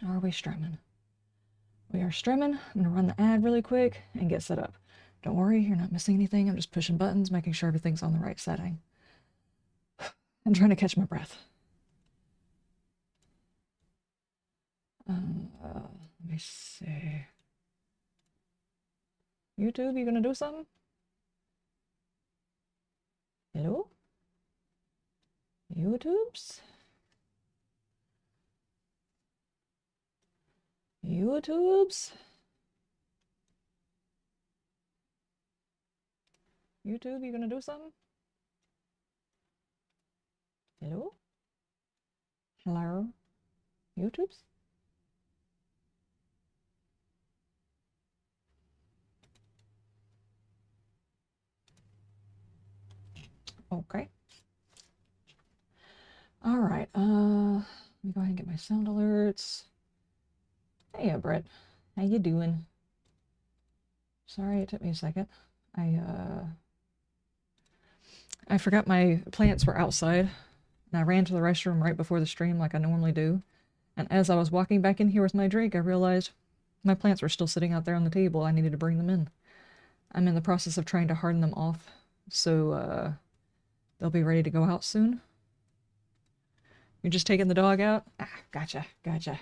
Are we streaming? We are streaming. I'm gonna run the ad really quick and get set up. Don't worry, you're not missing anything. I'm just pushing buttons, making sure everything's on the right setting. I'm trying to catch my breath. Let me see. YouTube, you gonna do something? Hello? YouTubes? YouTubes? YouTube, you gonna do something? Hello? Hello? YouTubes? Okay. All right. Let me go ahead and get my sound alerts. Hey, Brett. How you doing? Sorry, it took me a second. I forgot my plants were outside, and I ran to the restroom right before the stream like I normally do. And as I was walking back in here with my drink, I realized my plants were still sitting out there on the table. I needed to bring them in. I'm in the process of trying to harden them off, so they'll be ready to go out soon. You're just taking the dog out? Ah, gotcha, gotcha.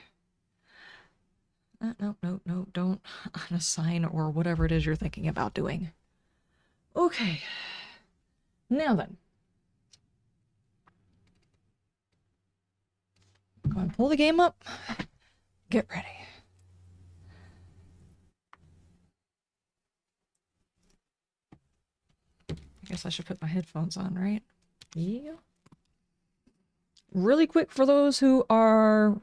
No, don't unassign or whatever it is you're thinking about doing. Okay. Now then. Go and pull the game up. Get ready. I guess I should put my headphones on, right? Yeah. Really quick for those who are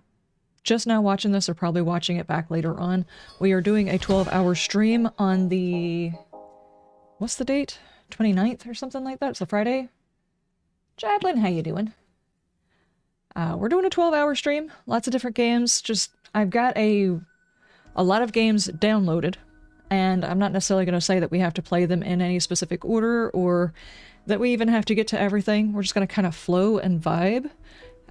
just now watching this or probably watching it back later on, we are doing a 12-hour stream on the... what's the date? 29th or something like that? It's a Friday. Jablin, how you doing? We're doing a 12-hour stream. Lots of different games. Just, I've got a lot of games downloaded, and I'm not necessarily going to say that we have to play them in any specific order or that we even have to get to everything. We're just going to kind of flow and vibe.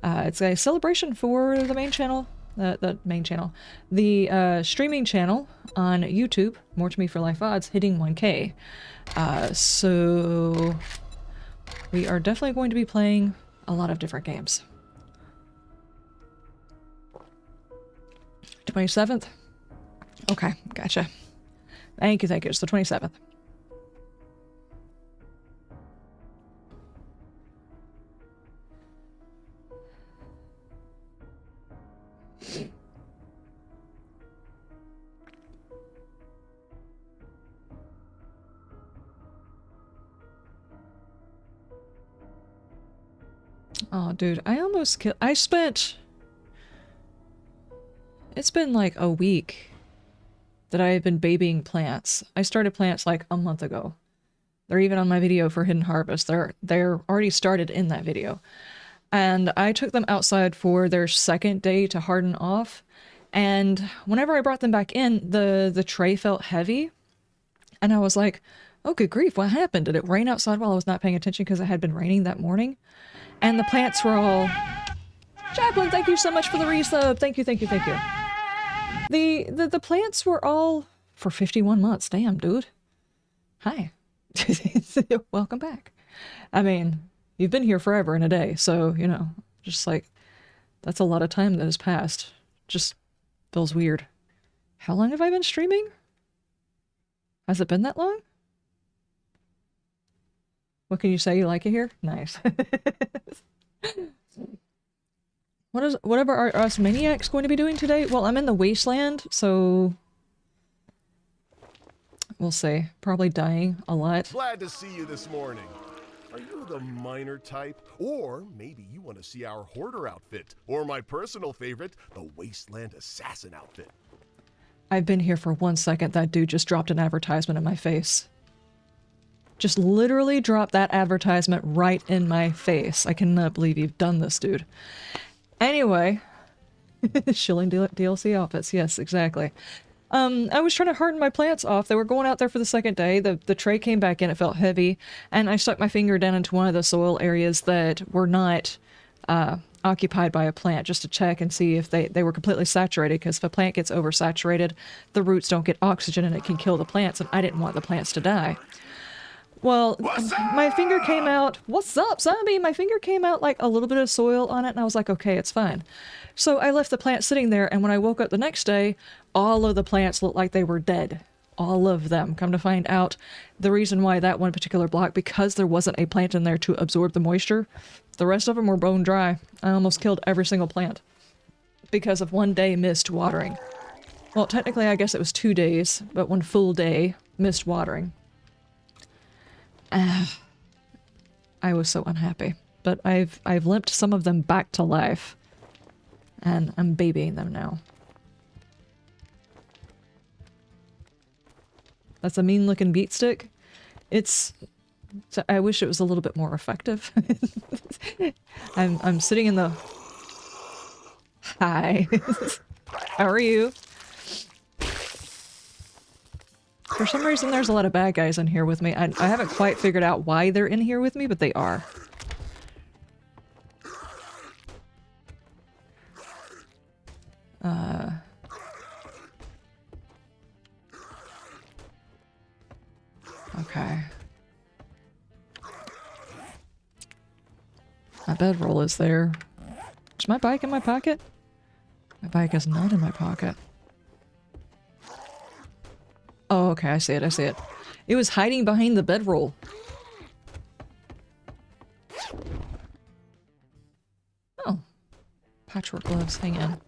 It's a celebration for the main channel. The streaming channel on YouTube, More to Me for Life Odds, hitting 1K. So we are definitely going to be playing a lot of different games. 27th? Okay, gotcha. Thank you. It's the 27th. Oh, dude, I almost killed... It's been like a week that I have been babying plants. I started plants like a month ago. They're even on my video for Hidden Harvest. They're already started in that video. And I took them outside for their second day to harden off. And whenever I brought them back in, the tray felt heavy. And I was like, oh, good grief, what happened? Did it rain outside while I was not paying attention because it had been raining that morning? And the plants were all... Chaplain, thank you so much for the resub. Thank you. The plants were all for 51 months. Damn, dude. Hi. Welcome back. I mean, you've been here forever and a day, so, you know, just like, that's a lot of time that has passed. Just feels weird. How long have I been streaming? Has it been that long? What can you say? You like it here? Nice. Whatever are us maniacs going to be doing today? Well, I'm in the Wasteland, so we'll see. Probably dying a lot. Glad to see you this morning. Are you the miner type? Or maybe you want to see our hoarder outfit, or my personal favorite, the Wasteland assassin outfit. I've been here for 1 second. That dude just dropped an advertisement in my face. Just literally dropped that advertisement right in my face. I cannot believe you've done this, dude. Anyway, shilling DLC outfits. Yes, exactly. I was trying to harden my plants off. They were going out there for the second day. The tray came back in. It felt heavy. And I stuck my finger down into one of the soil areas that were not occupied by a plant just to check and see if they were completely saturated, because if a plant gets oversaturated, the roots don't get oxygen and it can kill the plants, and I didn't want the plants to die. Well, my finger came out, what's up, zombie? My finger came out like a little bit of soil on it, and I was like, okay, it's fine. So I left the plant sitting there, and when I woke up the next day, all of the plants looked like they were dead. All of them. Come to find out, the reason why that one particular block, because there wasn't a plant in there to absorb the moisture, the rest of them were bone dry. I almost killed every single plant because of one day missed watering. Well, technically I guess it was 2 days, but 1 full day missed watering. I was so unhappy. But I've limped some of them back to life, and I'm babying them now. That's a mean-looking beat stick. I wish it was a little bit more effective. I'm sitting in the... Hi. How are you? For some reason, there's a lot of bad guys in here with me. I haven't quite figured out why they're in here with me, but they are. Okay. My bedroll is there. Is my bike in my pocket? My bike is not in my pocket. Oh, okay, I see it, I see it. It was hiding behind the bedroll. Oh. Patchwork gloves, hang on.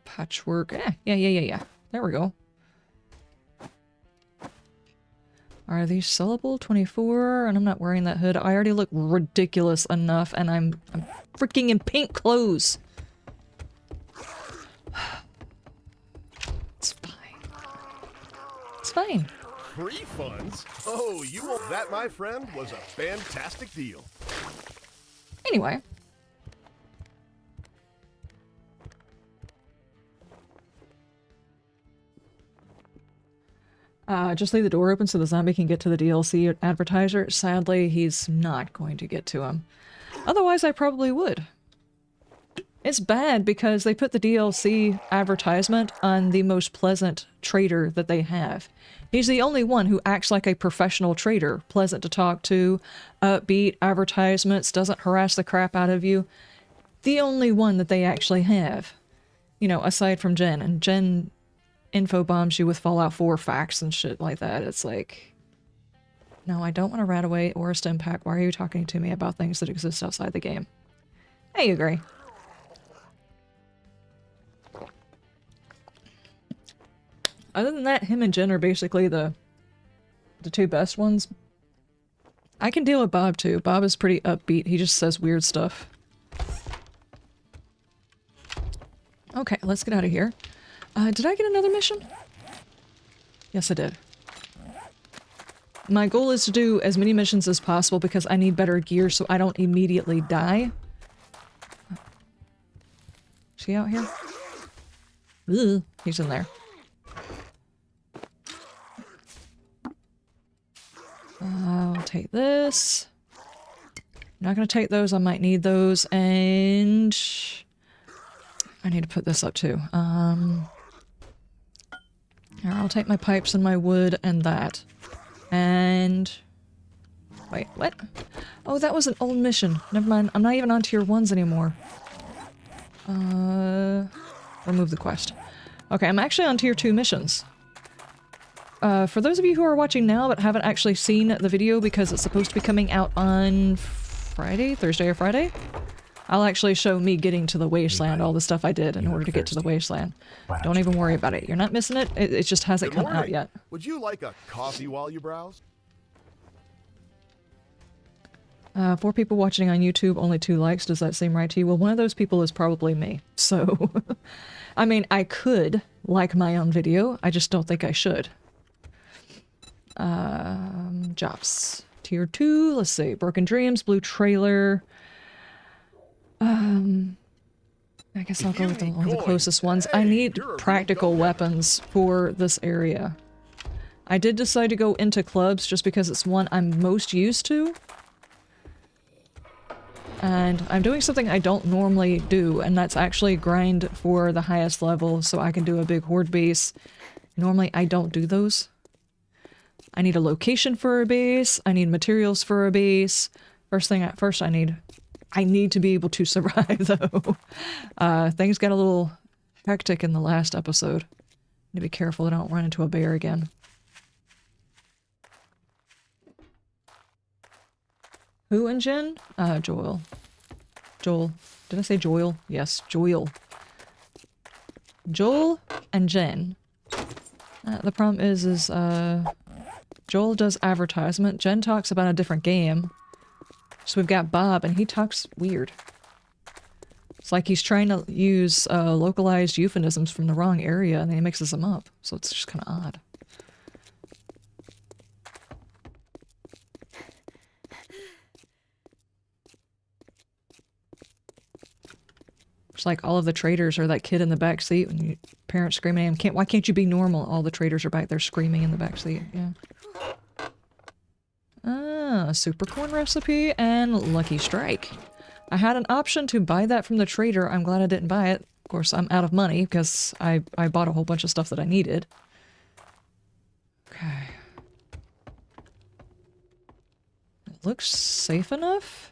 Patchwork. Yeah. There we go. Are these sellable? 24, and I'm not wearing that hood. I already look ridiculous enough, and I'm freaking in pink clothes. It's fine. It's fine. Refunds? Oh, that, my friend, was a fantastic deal. Anyway. Just leave the door open so the zombie can get to the DLC advertiser. Sadly, he's not going to get to him. Otherwise, I probably would. It's bad because they put the DLC advertisement on the most pleasant trader that they have. He's the only one who acts like a professional trader. Pleasant to talk to, upbeat, advertisements, doesn't harass the crap out of you. The only one that they actually have. You know, aside from Jen. And Jen info bombs you with Fallout 4 facts and shit like that. It's like, no, I don't want to rat away or a stim pack. Why are you talking to me about things that exist outside the game? I agree. Other than that, him and Jen are basically the two best ones. I can deal with Bob too. Bob is pretty upbeat. He just says weird stuff. Okay, let's get out of here. Did I get another mission? Yes, I did. My goal is to do as many missions as possible because I need better gear so I don't immediately die. Is he out here? Ugh, he's in there. I'll take this. Not gonna take those, I might need those, and I need to put this up too. Here, I'll take my pipes and my wood and that. And... wait, what? Oh, that was an old mission. Never mind, I'm not even on tier 1s anymore. Remove the quest. Okay, I'm actually on tier 2 missions. For those of you who are watching now but haven't actually seen the video because it's supposed to be coming out on Friday, Thursday or Friday, I'll actually show me getting to the Wasteland, all the stuff I did in order to get to the Wasteland. Don't even worry about it. You're not missing it. It just hasn't come out yet. Would you like a coffee while you browse? 4 people watching on YouTube, only 2 likes. Does that seem right to you? Well, one of those people is probably me. So, I mean, I could like my own video. I just don't think I should. Jobs. Tier 2, let's see. Broken Dreams, Blue Trailer. I guess I'll go with one of the closest ones. I need practical weapons for this area. I did decide to go into clubs just because it's one I'm most used to. And I'm doing something I don't normally do, and that's actually grind for the highest level so I can do a big horde base. Normally I don't do those. I need a location for a base, I need materials for a base. First I need to be able to survive though. Things got a little hectic in the last episode. Need to be careful I don't run into a bear again. Who and Jen? Joel. Joel. Did I say Joel? Yes, Joel. Joel and Jen. The problem is Joel does advertisement. Jen talks about a different game. So we've got Bob, and he talks weird. It's like he's trying to use localized euphemisms from the wrong area, and then he mixes them up. So it's just kind of odd. It's like all of the traders are that kid in the back seat when your parents screaming at him, why can't you be normal? All the traders are back there screaming in the back seat. Yeah. Ah, super corn recipe and Lucky Strike. I had an option to buy that from the trader. I'm glad I didn't buy it. Of course, I'm out of money because I bought a whole bunch of stuff that I needed. Okay. It looks safe enough.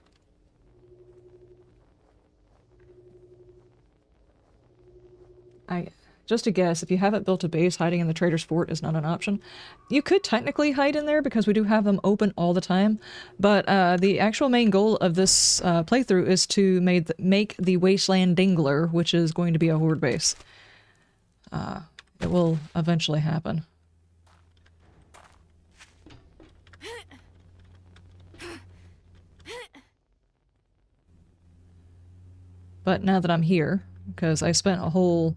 Just a guess, if you haven't built a base, hiding in the trader's fort is not an option. You could technically hide in there because we do have them open all the time, but the actual main goal of this playthrough is to make the Wasteland Dingler, which is going to be a horde base. It will eventually happen. But now that I'm here, because I spent a whole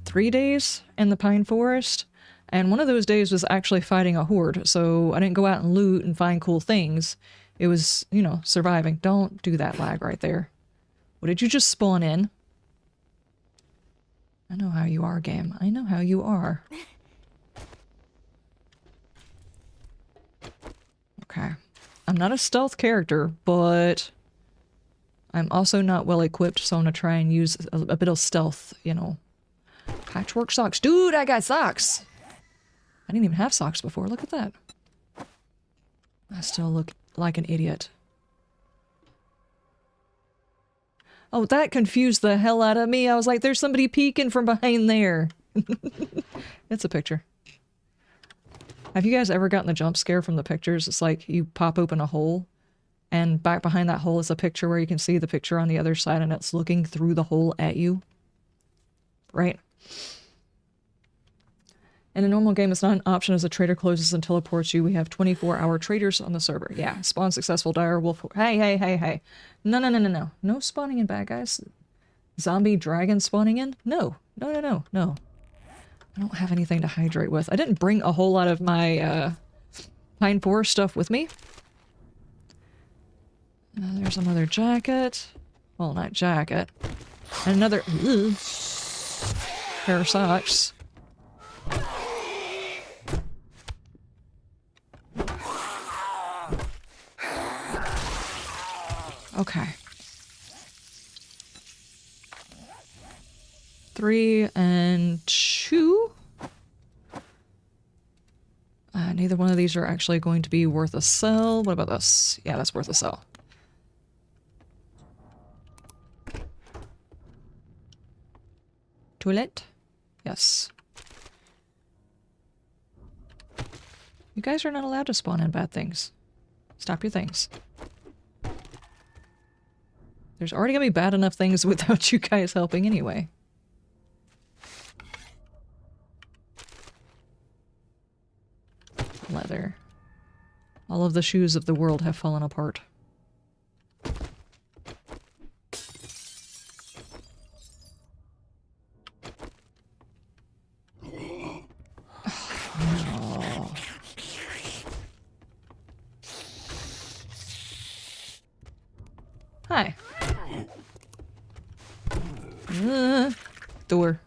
3 days in the pine forest, and one of those days was actually fighting a horde, so I didn't go out and loot and find cool things. It was, you know, surviving. Don't do that lag right there. What did you just spawn in? I know how you are, game. I know how you are. Okay. I'm not a stealth character, but I'm also not well equipped, so I'm gonna try and use a bit of stealth, you know. Patchwork socks. Dude, I got socks! I didn't even have socks before. Look at that. I still look like an idiot. Oh, that confused the hell out of me. I was like, there's somebody peeking from behind there. It's a picture. Have you guys ever gotten the jump scare from the pictures? It's like you pop open a hole, and back behind that hole is a picture where you can see the picture on the other side, and it's looking through the hole at you. Right? In a normal game, it's not an option as a trader closes and teleports you. We have 24-hour traders on the server. Yeah, spawn successful, dire wolf. Hey. No. No spawning in, bad guys. Zombie dragon spawning in? No. I don't have anything to hydrate with. I didn't bring a whole lot of my pine forest stuff with me. There's another jacket. Well, not jacket. And another pair of socks. Okay. 3 and 2. Neither one of these are actually going to be worth a sell. What about this? Yeah, that's worth a sell. Toilet? Yes. You guys are not allowed to spawn in bad things. Stop your things. There's already gonna be bad enough things without you guys helping anyway. Leather. All of the shoes of the world have fallen apart. Oh. Hi. Door.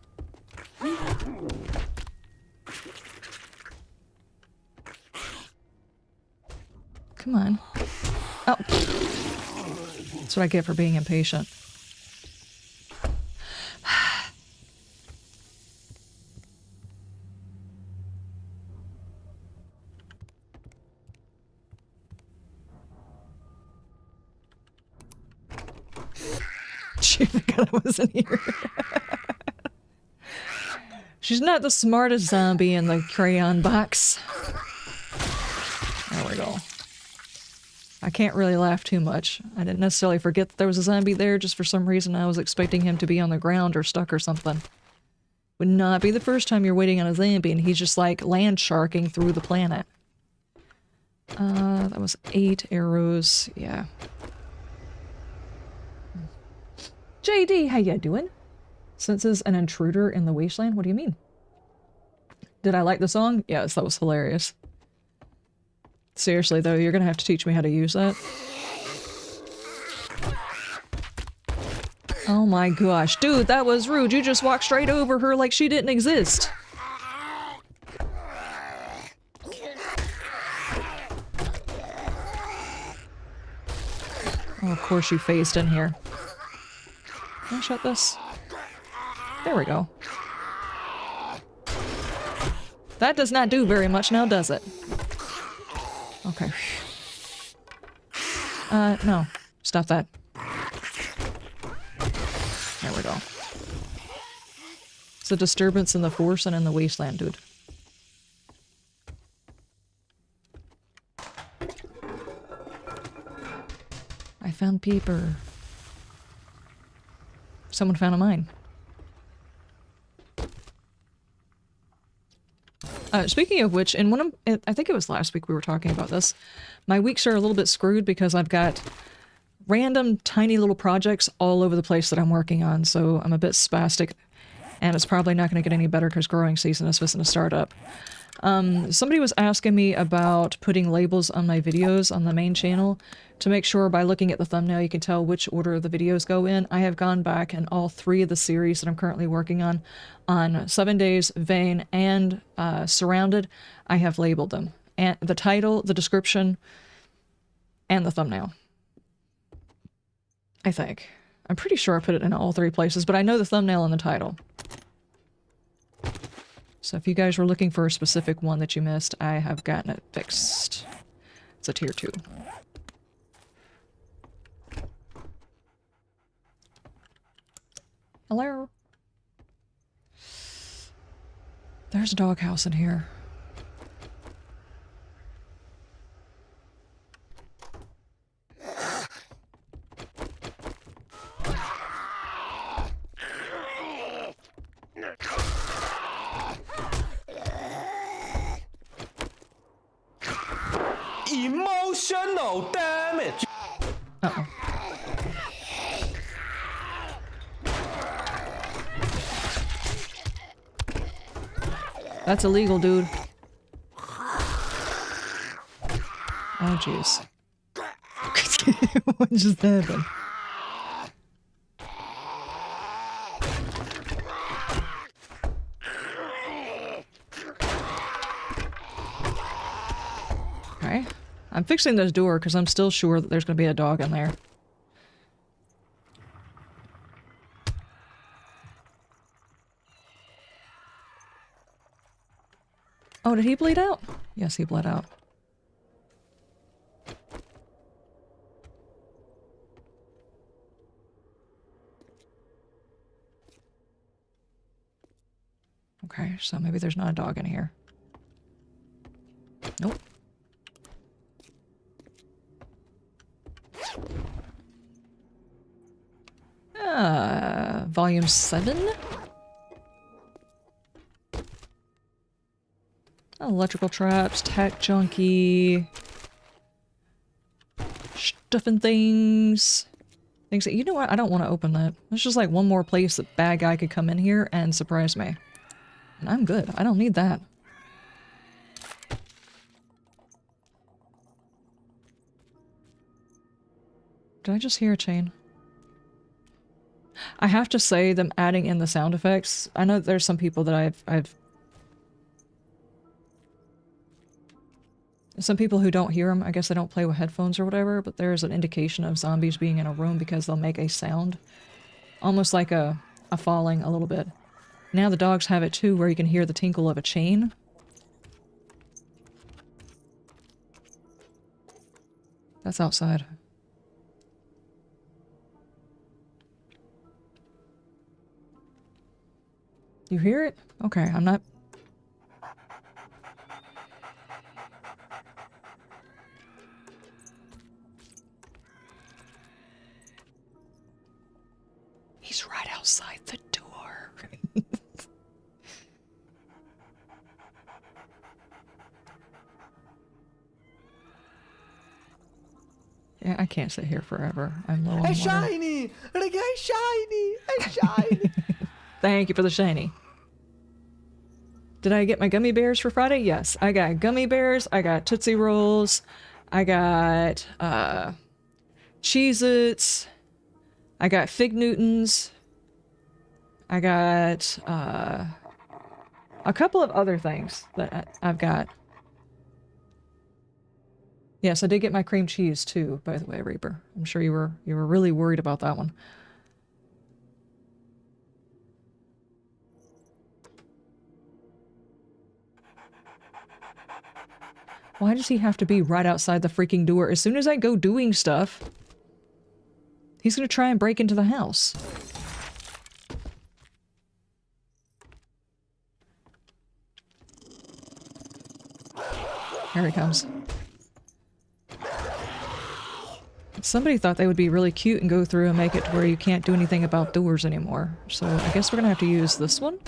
Come on. Oh. That's what I get for being impatient. She forgot I was in here. She's not the smartest zombie in the crayon box. There we go. I can't really laugh too much. I didn't necessarily forget that there was a zombie there, just for some reason I was expecting him to be on the ground or stuck or something. Would not be the first time you're waiting on a zombie and he's just like land sharking through the planet. That was 8 arrows, yeah. JD, how you doing? Senses an intruder in the wasteland? What do you mean? Did I like the song? Yes, that was hilarious. Seriously though, you're gonna have to teach me how to use that. Oh my gosh, dude, that was rude. You just walked straight over her like she didn't exist. Oh, of course you phased in here. Can I shut this? There we go. That does not do very much now, does it? Okay. No. Stop that. There we go. It's a disturbance in the force and in the wasteland, dude. I found peeper. Someone found a mine. Speaking of which, in one of, I think it was last week we were talking about this, my weeks are a little bit screwed because I've got random tiny little projects all over the place that I'm working on, so I'm a bit spastic, and it's probably not going to get any better because growing season is supposed to start up. Somebody was asking me about putting labels on my videos on the main channel to make sure by looking at the thumbnail you can tell which order the videos go in. I have gone back in all 3 of the series that I'm currently working on 7 Days, Vane, and Surrounded. I have labeled them. And the title, the description, and the thumbnail. I think. I'm pretty sure I put it in all 3 places, but I know the thumbnail and the title. So if you guys were looking for a specific one that you missed, I have gotten it fixed. It's a tier 2. Hello? There's a doghouse in here. Emotional damage. Uh-oh. That's illegal, dude. Oh, jeez. What just happened? Okay. I'm fixing this door because I'm still sure that there's going to be a dog in there. Oh, did he bleed out? Yes, he bled out. Okay, so maybe there's not a dog in here. Nope. Volume 7? Electrical traps, tech junkie, stuff and things. Things that, you know what, I don't want to open that. It's just like one more place that bad guy could come in here and surprise me. And I'm good, I don't need that. Did I just hear a chain? I have to say, them adding in the sound effects, I know there's some people that I've Some people who don't hear them, I guess they don't play with headphones or whatever, but there's an indication of zombies being in a room because they'll make a sound. Almost like a falling a little bit. Now the dogs have it too, where you can hear the tinkle of a chain. That's outside. You hear it? Okay, I'm not... He's right outside the door. Yeah, I can't sit here forever. I'm low on water. It's shiny! It's shiny! It's shiny! Thank you for the shiny. Did I get my gummy bears for Friday? Yes. I got gummy bears, I got Tootsie Rolls, I got Cheez-Its, I got Fig Newtons, I got a couple of other things that I've got. Yes, I did get my cream cheese too, by the way, Reaper. I'm sure you were really worried about that one. Why does he have to be right outside the freaking door? As soon as I go doing stuff, he's gonna try and break into the house. Here he comes. Somebody thought they would be really cute and go through and make it to where you can't do anything about doors anymore. So I guess we're gonna have to use this one.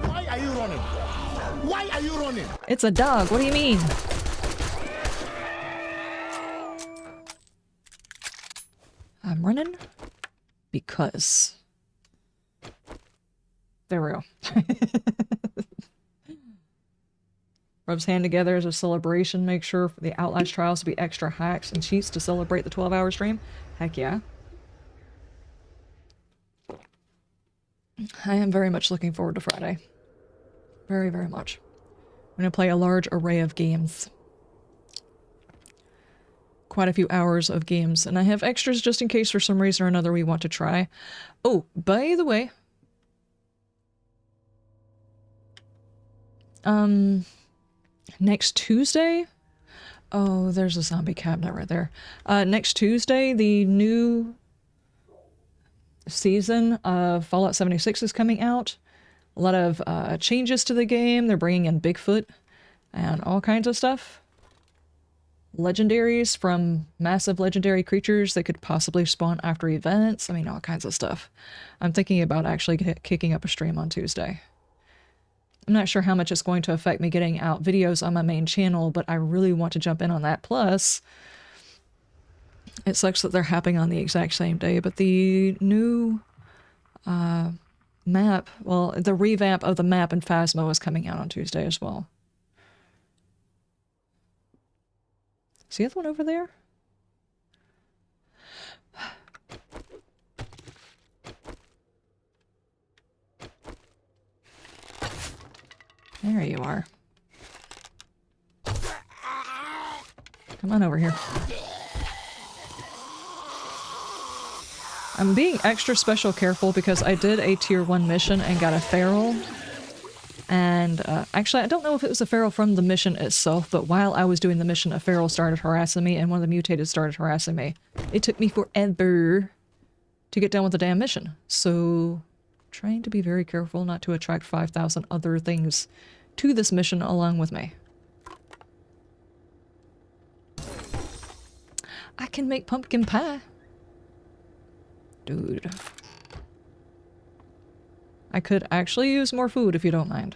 Why are you running? Why are you running? It's a dog, what do you mean? I'm running because... There we go. Rubs hand together as a celebration. Make sure for the Outlast trials to be extra hacks and cheats to celebrate the 12-hour stream. Heck yeah. I am very much looking forward to Friday. Very, very much. I'm going to play a large array of games. Quite a few hours of games. And I have extras just in case for some reason or another we want to try. Oh, by the way. Next Tuesday? Oh, there's a zombie cabinet right there. Next Tuesday, the new season of Fallout 76 is coming out. A lot of changes to the game. They're bringing in Bigfoot and all kinds of stuff. Legendaries from massive legendary creatures that could possibly spawn after events. I mean, all kinds of stuff. I'm thinking about actually kicking up a stream on Tuesday. I'm not sure how much it's going to affect me getting out videos on my main channel, but I really want to jump in on that. Plus, it sucks that they're happening on the exact same day, but the new map, well, the revamp of the map in Phasmo is coming out on Tuesday as well. See the other one over there? There you are. Come on over here. I'm being extra special careful because I did a tier 1 mission and got a feral. And actually, I don't know if it was a feral from the mission itself, but while I was doing the mission, a feral started harassing me and one of the mutated started harassing me. It took me forever to get done with the damn mission. So, trying to be very careful not to attract 5,000 other things to this mission along with me. I can make pumpkin pie. Dude. I could actually use more food if you don't mind.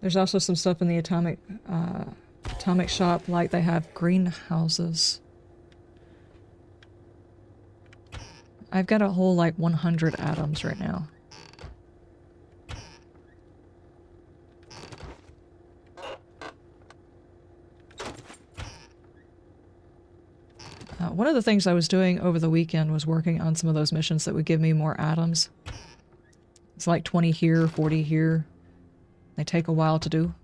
There's also some stuff in the atomic shop, like they have greenhouses. I've got a whole like 100 atoms right now. One of the things I was doing over the weekend was working on some of those missions that would give me more atoms. It's like 20 here, 40 here. They take a while to do.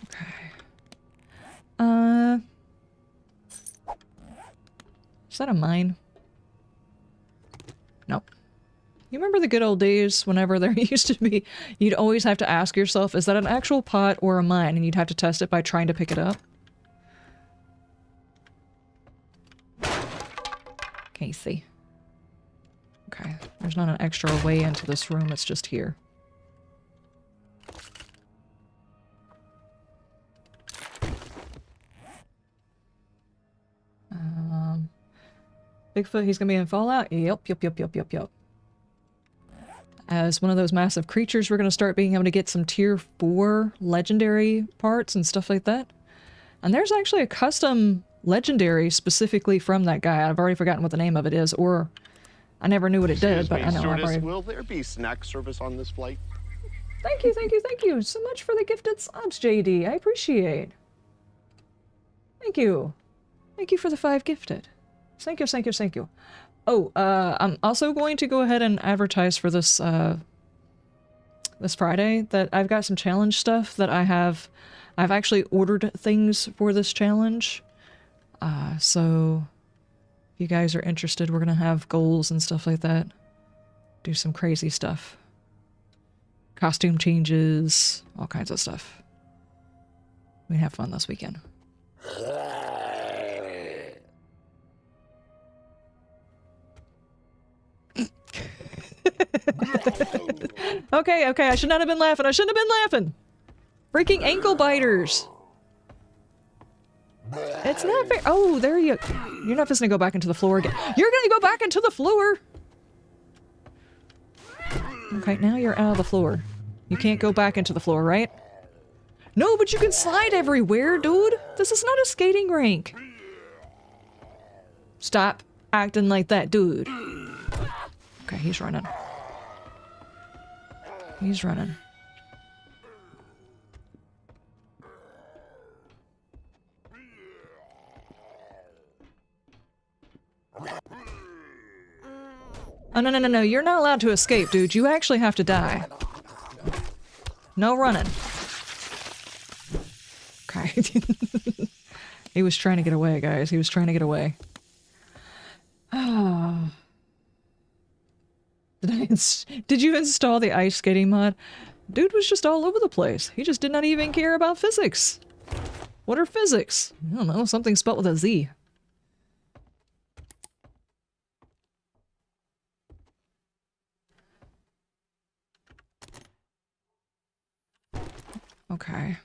Okay. Is that a mine? Nope. You remember the good old days whenever there used to be, you'd always have to ask yourself, is that an actual pot or a mine? And you'd have to test it by trying to pick it up. Can't you see? Okay, there's not an extra way into this room, it's just here. Bigfoot, he's gonna be in Fallout? Yep. As one of those massive creatures, we're gonna start being able to get some tier 4 legendary parts and stuff like that. And there's actually a custom legendary specifically from that guy. I've already forgotten what the name of it is, or I never knew what it did, but I know I've already... Will there be snack service on this flight? Thank you so much for the gifted subs, JD. I appreciate. Thank you. Thank you for the 5 gifted. Thank you. Oh, I'm also going to go ahead and advertise for this, this Friday that I've got some challenge stuff that I've actually ordered things for this challenge. So if you guys are interested, we're gonna have goals and stuff like that. Do some crazy stuff. Costume changes, all kinds of stuff. We have fun this weekend. Okay, I should not have been laughing. I shouldn't have been laughing. Freaking ankle biters. It's not fair. Oh, there you... You're not just gonna go back into the floor again. You're gonna go back into the floor! Okay, now you're out of the floor. You can't go back into the floor, right? No, but you can slide everywhere, dude! This is not a skating rink! Stop acting like that, dude. Okay, he's running. He's running. Oh, no. You're not allowed to escape, dude. You actually have to die. No running. Okay. He was trying to get away, guys. He was trying to get away. Oh. Did you install the ice skating mod? Dude was just all over the place. He just did not even care about physics. What are physics? I don't know. Something spelled with a Z. Okay.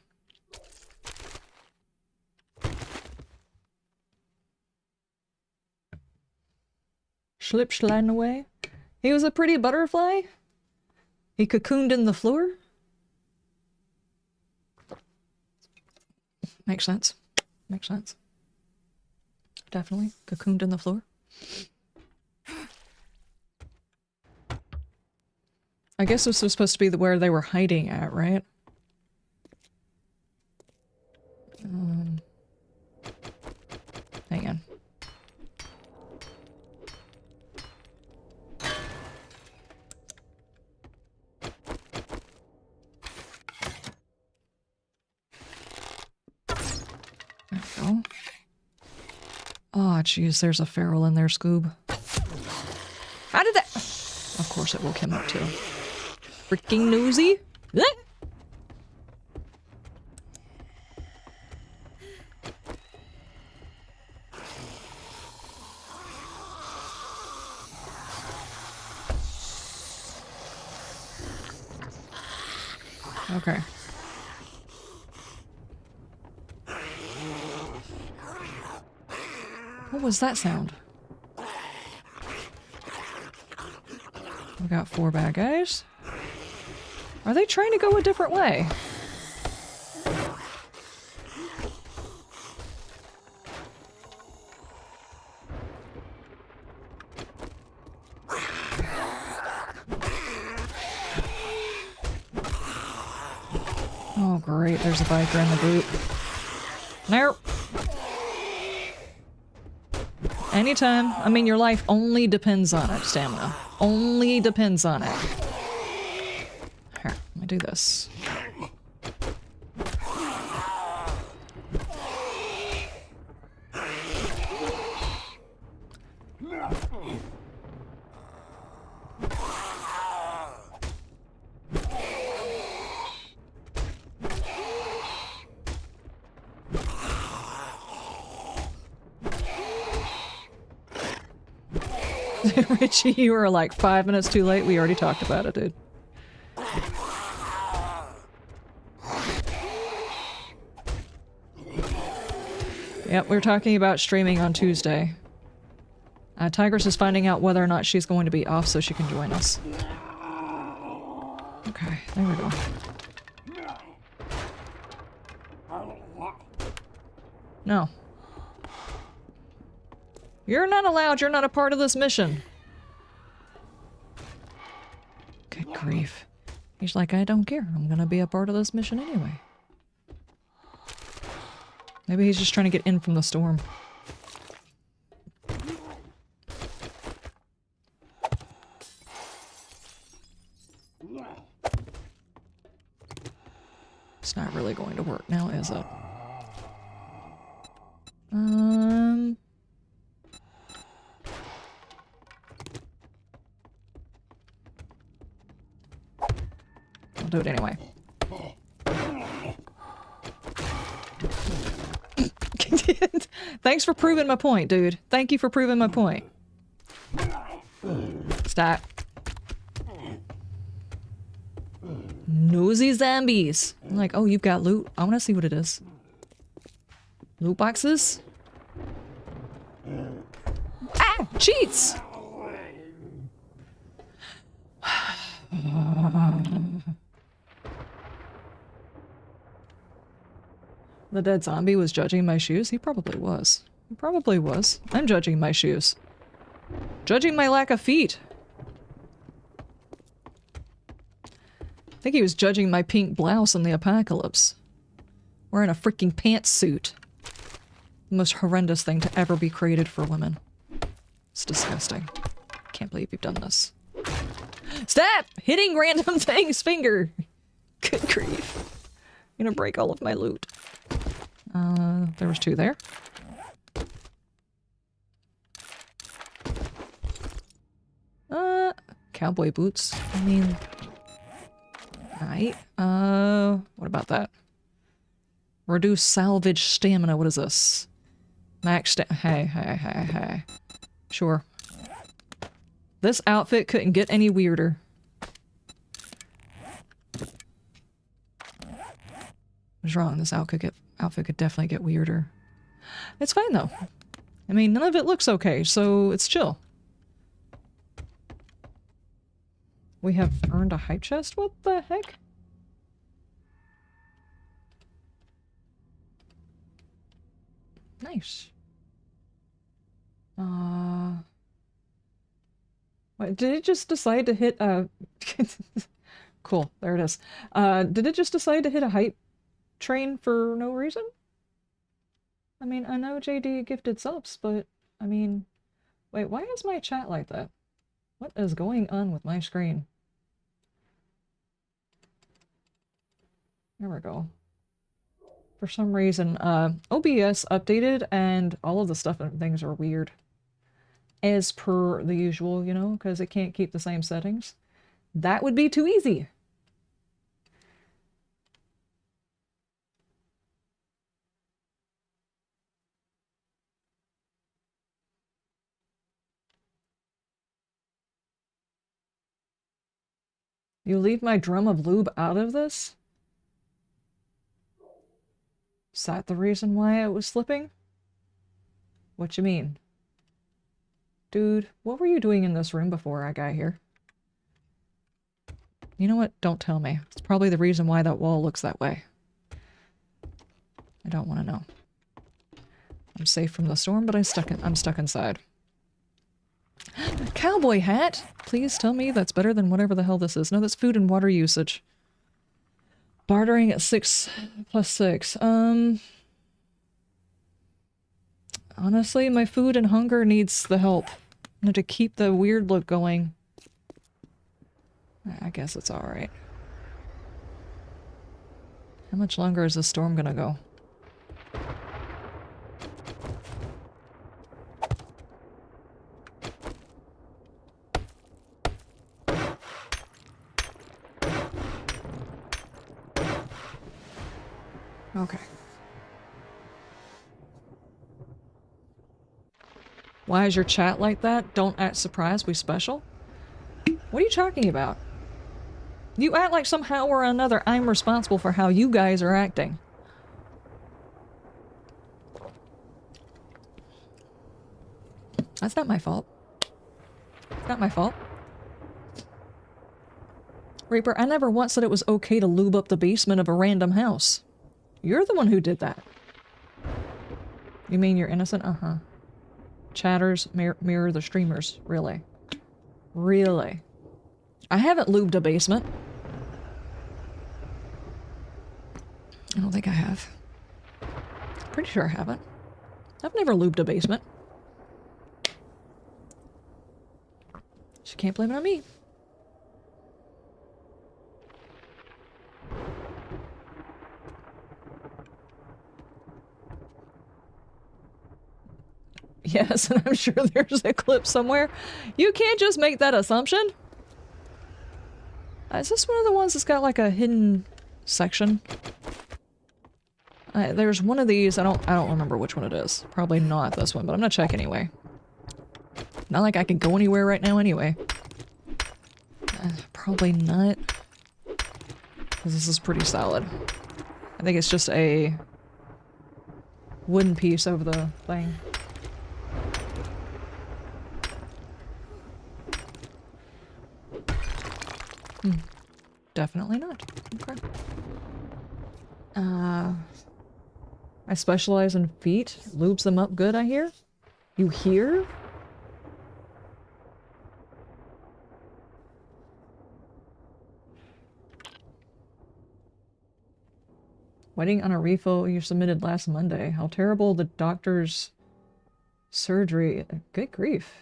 Schlip sliding away. He was a pretty butterfly. He cocooned in the floor. Makes sense. Makes sense. Definitely. Cocooned in the floor. I guess this was supposed to be where they were hiding at, right? Hang on. There we go. Oh, jeez, there's a feral in there, Scoob. How did that... Of course it woke him up, too. Freaking nosy. Okay. What was that sound? We got 4 bad guys. Are they trying to go a different way? Oh, great. There's a biker in the group. Nope. Anytime. I mean, your life only depends on it, stamina. Only depends on it. Here, let me do this. Richie, you were like 5 minutes too late. We already talked about it, dude. Yep, we were talking about streaming on Tuesday. Tigress is finding out whether or not she's going to be off so she can join us. Okay, there we go. No. You're not allowed. You're not a part of this mission. Good grief. He's like, I don't care. I'm gonna be a part of this mission anyway. Maybe he's just trying to get in from the storm. It's not really going to work now, is it? I'll do it anyway. Thanks for proving my point, dude. Thank you for proving my point. Stop. Nosy zombies. I'm like, oh, you've got loot. I want to see what it is. Loot boxes? Ah! Cheats! The dead zombie was judging my shoes? He probably was. He probably was. I'm judging my shoes. Judging my lack of feet. I think he was judging my pink blouse in the apocalypse. Wearing a freaking pantsuit. The most horrendous thing to ever be created for women. It's disgusting. Can't believe you've done this. Stop! Hitting random things, finger! Good grief. I'm gonna break all of my loot. There was 2 there. Cowboy boots. I mean... Alright. What about that? Reduce salvage stamina. What is this? Max Hey. Sure. This outfit couldn't get any weirder. What's wrong? This outfit could definitely get weirder. It's fine though. I mean, none of it looks okay, so it's chill. We have earned a hype chest? What the heck? Nice. Wait, did it just decide to hit a... Cool, there it is. Did it just decide to hit a hype train for no reason? I mean, I know JD gifted subs, but, I mean... Wait, why is my chat like that? What is going on with my screen? There we go. For some reason, OBS updated and all of the stuff and things are weird. As per the usual, you know, because it can't keep the same settings. That would be too easy. You leave my drum of lube out of this? Is that the reason why it was slipping? What you mean? Dude, what were you doing in this room before I got here? You know what? Don't tell me. It's probably the reason why that wall looks that way. I don't want to know. I'm safe from the storm, but I'm stuck inside. Cowboy hat! Please tell me that's better than whatever the hell this is. No, that's food and water usage. Bartering at 6+6. Honestly, my food and hunger needs the help. To keep the weird look going. I guess it's alright. How much longer is this storm gonna go? Okay. Why is your chat like that? Don't act surprised, we special? What are you talking about? You act like somehow or another I'm responsible for how you guys are acting. That's not my fault. It's not my fault. Reaper, I never once said it was okay to lube up the basement of a random house. You're the one who did that. You mean you're innocent? Uh-huh. Chatters mirror the streamers. Really? Really? I haven't lubed a basement. I don't think I have. Pretty sure I haven't. I've never lubed a basement. She can't blame it on me. Yes, and I'm sure there's a clip somewhere. You can't just make that assumption. Is this one of the ones that's got like a hidden section? There's one of these. I don't remember which one it is. Probably not this one, but I'm gonna check anyway. Not like I can go anywhere right now anyway. Probably not. Because this is pretty solid. I think it's just a wooden piece over the thing. Definitely not. Okay. I specialize in feet. Lubes them up good, I hear. You hear? Waiting on a refill you submitted last Monday. How terrible the doctor's surgery. Good grief.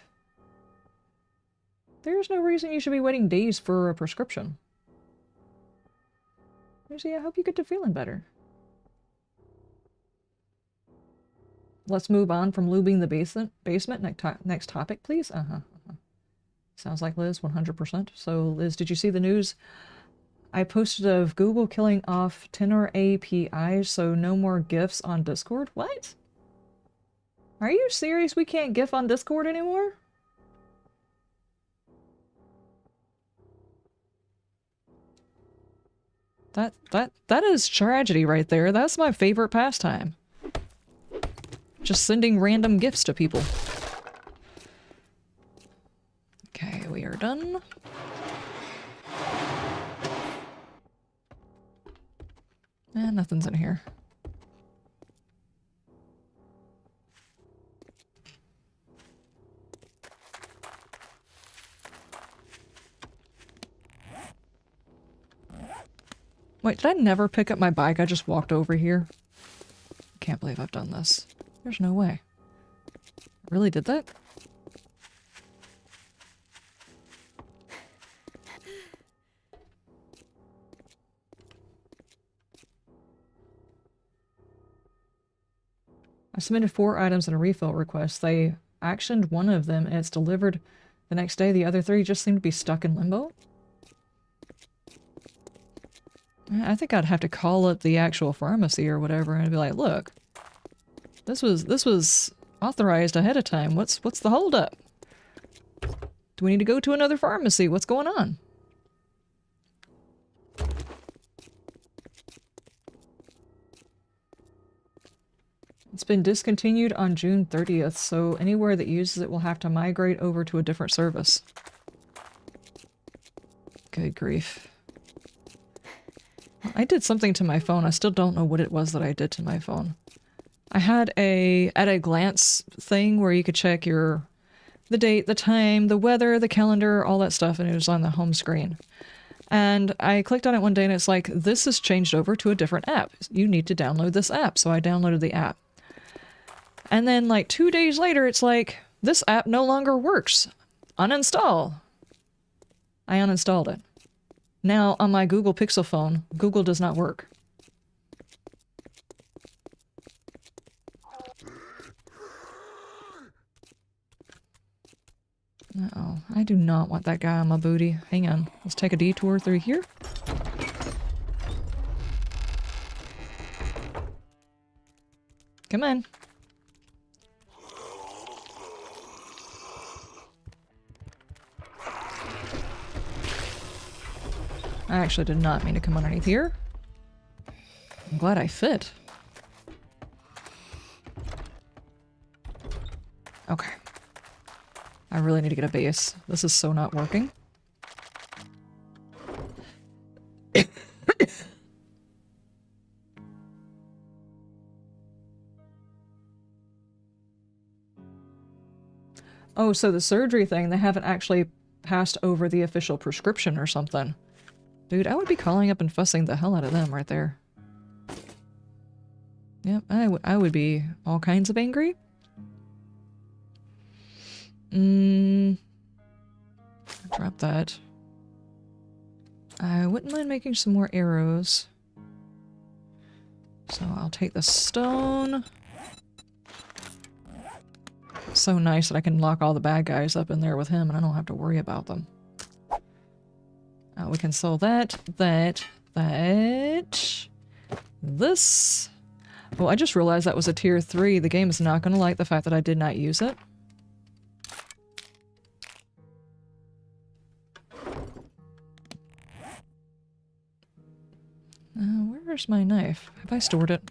There's no reason you should be waiting days for a prescription. Lucy, I hope you get to feeling better. Let's move on from lubing the basement. Next topic, please. Sounds like Liz, 100%. So, Liz, did you see the news? I posted of Google killing off tenor APIs, so no more GIFs on Discord. What? Are you serious? We can't GIF on Discord anymore? That is tragedy right there. That's my favorite pastime. Just sending random gifts to people. Okay, we are done. Nothing's in here. Wait, did I never pick up my bike? I just walked over here. Can't believe I've done this. There's no way. I really did that? I submitted 4 items in a refill request. They actioned one of them and it's delivered the next day. The other 3 just seem to be stuck in limbo. I think I'd have to call up the actual pharmacy or whatever and be like, look, this was authorized ahead of time. What's the holdup? Do we need to go to another pharmacy? What's going on? It's been discontinued on June 30th, so anywhere that uses it will have to migrate over to a different service. Good grief. I did something to my phone. I still don't know what it was that I did to my phone. I had a at-a-glance thing where you could check the date, the time, the weather, the calendar, all that stuff, and it was on the home screen. And I clicked on it one day and it's like, this has changed over to a different app. You need to download this app. So I downloaded the app. And then like 2 days later, it's like, this app no longer works. Uninstall. I uninstalled it. Now on my Google Pixel phone, Google does not work. Uh-oh, I do not want that guy on my booty. Hang on, let's take a detour through here. Come on. I actually did not mean to come underneath here. I'm glad I fit. Okay. I really need to get a base. This is so not working. Oh, so the surgery thing, they haven't actually passed over the official prescription or something. Dude, I would be calling up and fussing the hell out of them right there. Yep, I would be all kinds of angry. Drop that. I wouldn't mind making some more arrows. So I'll take the stone. It's so nice that I can lock all the bad guys up in there with him and I don't have to worry about them. We can sell that, this. Oh, I just realized that was a tier 3. The game is not going to like the fact that I did not use it. Where's my knife? Have I stored it?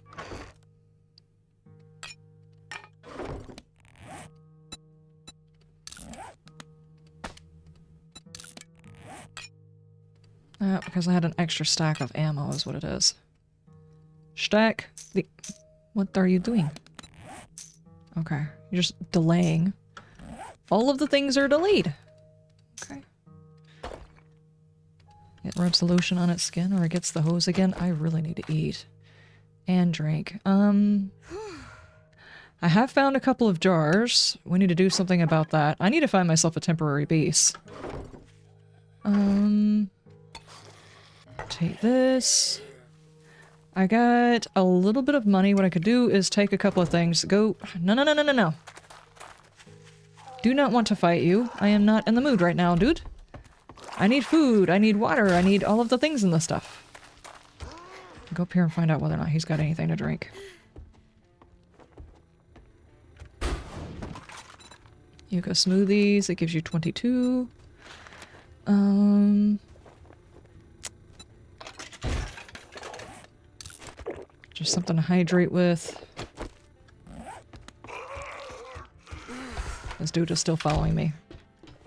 Because I had an extra stack of ammo is what it is. Stack. What are you doing? Okay. You're just delaying. All of the things are delayed. Okay. It rubs the lotion on its skin or it gets the hose again. I really need to eat. And drink. I have found a couple of jars. We need to do something about that. I need to find myself a temporary base. Take this. I got a little bit of money. What I could do is take a couple of things. Go. No. Do not want to fight you. I am not in the mood right now, dude. I need food. I need water. I need all of the things in this stuff. Go up here and find out whether or not he's got anything to drink. Yucca smoothies. It gives you 22. Just something to hydrate with. This dude is still following me.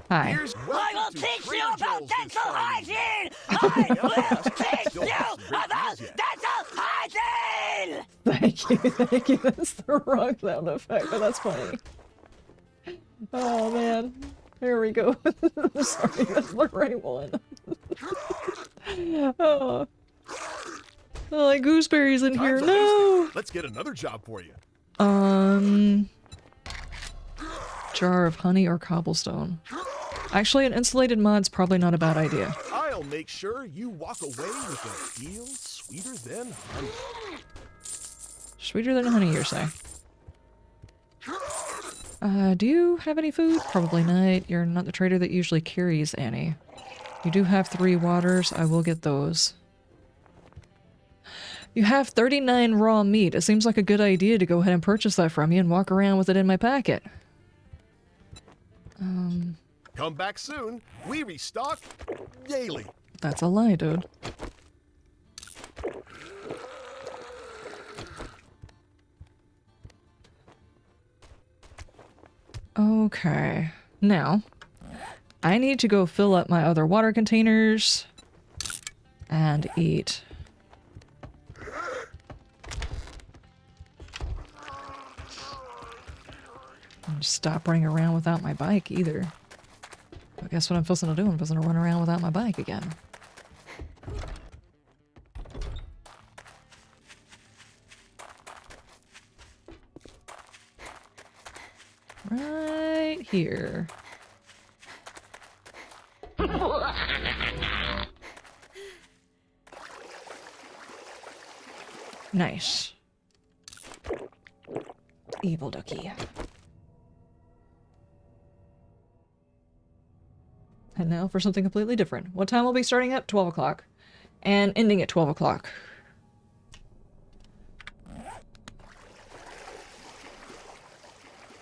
Hi. I will teach you about dental hygiene! I will teach you about dental hygiene! Thank you. That's the wrong sound effect, but that's funny. Oh man. Here we go. I'm sorry, that's the right one. Oh. Oh, like gooseberries in here. No! Let's get another job for you. Jar of honey or cobblestone. Actually, an insulated mod's probably not a bad idea. I'll make sure you walk away with a feel sweeter than honey. Sweeter than honey, you're saying? Do you have any food? Probably not. You're not the trader that usually carries any. You do have 3 waters. I will get those. You have 39 raw meat. It seems like a good idea to go ahead and purchase that from you and walk around with it in my packet. Come back soon. We restock daily. That's a lie, dude. Okay. Now, I need to go fill up my other water containers and eat. And stop running around without my bike either. I guess what I'm supposed to do, I'm supposed to run around without my bike again. Right here. Nice. Evil ducky. And now for something completely different. What time will be starting at? 12 o'clock. And ending at 12 o'clock.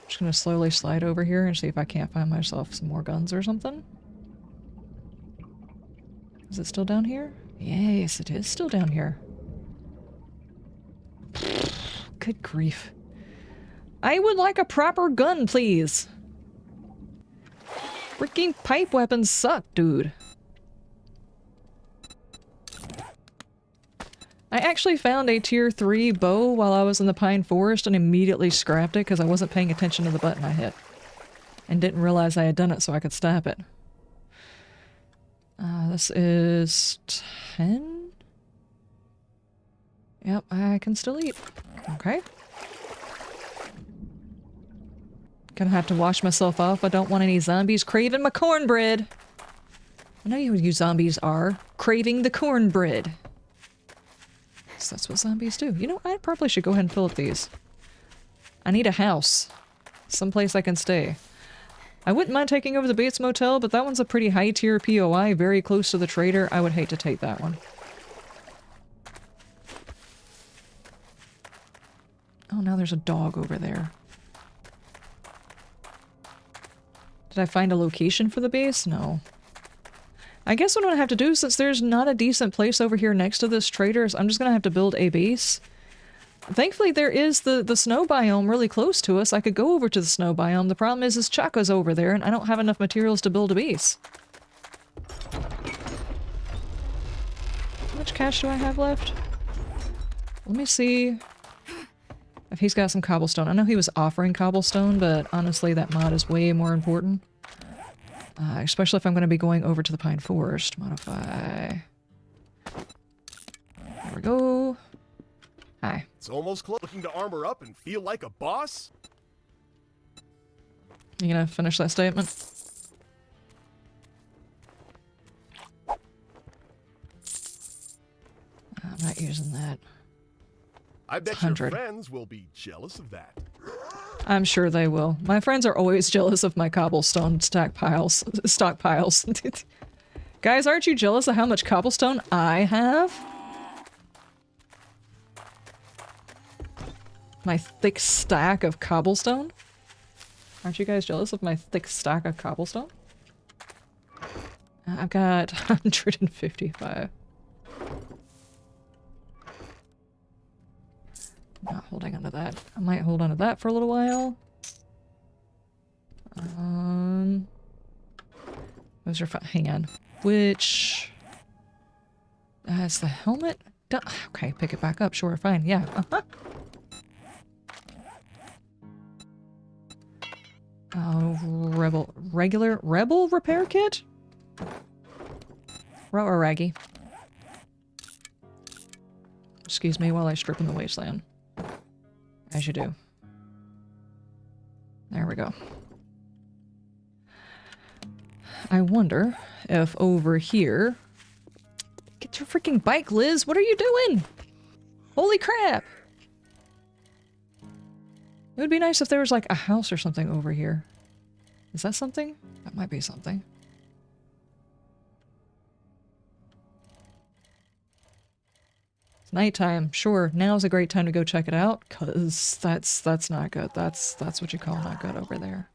Just gonna slowly slide over here and see if I can't find myself some more guns or something. Is it still down here? Yes, it is still down here. Good grief. I would like a proper gun, please. Freaking pipe weapons suck, dude. I actually found a tier 3 bow while I was in the pine forest and immediately scrapped it because I wasn't paying attention to the button I hit. And didn't realize I had done it so I could stop it. This is 10? Yep, I can still eat. Okay. Gonna have to wash myself off. I don't want any zombies craving my cornbread. I know you zombies are. Craving the cornbread. So that's what zombies do. You know, I probably should go ahead and fill up these. I need a house. Someplace I can stay. I wouldn't mind taking over the Bates Motel, but that one's a pretty high tier POI, very close to the trader. I would hate to take that one. Oh, now there's a dog over there. Did I find a location for the base? No. I guess what I'm gonna have to do, since there's not a decent place over here next to this trader, is I'm just gonna have to build a base. Thankfully, there is the snow biome really close to us. I could go over to the snow biome. The problem is Chaka's over there, and I don't have enough materials to build a base. How much cash do I have left? Let me see if he's got some cobblestone. I know he was offering cobblestone, but honestly, that mod is way more important. Especially if I'm going to be going over to the pine forest. Modify. There we go. Hi. It's almost close. Looking to armor up and feel like a boss? You gonna finish that statement? I'm not using that. I bet your friends will be jealous of that. I'm sure they will. My friends are always jealous of my cobblestone stockpiles. Guys, aren't you jealous of how much cobblestone I have? My thick stack of cobblestone? Aren't you guys jealous of my thick stack of cobblestone? I've got 155. Not holding onto that. I might hold onto that for a little while. Those are fun. Hang on. Which... That's the helmet? Okay, pick it back up. Sure, fine. Yeah. Rebel repair kit? Or Raggy. Excuse me while I strip in the wasteland. As you do. There we go. I wonder if over here... Get your freaking bike, Liz! What are you doing? Holy crap! It would be nice if there was like a house or something over here. Is that something? That might be something. It's nighttime. Sure, now's a great time to go check it out, cause that's not good. That's what you call not good over there.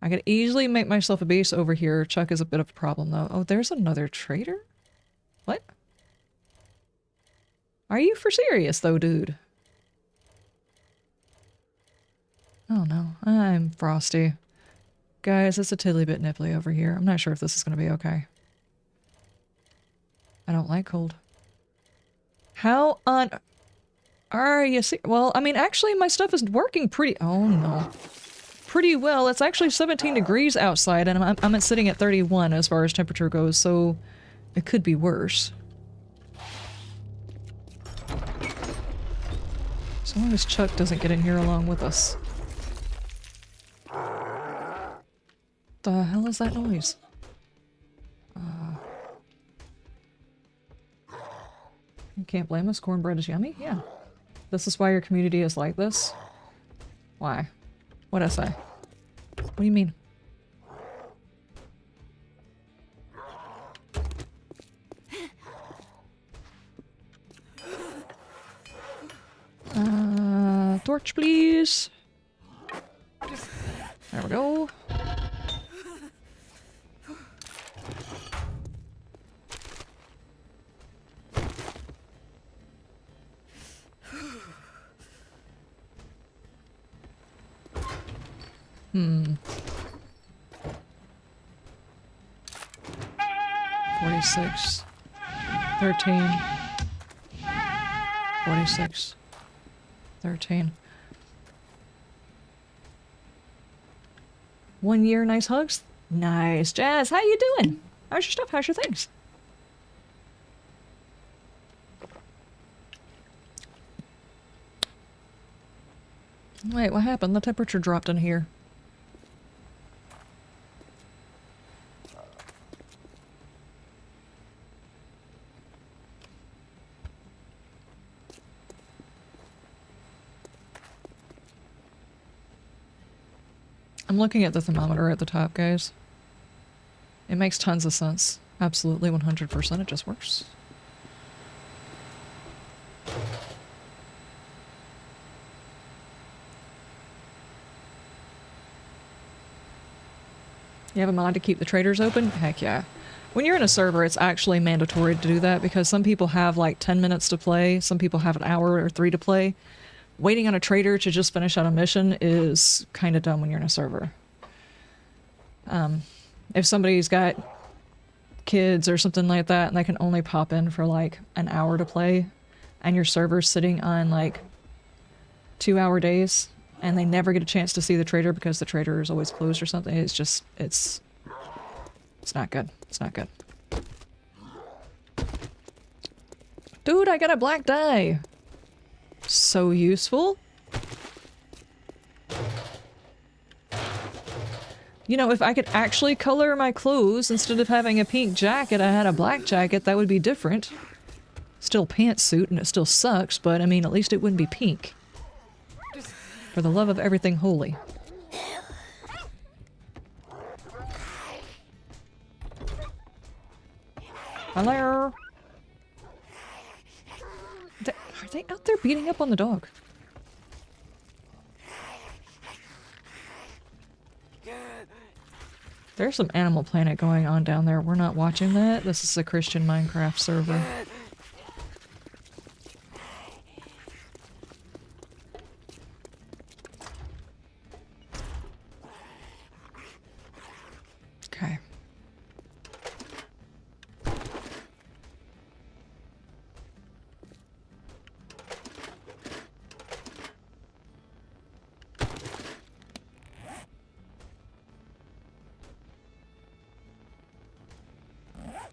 I could easily make myself a base over here. Chuck is a bit of a problem though. Oh, there's another trader? What? Are you for serious though, dude? Oh no, I'm frosty. Guys, it's a tiddly bit nipply over here. I'm not sure if this is gonna be okay. I don't like cold. How on... Are you see? Well, I mean, actually my stuff is working pretty... Oh no. Pretty well. It's actually 17 degrees outside and I'm sitting at 31 as far as temperature goes, so it could be worse. So long as Chuck doesn't get in here along with us. The hell is that noise? You can't blame us. Cornbread is yummy. Yeah. This is why your community is like this? Why? What'd I say? What do you mean? Torch, please. There we go. Hmm. 46. 13. 46. 13. 1 year, nice hugs. Nice. Jazz, how you doing? How's your stuff? How's your things? Wait, what happened? The temperature dropped in here. I'm looking at the thermometer at the top, guys. It makes tons of sense. Absolutely, 100%. It just works. You have a mod to keep the traders open? Heck yeah. When you're in a server, it's actually mandatory to do that because some people have like 10 minutes to play, some people have an hour or 3 to play. Waiting on a trader to just finish out a mission is kind of dumb when you're in a server. If somebody's got kids or something like that and they can only pop in for like an hour to play and your server's sitting on like 2-hour days and they never get a chance to see the trader because the trader is always closed or something, it's just, it's not good. It's not good. Dude, I got a black dye. So useful. You know, if I could actually color my clothes instead of having a pink jacket, I had a black jacket, that would be different. Still pantsuit and it still sucks, but I mean, at least it wouldn't be pink. For the love of everything holy. Hello? Are they out there beating up on the dog? There's some Animal Planet going on down there. We're not watching that. This is a Christian Minecraft server. Okay.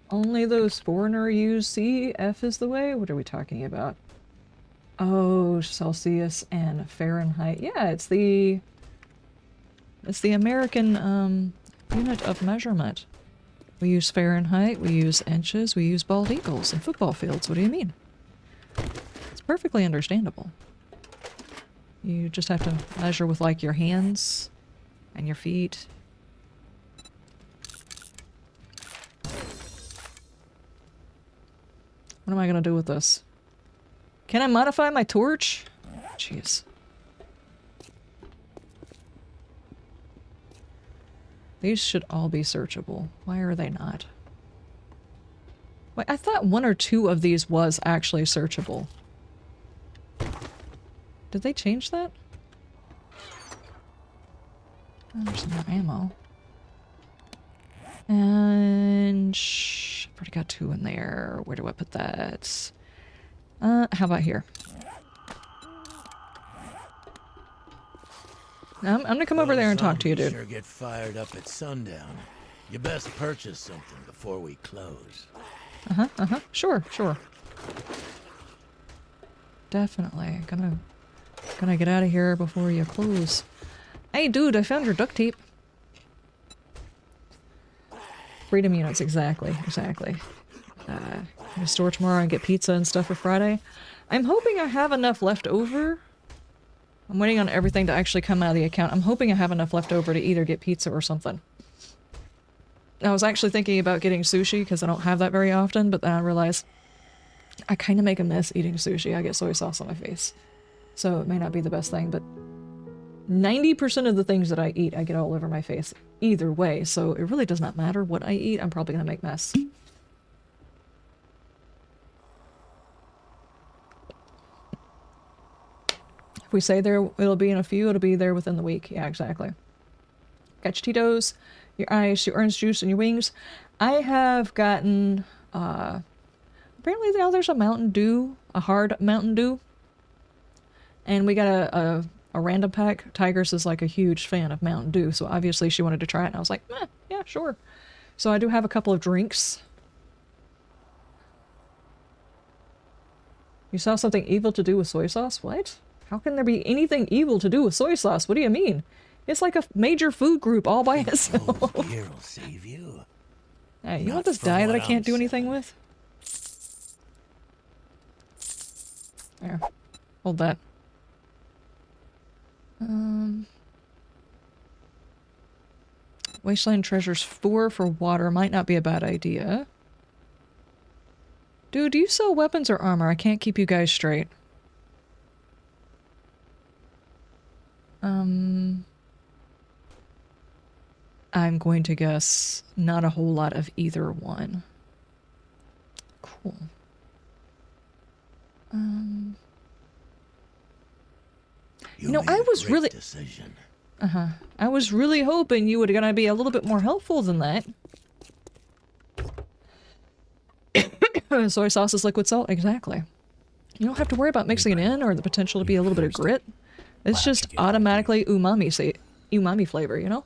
Only those foreigner use C, F is the way? What are we talking about? Oh, Celsius and Fahrenheit. Yeah, it's the American unit of measurement. We use Fahrenheit, we use inches, we use bald eagles in football fields. What do you mean? It's perfectly understandable. You just have to measure with like your hands and your feet. What am I gonna do with this? Can I modify my torch? Jeez. These should all be searchable. Why are they not? Wait, I thought 1 or 2 of these was actually searchable. Did they change that? Oh, there's some more ammo. And I've already got 2 in there. Where do I put that? How about here? I'm gonna come over there and talk to you, dude. Sure get fired up at sundown. You best purchase something before we close. Sure. Definitely. Gonna Gonna get out of here before you close. Hey dude, I found your duct tape. Freedom units, exactly. I'm gonna store tomorrow and get pizza and stuff for Friday. I'm hoping I have enough left over. I'm waiting on everything to actually come out of the account. I'm hoping I have enough left over to either get pizza or something. I was actually thinking about getting sushi because I don't have that very often, but then I realized I kind of make a mess eating sushi. I get soy sauce on my face. So it may not be the best thing, but 90% of the things that I eat, I get all over my face either way. So it really does not matter what I eat. I'm probably going to make mess. If we say there it'll be in a few, it'll be there within the week. Yeah, exactly. Got your Tito's, your ice, your orange juice, and your wings. I have gotten, apparently now there's a Mountain Dew, a hard Mountain Dew. And we got a random pack. Tigers is like a huge fan of Mountain Dew, so obviously she wanted to try it, and I was like, yeah, sure. So I do have a couple of drinks. You saw something evil to do with soy sauce? What? How can there be anything evil to do with soy sauce? What do you mean? It's like a major food group all by itself. Here'll save you. Hey, you Not want this from dye that what I can't I'm do anything saying. with? There. Hold that. Wasteland treasures 4 for water might not be a bad idea. Dude, do you sell weapons or armor? I can't keep you guys straight. I'm going to guess not a whole lot of either one. Cool. You know, I was really... Decision. I was really hoping you were gonna be a little bit more helpful than that. Soy sauce is liquid salt, exactly. You don't have to worry about mixing it in or the potential to be a little bit of grit. It's just automatically umami flavor, you know?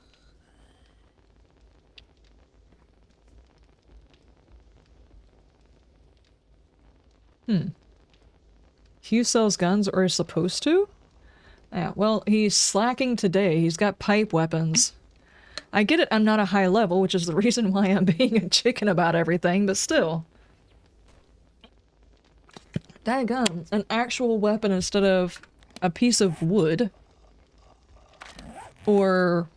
Hugh sells guns, or is supposed to? Yeah, well, he's slacking today. He's got pipe weapons. I get it, I'm not a high level, which is the reason why I'm being a chicken about everything, but still. Daggum, an actual weapon instead of a piece of wood. Or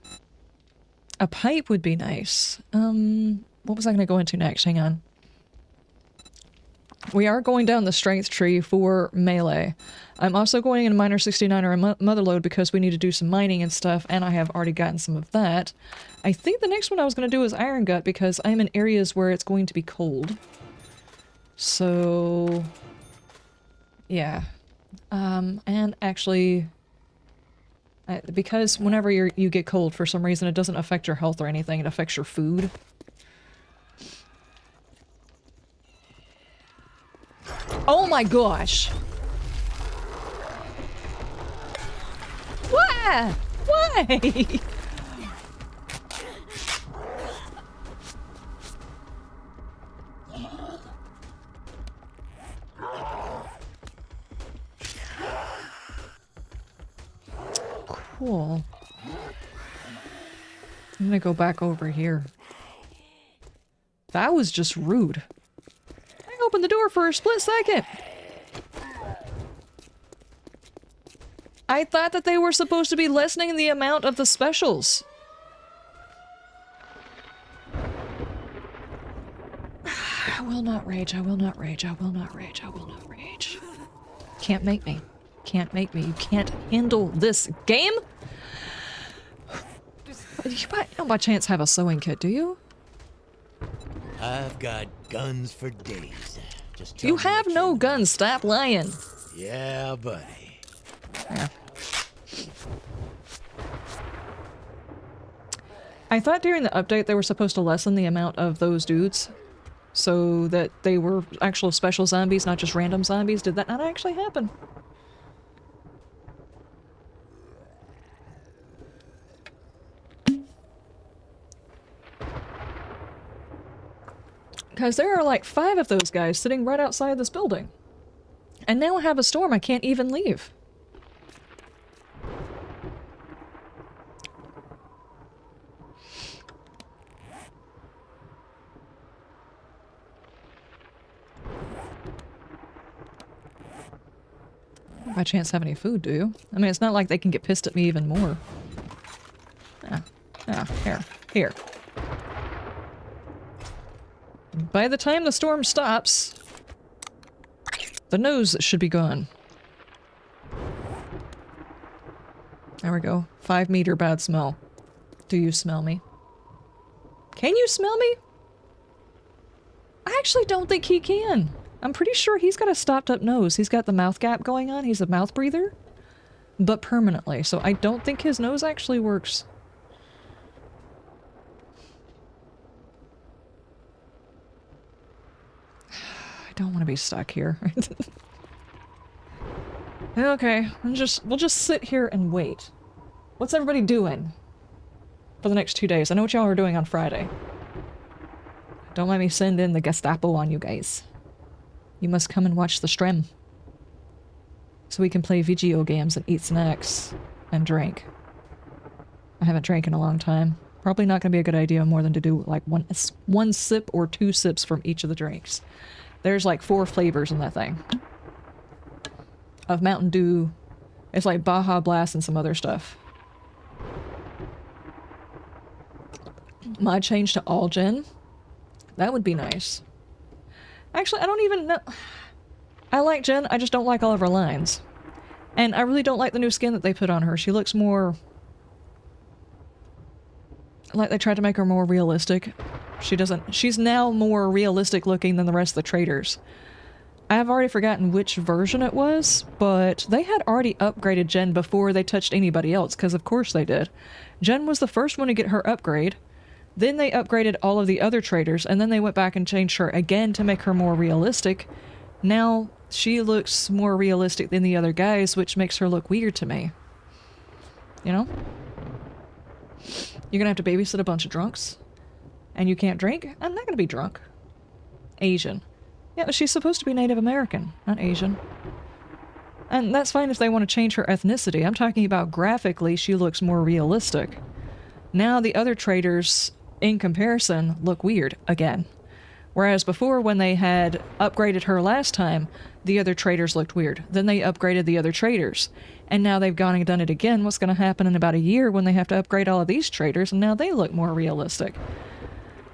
a pipe would be nice. What was I going to go into next? Hang on. We are going down the strength tree for melee. I'm also going in Miner 69 or a Motherlode because we need to do some mining and stuff, and I have already gotten some of that. I think the next one I was going to do is Iron Gut because I'm in areas where it's going to be cold. So... yeah. And actually... because whenever you get cold, for some reason, it doesn't affect your health or anything, it affects your food. Oh my gosh! Why? Why? Cool. I'm gonna go back over here. That was just rude. I opened the door for a split second. I thought that they were supposed to be lessening the amount of the specials. I will not rage, I will not rage, I will not rage, I will not rage. Can't make me. Can't make me. You can't handle this game? You don't by chance have a sewing kit, do you? I've got guns for days. Just tell You me have what no you guns, stop lying. need. Yeah, buddy. Yeah. I thought during the update they were supposed to lessen the amount of those dudes so that they were actual special zombies, not just random zombies. Did that not actually happen? Because there are like 5 of those guys sitting right outside this building. And now I have a storm, I can't even leave. By chance have any food, do you? I mean, it's not like they can get pissed at me even more. Here. By the time the storm stops, the nose should be gone. There we go. 5 meter bad smell. Do you smell me? Can you smell me? I actually don't think he can. I'm pretty sure he's got a stopped up nose. He's got the mouth gap going on. He's a mouth breather. But permanently. So I don't think his nose actually works. I don't want to be stuck here. Okay, we'll just sit here and wait. What's everybody doing for the next 2 days? I know what y'all are doing on Friday. Don't let me send in the Gestapo on you guys. You must come and watch the stream. So we can play video games and eat snacks and drink. I haven't drank in a long time. Probably not going to be a good idea more than to do like one sip or 2 sips from each of the drinks. There's like 4 flavors in that thing. Of Mountain Dew. It's like Baja Blast and some other stuff. Mod change to all gen. That would be nice. Actually, I don't even know. I like Jen, I just don't like all of her lines. And I really don't like the new skin that they put on her. She looks more... like they tried to make her more realistic. She's now more realistic looking than the rest of the traders. I have already forgotten which version it was, but they had already upgraded Jen before they touched anybody else, because of course they did. Jen was the first one to get her upgrade. Then they upgraded all of the other traders, and then they went back and changed her again to make her more realistic. Now, she looks more realistic than the other guys, which makes her look weird to me. You know? You're gonna have to babysit a bunch of drunks? And you can't drink? I'm not gonna be drunk. Asian. Yeah, she's supposed to be Native American, not Asian. And that's fine if they want to change her ethnicity. I'm talking about graphically, she looks more realistic. Now the other traders, in comparison, look weird again. Whereas before, when they had upgraded her last time, the other traders looked weird. Then they upgraded the other traders. And now they've gone and done it again. What's going to happen in about a year when they have to upgrade all of these traders, and now they look more realistic.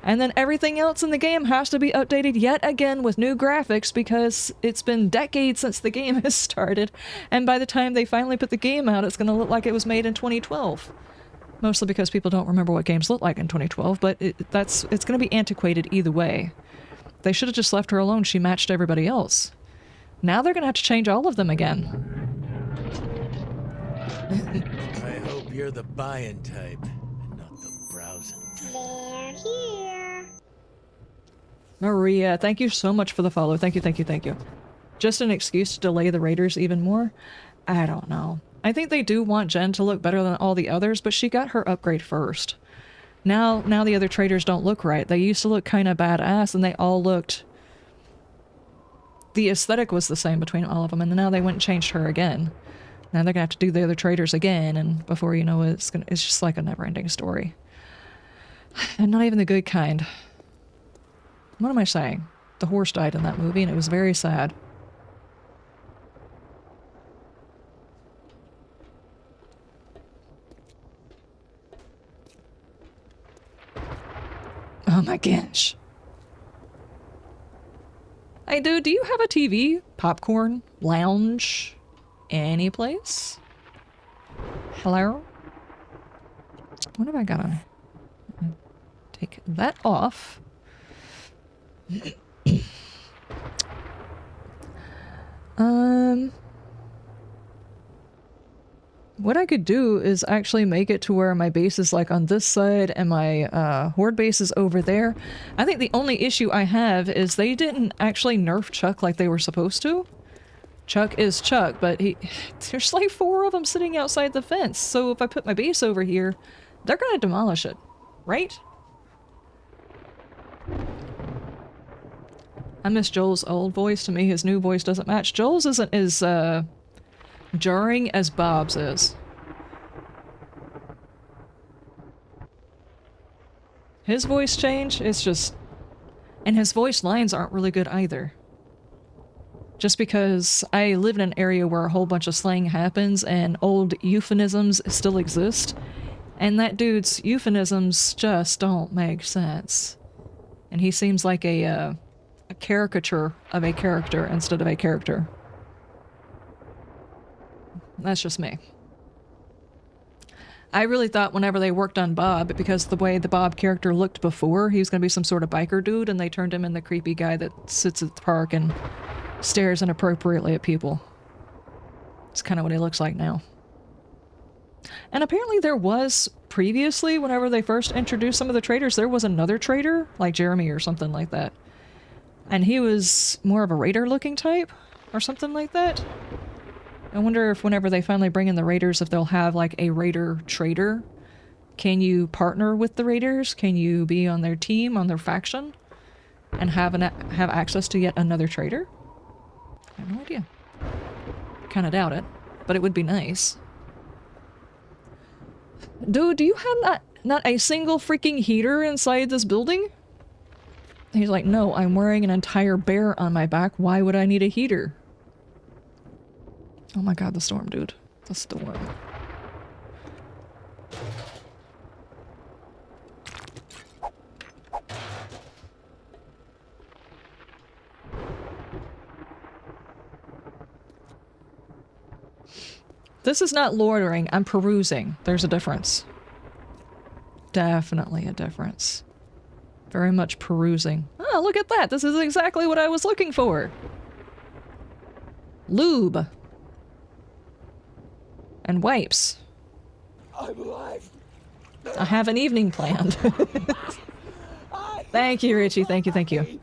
And then everything else in the game has to be updated yet again with new graphics because it's been decades since the game has started. And by the time they finally put the game out, it's going to look like it was made in 2012. Mostly because people don't remember what games looked like in 2012, but it's going to be antiquated either way. They should have just left her alone. She matched everybody else. Now they're going to have to change all of them again. I hope you're the buying type and not the browsing. They're here. Maria, thank you so much for the follow. Thank you. Just an excuse to delay the raiders even more? I don't know. I think they do want Jen to look better than all the others, but she got her upgrade first. Now the other traders don't look right. They used to look kind of badass, and they all looked... the aesthetic was the same between all of them, and now they went and changed her again. Now they're gonna have to do the other traders again, and before you know it, it's just like a never-ending story. And not even the good kind. What am I saying? The horse died in that movie, and it was very sad. Oh my gosh. Hey dude, do you have a TV? Popcorn? Lounge? Any place? Hello? What have I got on? Take that off. What I could do is actually make it to where my base is like on this side and my horde base is over there. I think the only issue I have is they didn't actually nerf Chuck like they were supposed to. Chuck is Chuck, but there's like 4 of them sitting outside the fence. So if I put my base over here, they're gonna demolish it, right? I miss Joel's old voice. To me, his new voice doesn't match. Joel's isn't as jarring as Bob's is. His voice change, it's just... and his voice lines aren't really good either. Just because I live in an area where a whole bunch of slang happens and old euphemisms still exist, and that dude's euphemisms just don't make sense. And he seems like a caricature of a character instead of a character. That's just me. I really thought whenever they worked on Bob, because the way the Bob character looked before, he was going to be some sort of biker dude, and they turned him in the creepy guy that sits at the park and stares inappropriately at people. It's kind of what he looks like now. And apparently there was previously, whenever they first introduced some of the traders, there was another trader, like Jeremy or something like that. And he was more of a raider looking type, or something like that. I wonder if whenever they finally bring in the raiders, if they'll have like a raider trader. Can you partner with the raiders? Can you be on their team, on their faction, and have access to yet another trader? I have no idea. Kind of doubt it, but it would be nice. Dude, do you have not a single freaking heater inside this building? He's like, no, I'm wearing an entire bear on my back. Why would I need a heater? Oh my god, the storm, dude. The storm. This is not loitering, I'm perusing. There's a difference. Definitely a difference. Very much perusing. Oh, look at that! This is exactly what I was looking for! Lube. And wipes. I'm alive. I have an evening planned. Thank you, Richie. Thank you, thank you.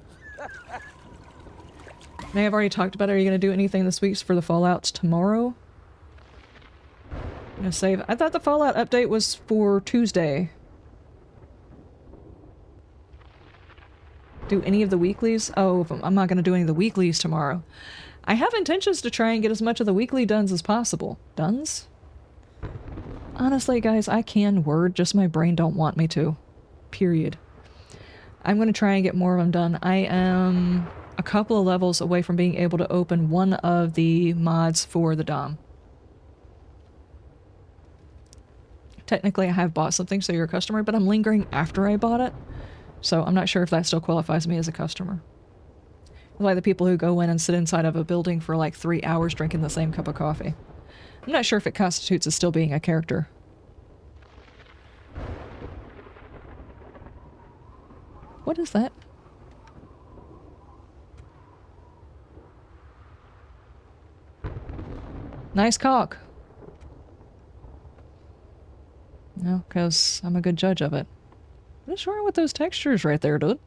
May have already talked about it. Are you going to do anything this week for the Fallouts tomorrow? I'm going to save. I thought the Fallout update was for Tuesday. Do any of the weeklies? Oh, I'm not going to do any of the weeklies tomorrow. I have intentions to try and get as much of the weekly dones as possible. Dones? Honestly, guys, I can word, just my brain don't want me to. Period. I'm going to try and get more of them done. I am a couple of levels away from being able to open one of the mods for the Dom. Technically, I have bought something, so you're a customer, but I'm lingering after I bought it. So I'm not sure if that still qualifies me as a customer. Like the people who go in and sit inside of a building for like 3 hours drinking the same cup of coffee. I'm not sure if it constitutes as still being a character. What is that? Nice cock. No, because I'm a good judge of it. What is wrong with those textures right there, dude?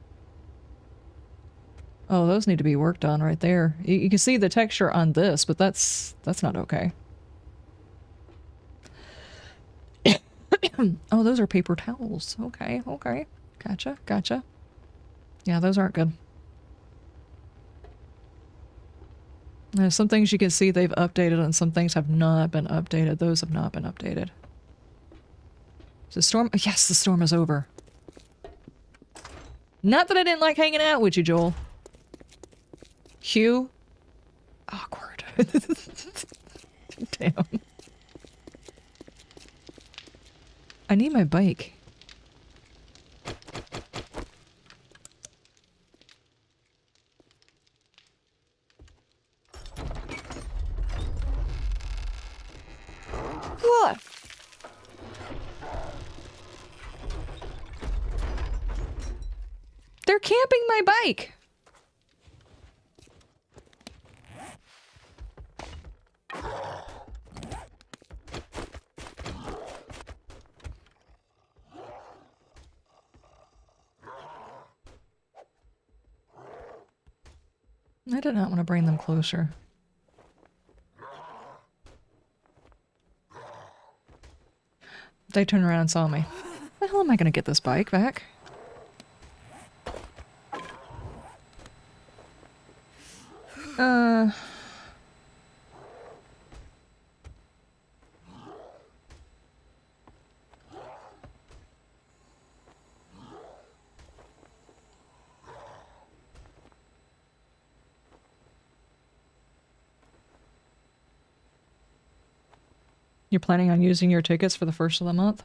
Oh, those need to be worked on right there. You can see the texture on this, but that's not okay. Oh, those are paper towels. Okay, okay. Gotcha, gotcha. Yeah, those aren't good. Some things you can see they've updated and some things have not been updated. Those have not been updated. Is the storm? Yes, the storm is over. Not that I didn't like hanging out with you, Joel. Hugh? Awkward. Damn. I need my bike. What? They're camping my bike. I did not want to bring them closer. They turned around and saw me. How the hell am I going to get this bike back? You're planning on using your tickets for the first of the month?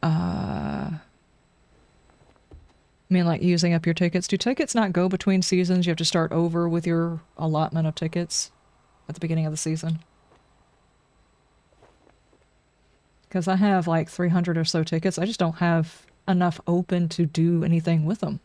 I mean, like, using up your tickets. Do tickets not go between seasons? You have to start over with your allotment of tickets at the beginning of the season? Because I have, like, 300 or so tickets. I just don't have enough open to do anything with them.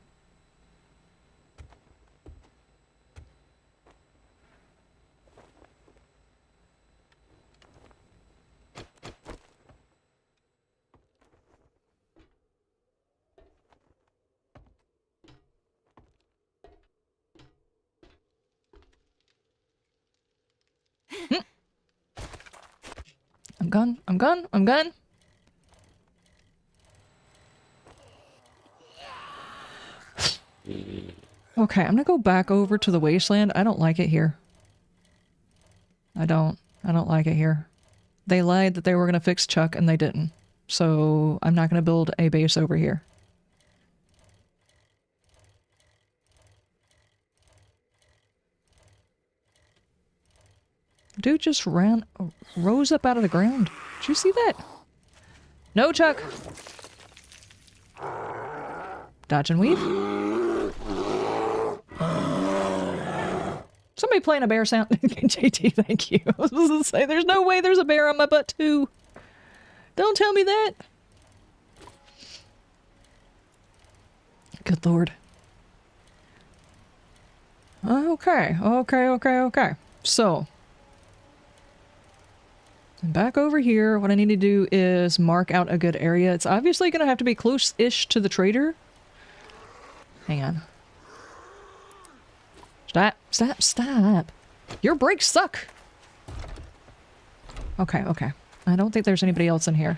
I'm gone. I'm gone. I'm gone. Okay, I'm gonna go back over to the Wasteland. I don't like it here. I don't like it here. They lied that they were gonna fix Chuck and they didn't. So I'm not gonna build a base over here. Dude just rose up out of the ground. Did you see that? No, Chuck. Dodge and weave. Somebody playing a bear sound. JT, thank you. I was supposed to say, there's no way there's a bear on my butt too. Don't tell me that. Good lord. Okay. So, I'm back over here. What I need to do is mark out a good area. It's obviously going to have to be close-ish to the trader. Hang on. Stop. Your brakes suck. Okay. I don't think there's anybody else in here.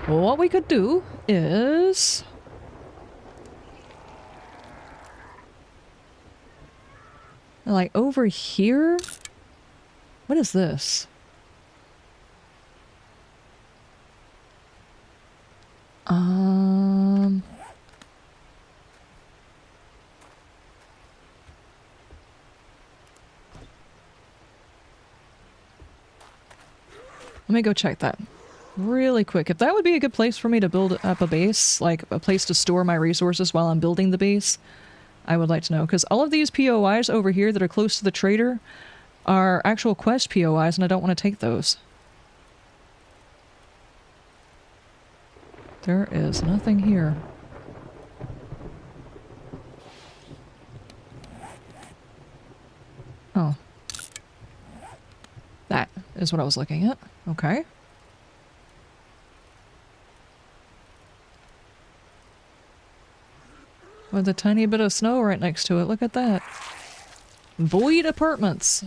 Well, what we could do is... like, over here? What is this? Let me go check that really quick. If that would be a good place for me to build up a base, like a place to store my resources while I'm building the base, I would like to know. Because all of these POIs over here that are close to the trader are actual quest POIs, and I don't want to take those. There is nothing here. Oh. That is what I was looking at. Okay. With a tiny bit of snow right next to it. Look at that. Void apartments.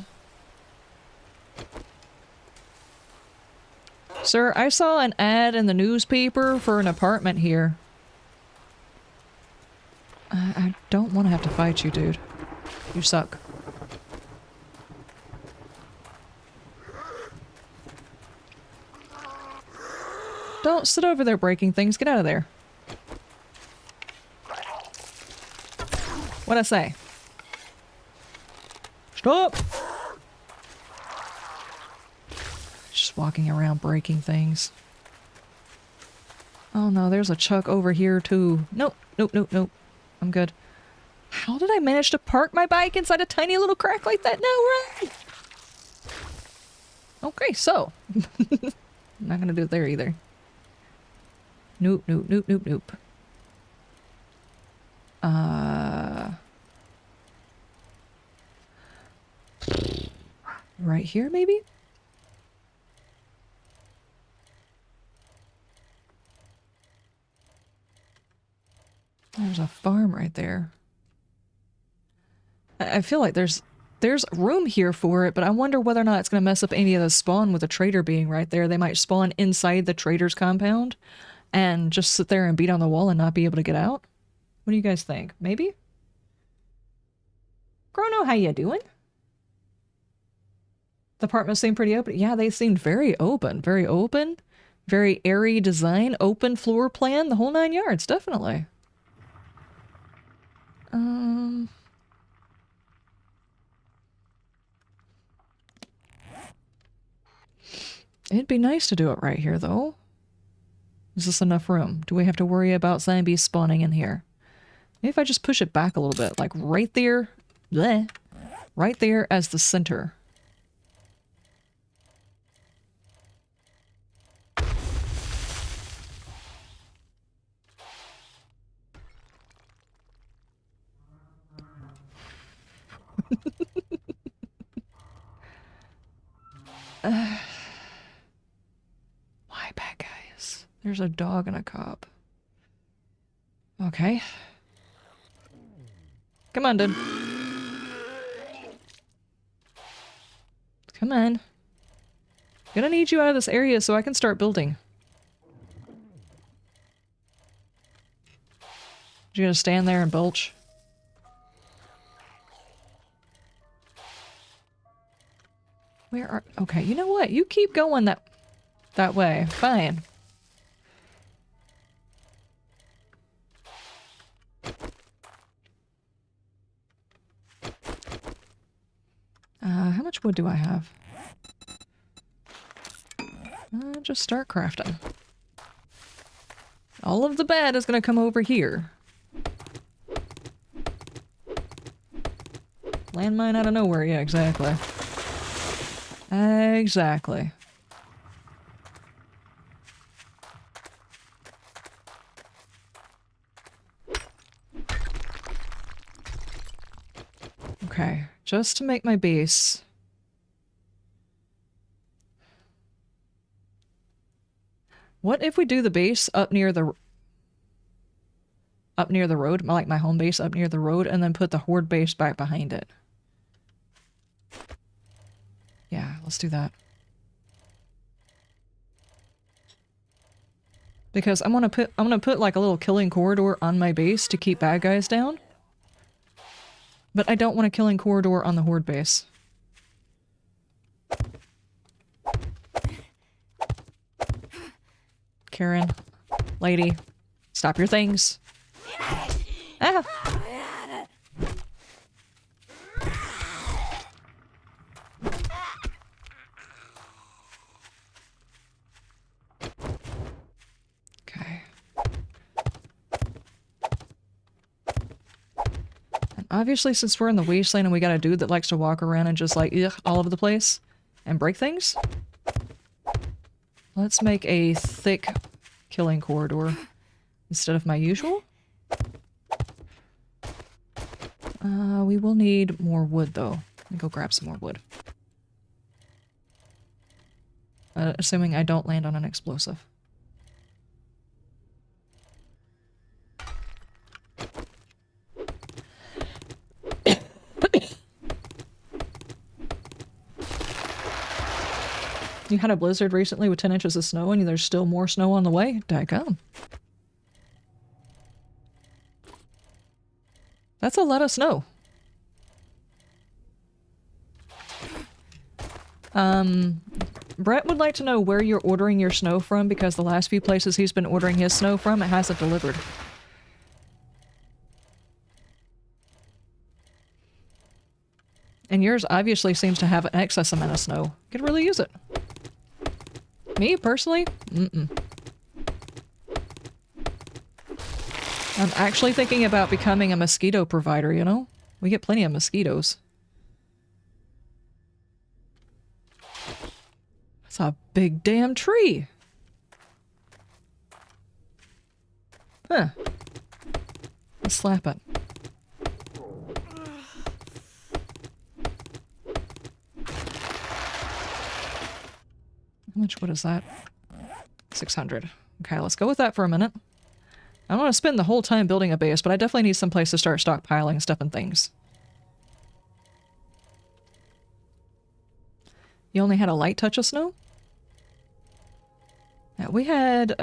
Sir, I saw an ad in the newspaper for an apartment here. I don't want to have to fight you, dude. You suck. Don't sit over there breaking things. Get out of there. What'd I say? Stop! Just walking around breaking things. Oh no, there's a Chuck over here too. Nope. I'm good. How did I manage to park my bike inside a tiny little crack like that? No way! Okay, so. I'm not gonna do it there either. Nope. Right here, maybe? There's a farm right there. I feel like there's room here for it, but I wonder whether or not it's going to mess up any of the spawn with the trader being right there. They might spawn inside the trader's compound and just sit there and beat on the wall and not be able to get out. What do you guys think? Maybe? Chrono, how you doing? The apartments seem pretty open. Yeah, they seemed very open. Very open. Very airy design. Open floor plan. The whole 9 yards, definitely. It'd be nice to do it right here, though. Is this enough room? Do we have to worry about zombies spawning in here? Maybe if I just push it back a little bit, like right there, bleh, right there as the center. Why bad guys? There's a dog and a cop. Okay. Come on, dude. Come on. Gonna need you out of this area so I can start building. You gonna stand there and belch? Where are... Okay, you know what? You keep going that way. Fine. How much wood do I have? Just start crafting. All of the bad is gonna come over here. Landmine out of nowhere, yeah, exactly. Exactly. Okay, just to make my base. What if we do the base up near the road, like my home base up near the road, and then put the horde base back behind it? Yeah, let's do that. Because I'm gonna put like a little killing corridor on my base to keep bad guys down. But I don't want a killing corridor on the horde base. Karen, lady, stop your things. Ah! Okay. And obviously, since we're in the Wasteland and we got a dude that likes to walk around and just like, ugh, all over the place and break things, let's make a thick killing corridor instead of my usual. We will need more wood, though. Let me go grab some more wood. Assuming I don't land on an explosive. You had a blizzard recently with 10 inches of snow and there's still more snow on the way? Daggum. That's a lot of snow. Brett would like to know where you're ordering your snow from because the last few places he's been ordering his snow from, it hasn't delivered. And yours obviously seems to have an excess amount of snow. Could really use it. Me, personally? Mm-mm. I'm actually thinking about becoming a mosquito provider, you know? We get plenty of mosquitoes. That's a big damn tree! Huh. Let's slap it. How much wood is that? 600. Okay, let's go with that for a minute. I don't want to spend the whole time building a base, but I definitely need some place to start stockpiling stuff and things. You only had a light touch of snow? Yeah, we had,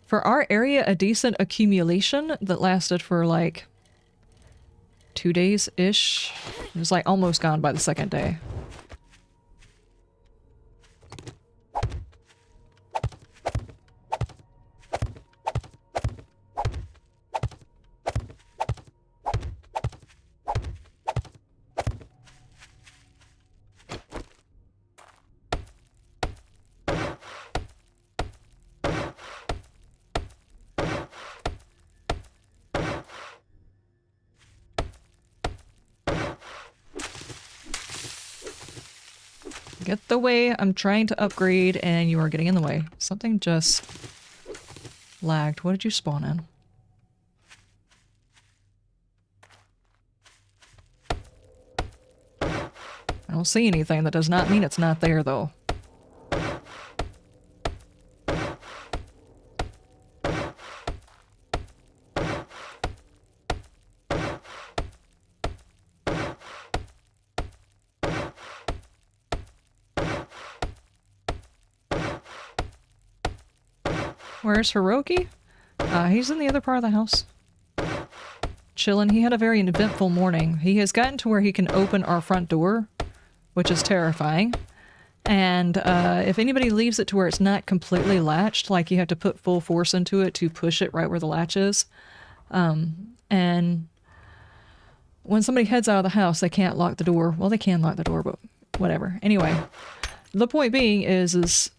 for our area, a decent accumulation that lasted for like 2 days-ish. It was like almost gone by the second day. Get the way. I'm trying to upgrade and you are getting in the way. Something just lagged. What did you spawn in? I don't see anything. That does not mean it's not there, though. Where's Hiroki? He's in the other part of the house. Chillin'. He had a very eventful morning. He has gotten to where he can open our front door, which is terrifying. And if anybody leaves it to where it's not completely latched, like you have to put full force into it to push it right where the latch is. And when somebody heads out of the house, they can't lock the door. Well, they can lock the door, but whatever. Anyway, the point being is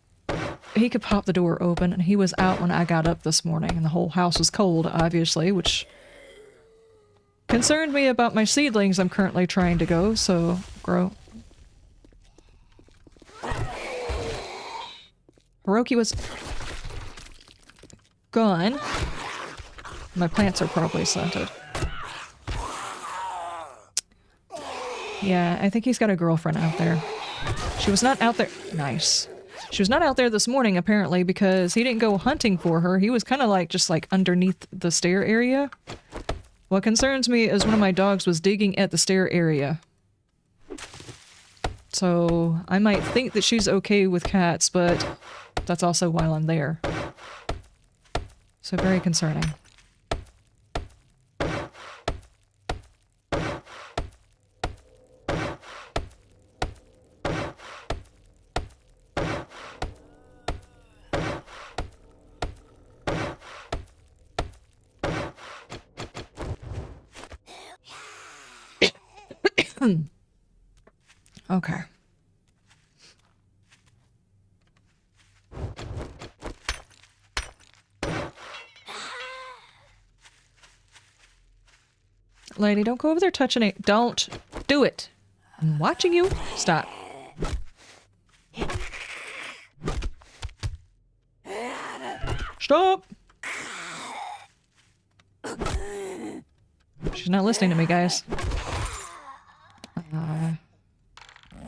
he could pop the door open, and he was out when I got up this morning, and the whole house was cold, obviously, which concerned me about my seedlings I'm currently trying to grow. Hiroki was gone. My plants are probably stunted. Yeah, I think he's got a girlfriend out there. She was not out there. Nice. She was not out there this morning, apparently, because he didn't go hunting for her. He was kind of like, just like underneath the stair area. What concerns me is one of my dogs was digging at the stair area. So I might think that she's okay with cats, but that's also while I'm there. So very concerning. Okay. Lady, don't go over there touching it. Don't do it. I'm watching you. Stop. Stop! She's not listening to me, guys.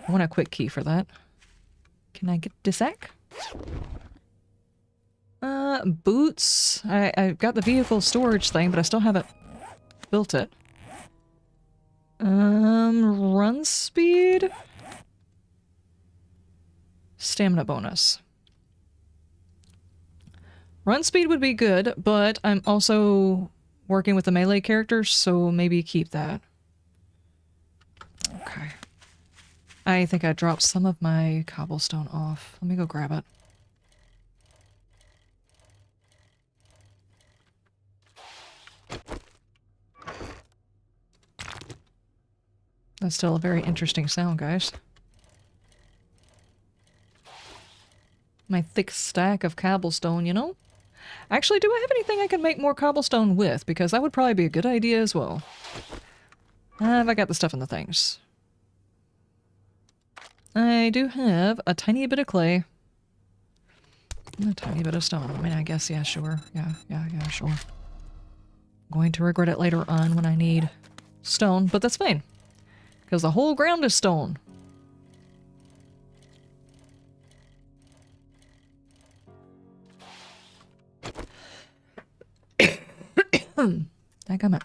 I want a quick key for that. Can I get this sack? Boots. I've got the vehicle storage thing, but I still haven't built it. Run speed? Stamina bonus. Run speed would be good, but I'm also working with the melee characters, so maybe keep that. Okay. I think I dropped some of my cobblestone off. Let me go grab it. That's still a very interesting sound, guys. My thick stack of cobblestone, you know? Actually, do I have anything I can make more cobblestone with? Because that would probably be a good idea as well. Have I got the stuff in the things? I do have a tiny bit of clay. And a tiny bit of stone. I mean, I guess, yeah, sure. Yeah, sure. I'm going to regret it later on when I need stone, but that's fine. Because the whole ground is stone. Dadgummit.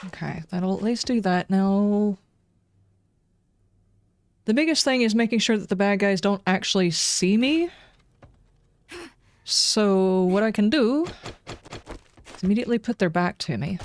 Okay, that'll at least do that. Now, the biggest thing is making sure that the bad guys don't actually see me. So what I can do is immediately put their back to me.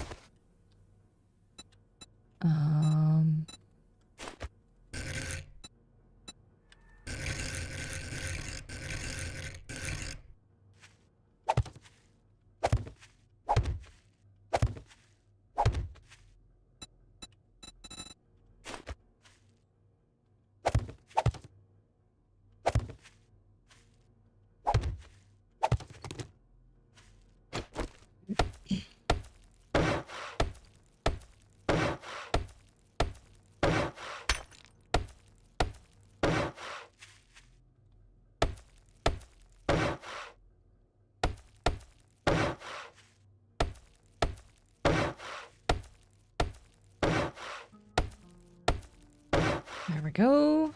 There we go.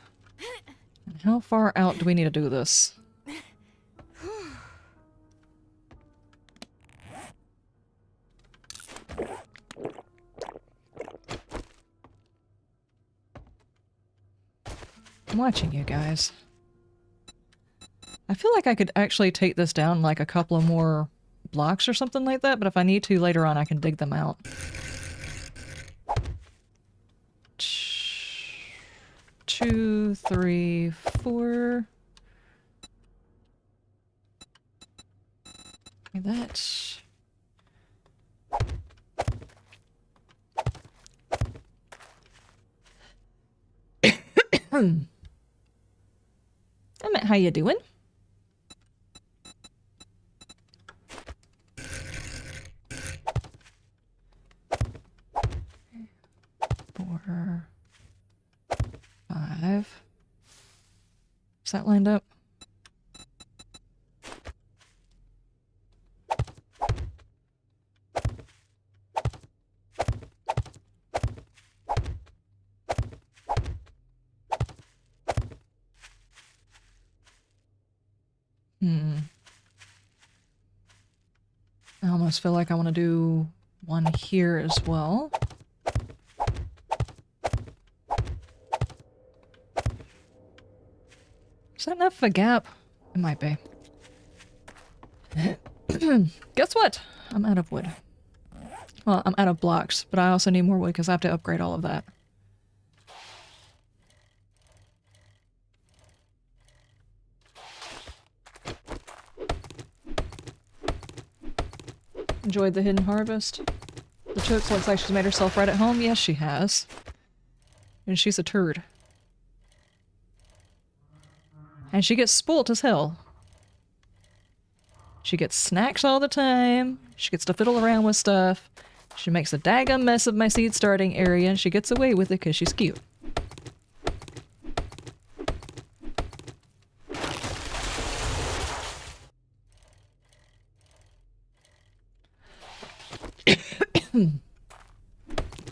And how far out do we need to do this? I'm watching you guys. I feel like I could actually take this down like a couple of more blocks or something like that, but if I need to later on, I can dig them out. Two, three, four. Like that. Emmett, how you doing? Four, five. Is that lined up? I almost feel like I want to do one here as well. Is that enough of a gap? It might be. Guess what? I'm out of wood. Well, I'm out of blocks, but I also need more wood because I have to upgrade all of that. Enjoyed the hidden harvest. The Took looks like she's made herself right at home. Yes, she has. And she's a turd. And she gets spoilt as hell. She gets snacks all the time. She gets to fiddle around with stuff. She makes a daggum mess of my seed starting area, and she gets away with it because she's cute.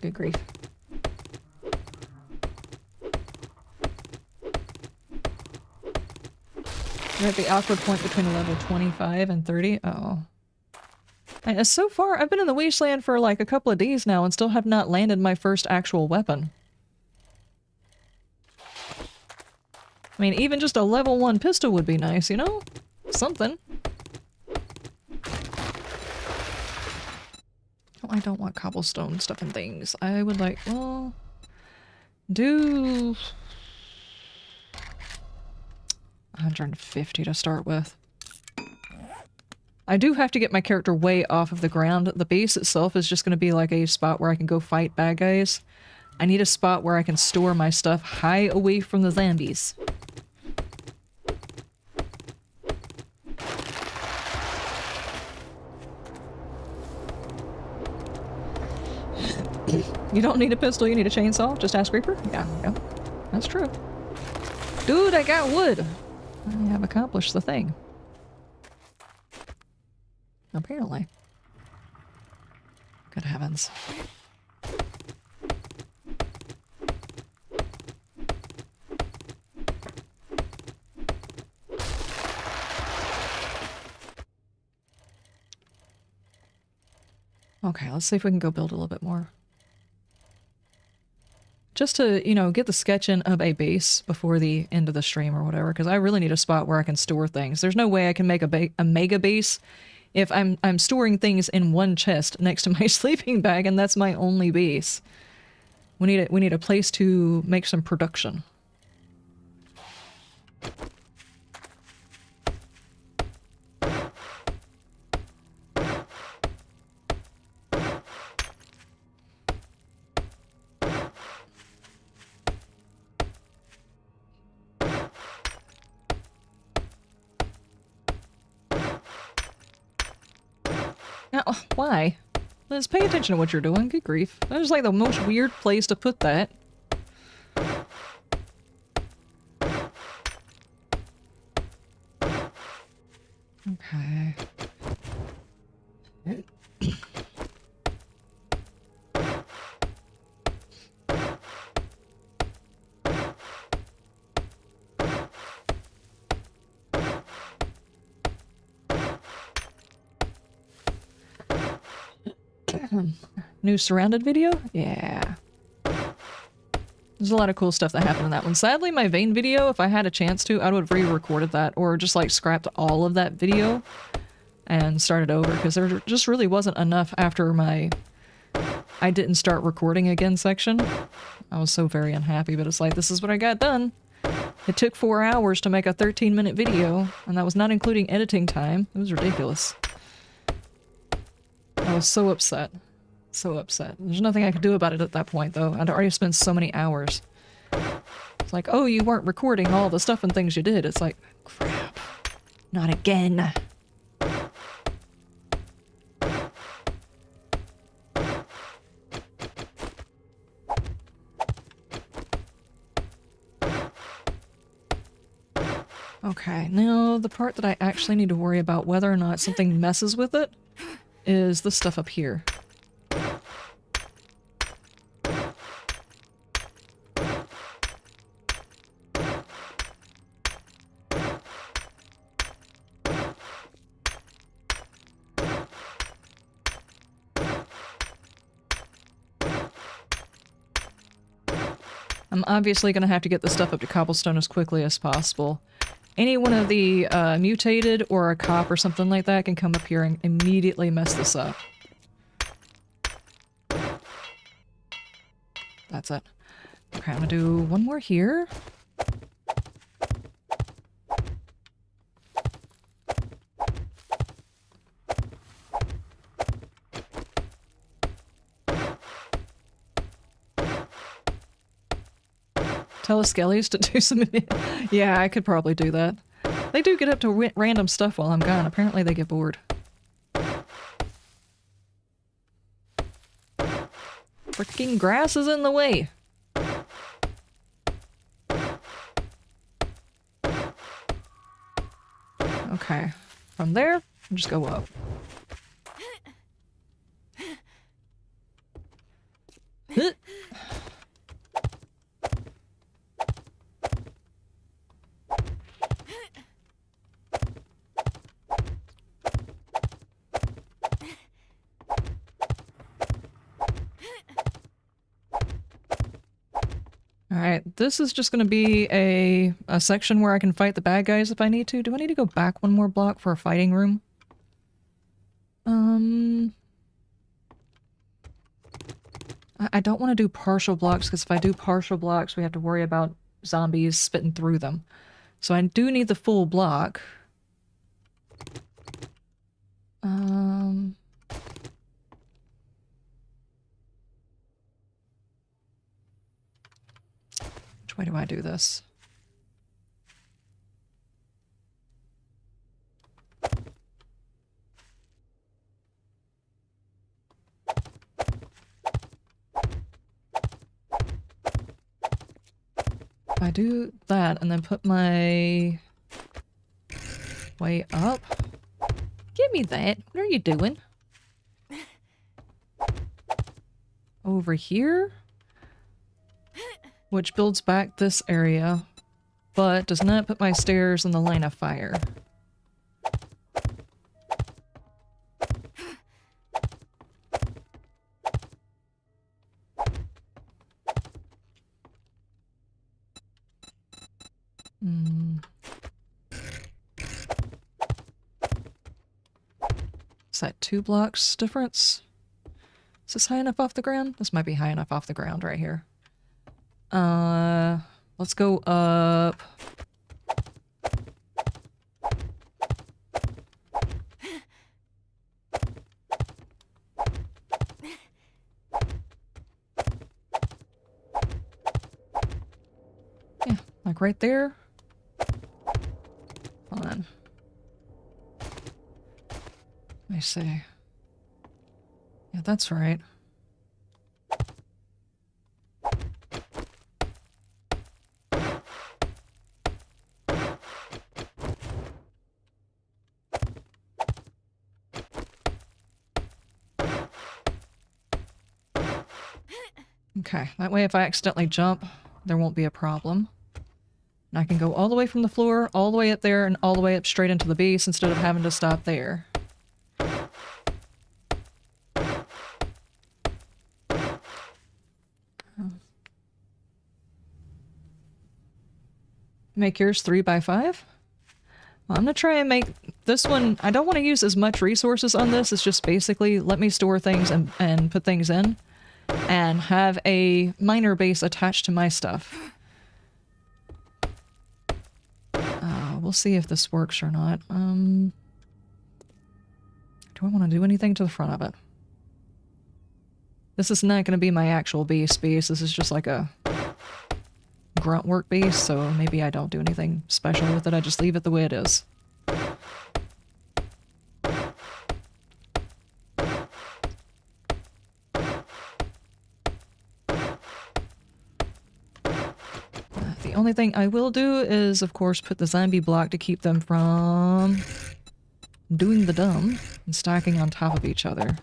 Good grief. We're at the awkward point between level 25 and 30. Oh. And so far, I've been in the Wasteland for like a couple of days now and still have not landed my first actual weapon. I mean, even just a level 1 pistol would be nice, you know? Something. Oh, I don't want cobblestone stuff and things. I would like, well, do 150 to start with. I do have to get my character way off of the ground. The base itself is just going to be like a spot where I can go fight bad guys. I need a spot where I can store my stuff high away from the zombies. You don't need a pistol, you need a chainsaw. Just ask Reaper? Yeah, that's true. Dude, I got wood! I have accomplished the thing. Apparently. Good heavens. Okay, let's see if we can go build a little bit more. Just to, you know, get the sketch in of a base before the end of the stream or whatever, because I really need a spot where I can store things. There's no way I can make a mega base if I'm storing things in one chest next to my sleeping bag, and that's my only base. We need a place to make some production. Now, why? Let's pay attention to what you're doing. Good grief. That was like the most weird place to put that. Okay. New surrounded video? Yeah. There's a lot of cool stuff that happened in that one. Sadly, my vein video, if I had a chance to, I would have re-recorded that or just like scrapped all of that video and started over because there just really wasn't enough after my I didn't start recording again section. I was so very unhappy, but it's like, this is what I got done. It took 4 hours to make a 13-minute video, and that was not including editing time. It was ridiculous. I was so upset. So upset. There's nothing I could do about it at that point, though. I'd already spent so many hours. It's like, oh, you weren't recording all the stuff and things you did. It's like, crap. Not again. Okay, now the part that I actually need to worry about whether or not something messes with it is the stuff up here. I'm obviously going to have to get the stuff up to cobblestone as quickly as possible. Any one of the mutated or a cop or something like that can come up here and immediately mess this up. That's it. Okay, I'm gonna do one more here. Tell the skellies to do some... Yeah, I could probably do that. They do get up to random stuff while I'm gone. Apparently they get bored. Freaking grass is in the way. Okay. From there, I'll just go up. Alright, this is just going to be a section where I can fight the bad guys if I need to. Do I need to go back one more block for a fighting room? I don't want to do partial blocks, because if I do partial blocks, we have to worry about zombies spitting through them. So I do need the full block. Which way do I do this? If I do that and then put my way up. Give me that. What are you doing? Over here? Which builds back this area, but does not put my stairs in the line of fire. Is that 2 blocks difference? Is this high enough off the ground? This might be high enough off the ground right here. Let's go up. Yeah, like right there. Hold on. Let me see. Yeah, that's right. Okay, that way if I accidentally jump, there won't be a problem. And I can go all the way from the floor, all the way up there, and all the way up straight into the base instead of having to stop there. Make yours 3 by 5? Well, I'm gonna try and make this one... I don't want to use as much resources on this. It's just basically let me store things and put things in. And have a miner base attached to my stuff. We'll see if this works or not. Do I want to do anything to the front of it? This is not going to be my actual base. This is just like a grunt work base, so maybe I don't do anything special with it. I just leave it the way it is. The only thing I will do is, of course, put the zombie block to keep them from doing the dumb and stacking on top of each other.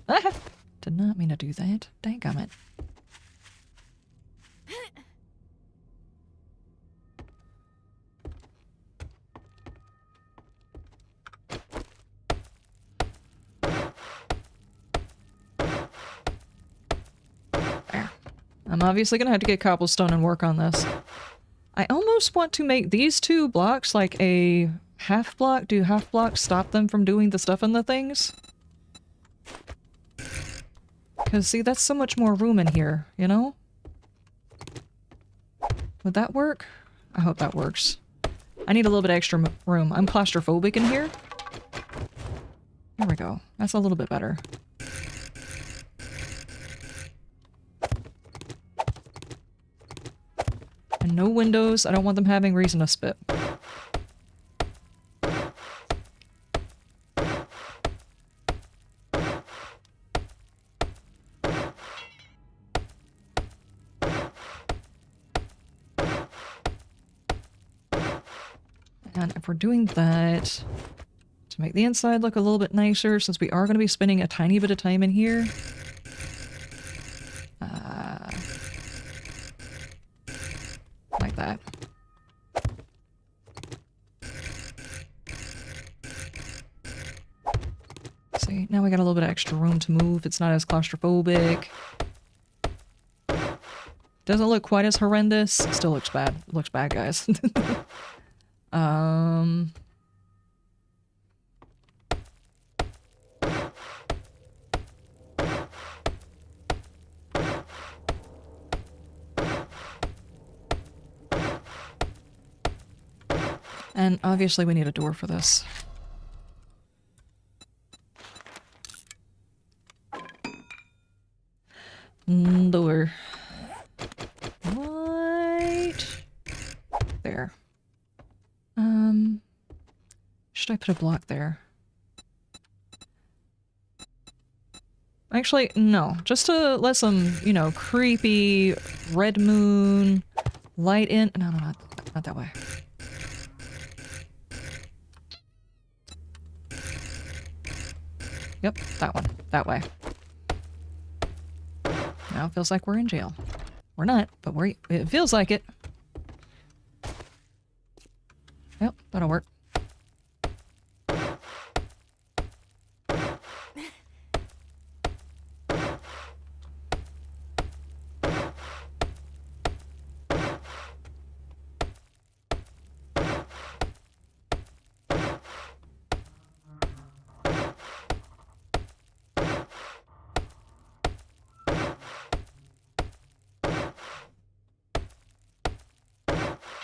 Ah! Did not mean to do that. Dadgummit. There. I'm obviously gonna have to get cobblestone and work on this. I almost want to make these 2 blocks like a half block. Do half blocks stop them from doing the stuff in the things? Because, see, that's so much more room in here, you know? Would that work? I hope that works. I need a little bit extra room. I'm claustrophobic in here. There we go. That's a little bit better. And no windows. I don't want them having reason to spit. And if we're doing that, to make the inside look a little bit nicer, since we are going to be spending a tiny bit of time in here, like that. See, now we got a little bit of extra room to move. It's not as claustrophobic. Doesn't look quite as horrendous. Still looks bad. Looks bad, guys. And obviously we need a door for this. Door. Right there. Should I put a block there? Actually, no. Just to let some, you know, creepy red moon light in. No, not that way. Yep, that one. That way. Now it feels like we're in jail. We're not, but it feels like it. Yep, that'll work.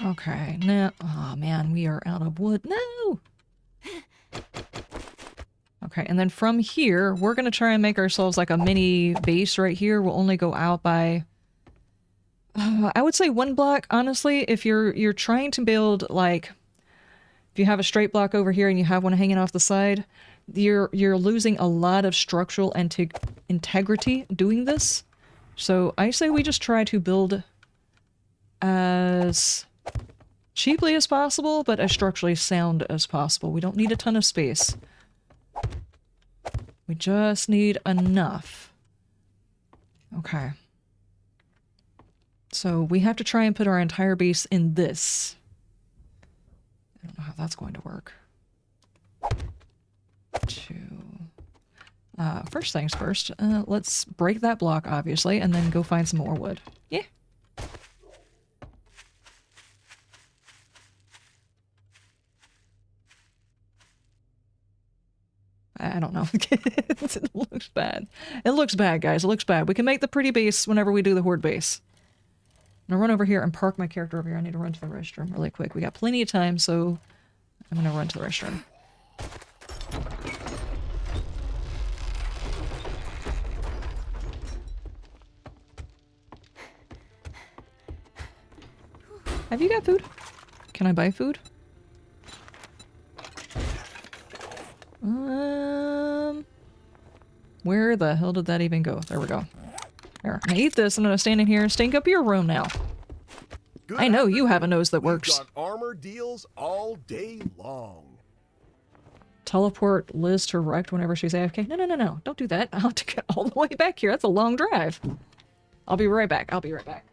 Okay, now, oh man, we are out of wood. No! Okay, and then from here, we're gonna try and make ourselves like a mini base right here. We'll only go out by, I would say 1 block, honestly. If you're trying to build, like, if you have a straight block over here and you have one hanging off the side, you're losing a lot of structural integrity doing this. So I say we just try to build as cheaply as possible, but as structurally sound as possible. We don't need a ton of space. We just need enough. Okay. So we have to try and put our entire base in this. I don't know how that's going to work. First things first, let's break that block, obviously, and then go find some more wood. Yeah. I don't know. It looks bad. It looks bad, guys. It looks bad. We can make the pretty base whenever we do the horde base. I'm gonna run over here and park my character over here. I need to run to the restroom really quick. We got plenty of time, so I'm gonna run to the restroom. Have you got food? Can I buy food? Where the hell did that even go? There we go. There. I'm gonna eat this. I'm gonna stand in here and stink up your room now. Good I know you have a afternoon. nose that We've works. got armor deals all day long. Teleport Liz to Rect whenever she's AFK. No, no, no, no. Don't do that. I'll have to get all the way back here. That's a long drive. I'll be right back. I'll be right back.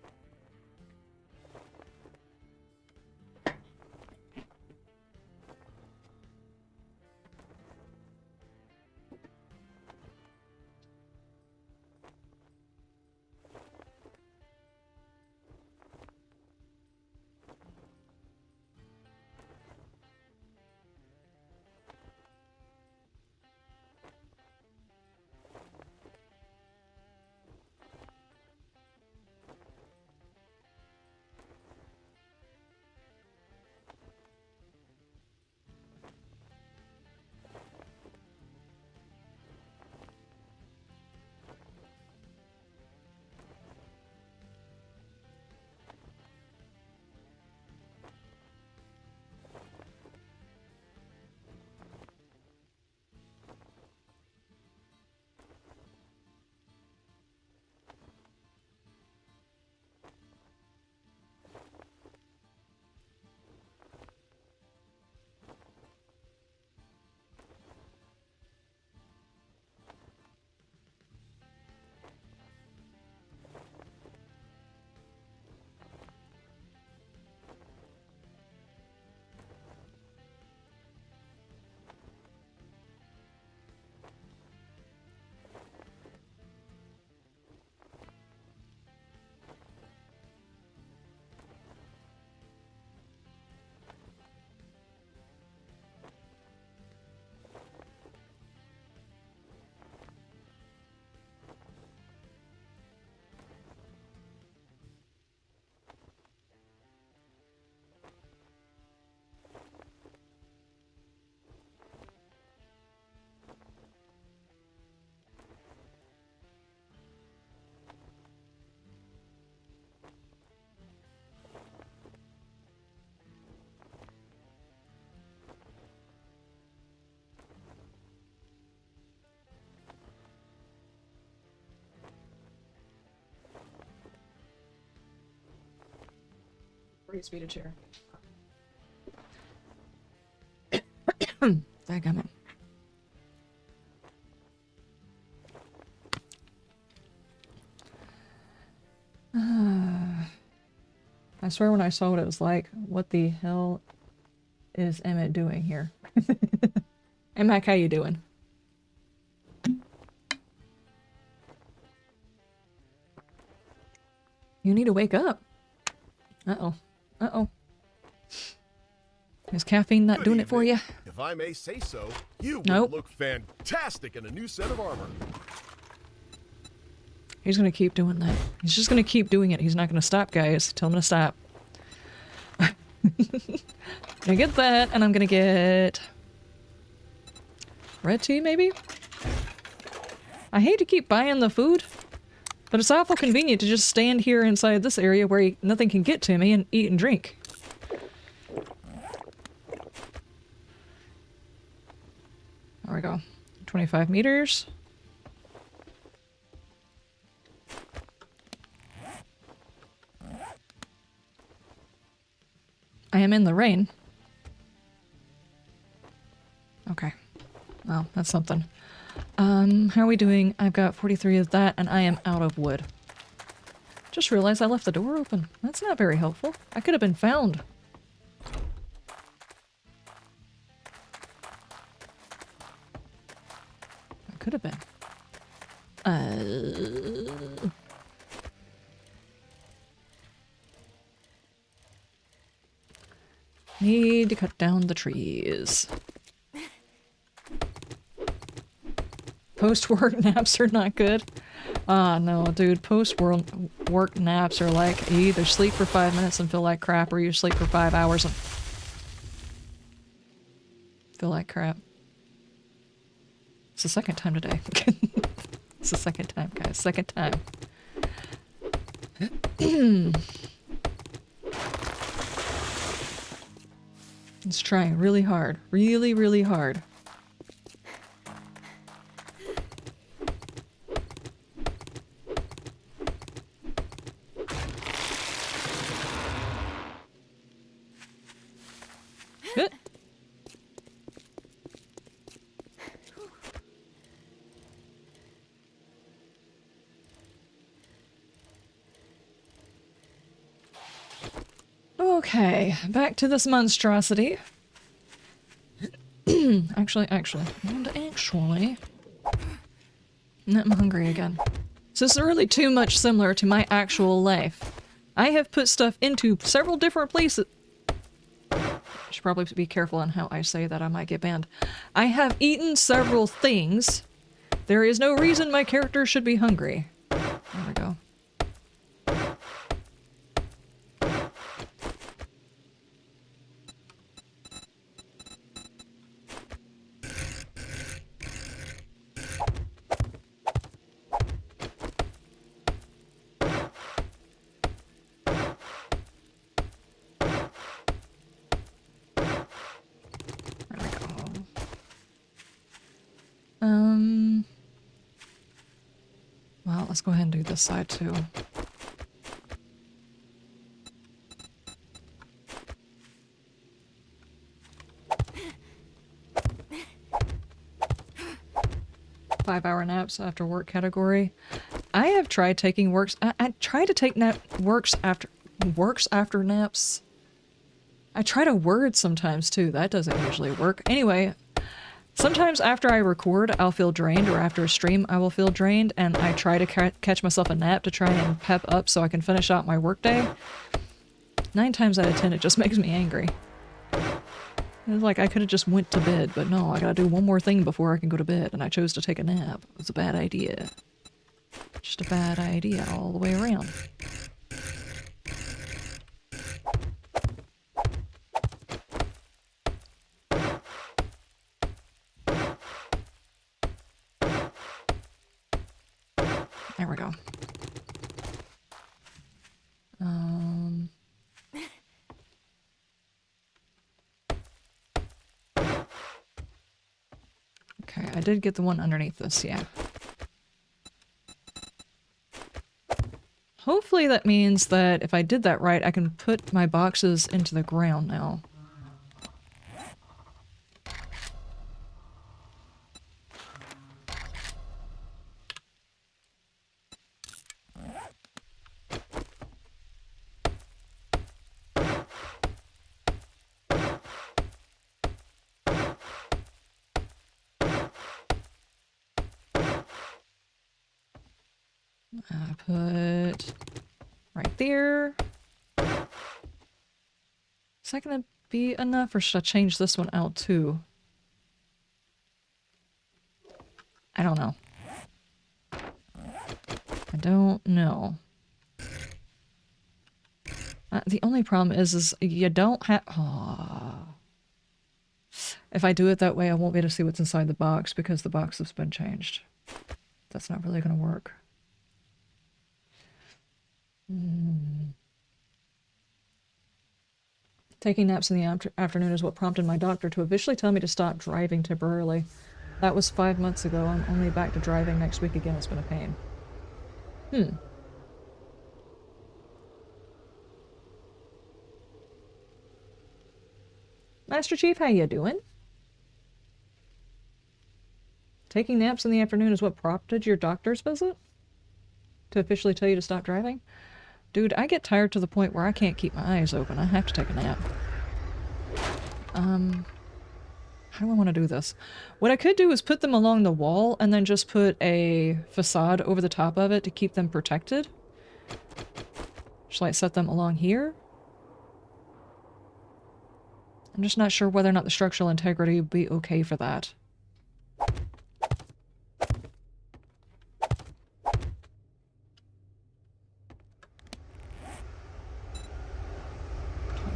Please beat a chair. Dadgummit. I swear when I saw what it was like, what the hell is Emmett doing here? Hey Mac, how you doing? You need to wake up. Uh-oh. Uh-oh. Is caffeine not Good doing it for evening. you? If I may say so, you would Nope. look fantastic in a new set of armor. He's gonna keep doing that. He's just gonna keep doing it. He's not gonna stop, guys. Tell him to stop. Gonna get that, and I'm gonna get... red tea, maybe? I hate to keep buying the food, but it's awful convenient to just stand here inside this area where nothing can get to me and eat and drink. There we go. 25 meters. I am in the rain. Okay. Well, that's something. How are we doing? I've got 43 of that, and I am out of wood. Just realized I left the door open. That's not very helpful. I could have been found. I could have been. Need to cut down the trees. Post-work naps are not good. Ah, no, dude. Post-work naps are like, you either sleep for 5 minutes and feel like crap, or you sleep for 5 hours and feel like crap. It's the second time today. It's the second time, guys. Second time. It's trying really hard. Really, really hard. Good. Okay, back to this monstrosity. Actually, I'm hungry again. So this is really too much similar to my actual life. I have put stuff into several different places. I should probably be careful on how I say that, I might get banned. I have eaten several things. There is no reason my character should be hungry. There we go. Well, let's go ahead and do this side too. Five-hour naps after work category. I have tried taking I try to take works after naps. I try to word sometimes too. That doesn't usually work. Anyway, sometimes after I record, I'll feel drained, or after a stream, I will feel drained, and I try to catch myself a nap to try and pep up so I can finish out my workday. 9 times out of 10, it just makes me angry. It's like I could have just went to bed, but no, I gotta do one more thing before I can go to bed, and I chose to take a nap. It was a bad idea. Just a bad idea all the way around. There we go. Okay, I did get the one underneath this, yeah. Hopefully that means that if I did that right, I can put my boxes into the ground now. I put right there. Is that gonna be enough, or should I change this one out too? I don't know. I don't know. The only problem is you don't have... Oh. If I do it that way, I won't be able to see what's inside the box because the box has been changed. That's not really going to work. Taking naps in the afternoon is what prompted my doctor to officially tell me to stop driving temporarily. That was 5 months ago. I'm only back to driving next week again. It's been a pain. Master Chief, how you doing? Taking naps in the afternoon is what prompted your doctor's visit? To officially tell you to stop driving? Dude, I get tired to the point where I can't keep my eyes open. I have to take a nap. How do I want to do this? What I could do is put them along the wall and then just put a facade over the top of it to keep them protected. Shall I set them along here? I'm just not sure whether or not the structural integrity would be okay for that.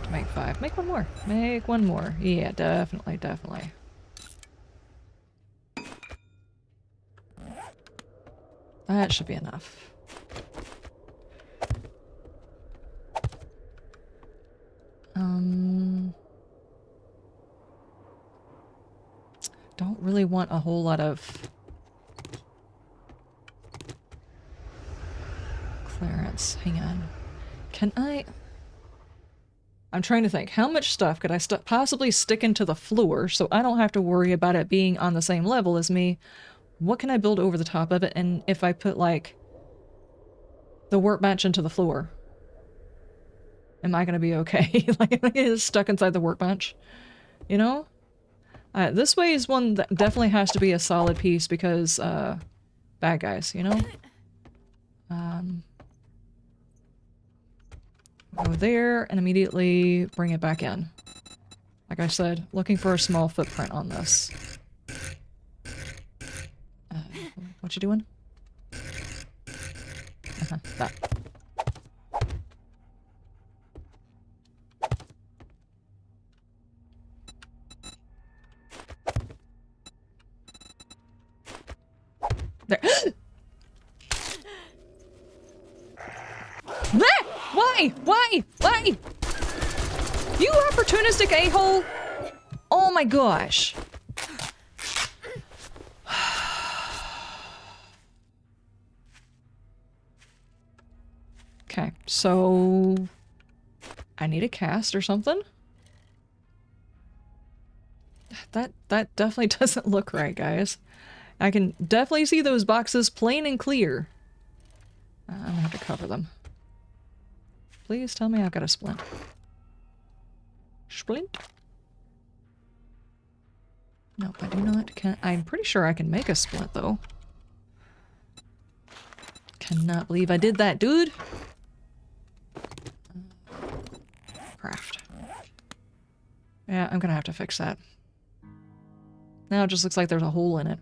to make 5. Make one more. Make one more. Yeah, definitely, definitely. That should be enough. Don't really want a whole lot of clearance. Hang on. Can I... I'm trying to think. How much stuff could I possibly stick into the floor so I don't have to worry about it being on the same level as me? What can I build over the top of it? And if I put, like, the workbench into the floor, am I going to be okay? Like, am I gonna get stuck inside the workbench? You know? This way is one that definitely has to be a solid piece because, bad guys, you know? Go there and immediately bring it back in. Like I said, looking for a small footprint on this. What you doing? That. There. Why? Why? Why? You opportunistic a-hole! Oh my gosh. Okay, so... I need a cast or something? That definitely doesn't look right, guys. I can definitely see those boxes plain and clear. I'm gonna have to cover them. Please tell me I've got a splint. Splint? Nope, I do not. I'm pretty sure I can make a splint, though. Cannot believe I did that, dude! Craft. Yeah, I'm gonna have to fix that. Now it just looks like there's a hole in it.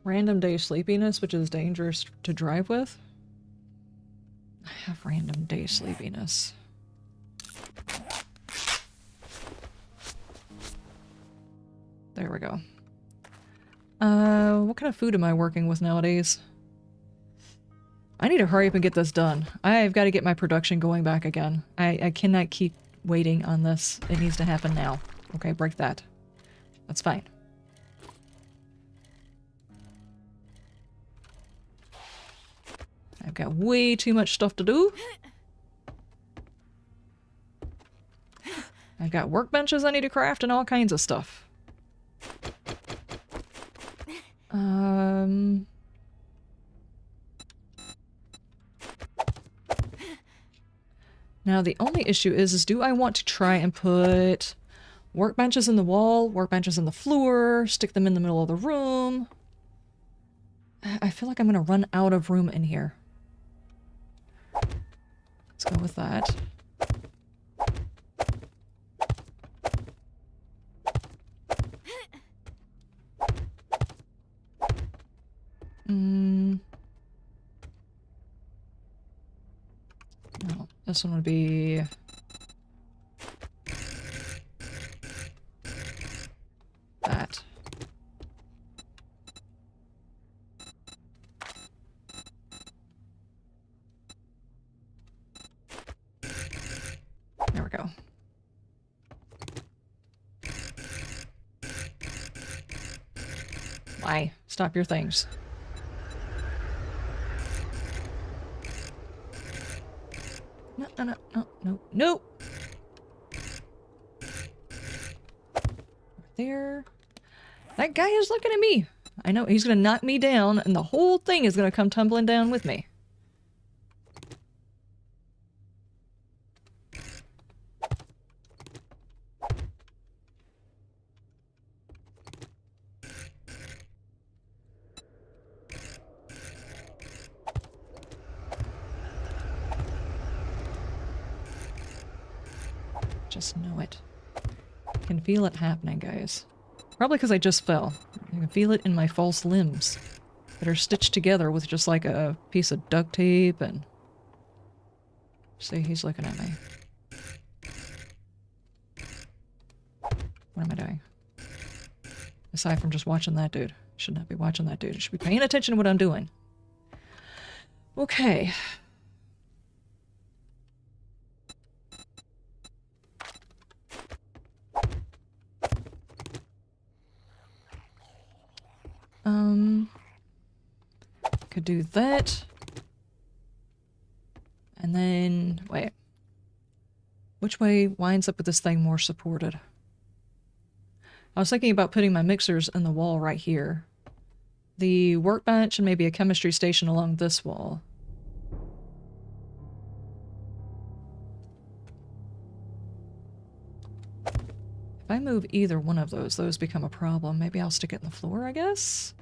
Random day sleepiness, which is dangerous to drive with. I have random day sleepiness. There we go. What kind of food am I working with nowadays? I need to hurry up and get this done. I've got to get my production going back again. I cannot keep waiting on this. It needs to happen now. Okay, break that. That's fine. I've got way too much stuff to do. I've got workbenches I need to craft and all kinds of stuff. Now the only issue is do I want to try and put workbenches in the wall, workbenches in the floor, stick them in the middle of the room? I feel like I'm gonna run out of room in here. Let's go with that. No, this one would be... that. There we go. Why? Stop your things. No, no, no, no, no, no! There. That guy is looking at me. I know, he's gonna knock me down, and the whole thing is gonna come tumbling down with me. Just know it. I can feel it happening, guys. Probably because I just fell. I can feel it in my false limbs that are stitched together with just like a piece of duct tape and... See, he's looking at me. What am I doing? Aside from just watching that dude. Should not be watching that dude. I should be paying attention to what I'm doing. Okay. Could do that. And then, wait. Which way winds up with this thing more supported? I was thinking about putting my mixers in the wall right here. The workbench and maybe a chemistry station along this wall. If I move either one of those become a problem. Maybe I'll stick it in the floor, I guess?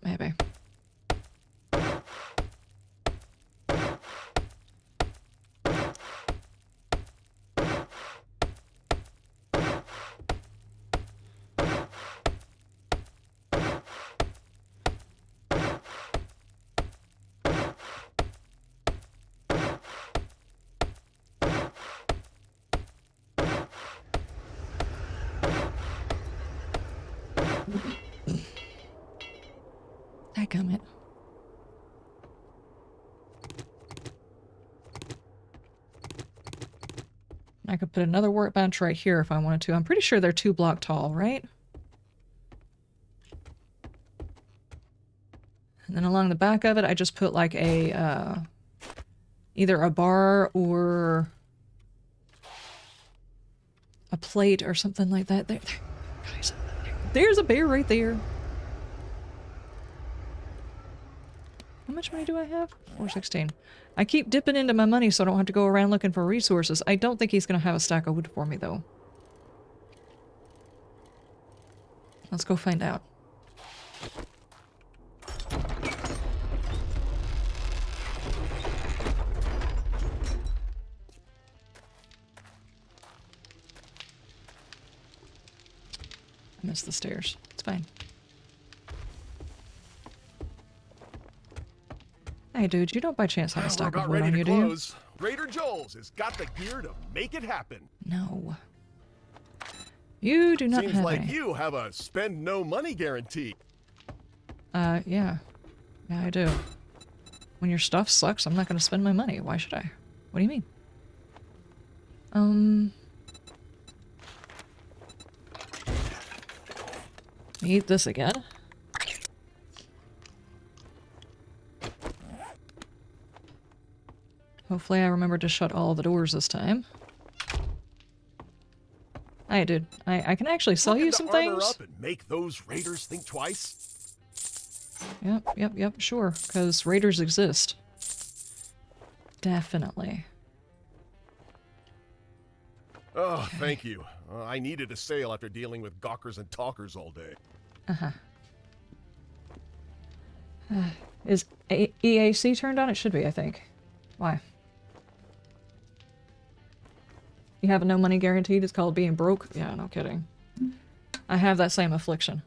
Maybe. Dadgummit. I could put another workbench right here if I wanted to. I'm pretty sure they're 2 block tall, right? And then along the back of it, I just put like a, either a bar or a plate or something like that. There, guys, there's a bear right there. How much money do I have? 416. I keep dipping into my money so I don't have to go around looking for resources. I don't think he's going to have a stack of wood for me, though. Let's go find out. I missed the stairs. It's fine. Hey, dude, you don't by chance have a stack of wood on you, do you? Raider Joel's has got the gear to make it happen. No. You do not Seems have like any. you have a spend no money guarantee. Yeah. Yeah, I do. When your stuff sucks, I'm not going to spend my money. Why should I? What do you mean? Eat this again. Hopefully I remember to shut all the doors this time. Hey, dude. I can actually sell you some things. Up and make those raiders think twice. Yep, sure. Because raiders exist. Definitely. Oh, okay. Thank you. I needed a sale after dealing with gawkers and talkers all day. Uh-huh. Is EAC turned on? It should be, I think. Why? You have a no money guaranteed? It's called being broke? Yeah, no kidding. I have that same affliction.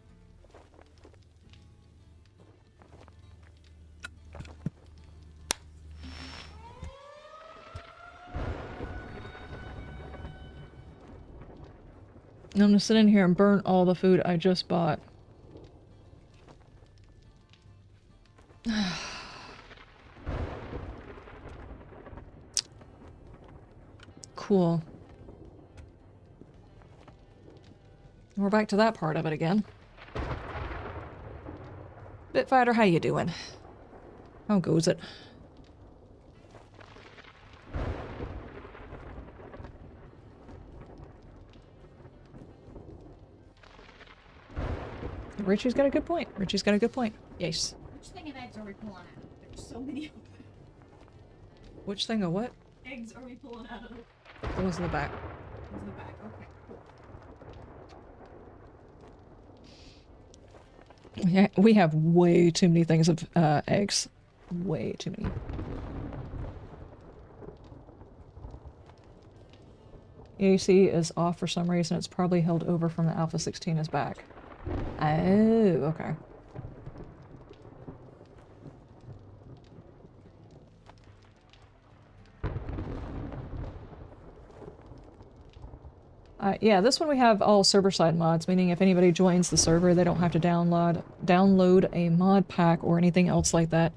I'm gonna sit in here and burn all the food I just bought. Cool. We're back to that part of it again. Bitfighter, how you doing? How goes it? Richie's got a good point. Richie's got a good point. Yes. Which thing of eggs are we pulling out? There's so many of them. Which thing of what? Eggs are we pulling out of? The ones in the back. In the back. Okay, cool. Yeah, we have way too many things of eggs. Way too many. EAC is off for some reason. It's probably held over from the Alpha 16 is back. Oh, okay. Yeah, this one we have all server-side mods, meaning if anybody joins the server, they don't have to download a mod pack or anything else like that.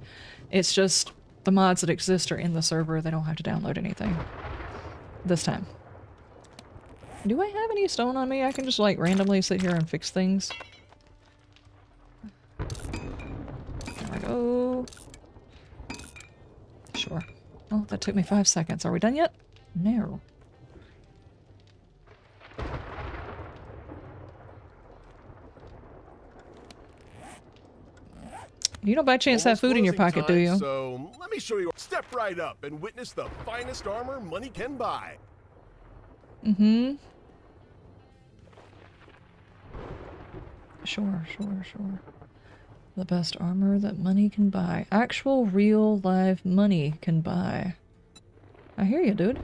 It's just the mods that exist are in the server. They don't have to download anything. This time. Do I have any stone on me? I can just like randomly sit here and fix things. There we go. Sure. Oh, that took me 5 seconds. Are we done yet? No. You don't by chance have food in your pocket, do you? So let me show you. Step right up and witness the finest armor money can buy. Mm-hmm. Sure. The best armor that money can buy. Actual, real, live money can buy. I hear you, dude.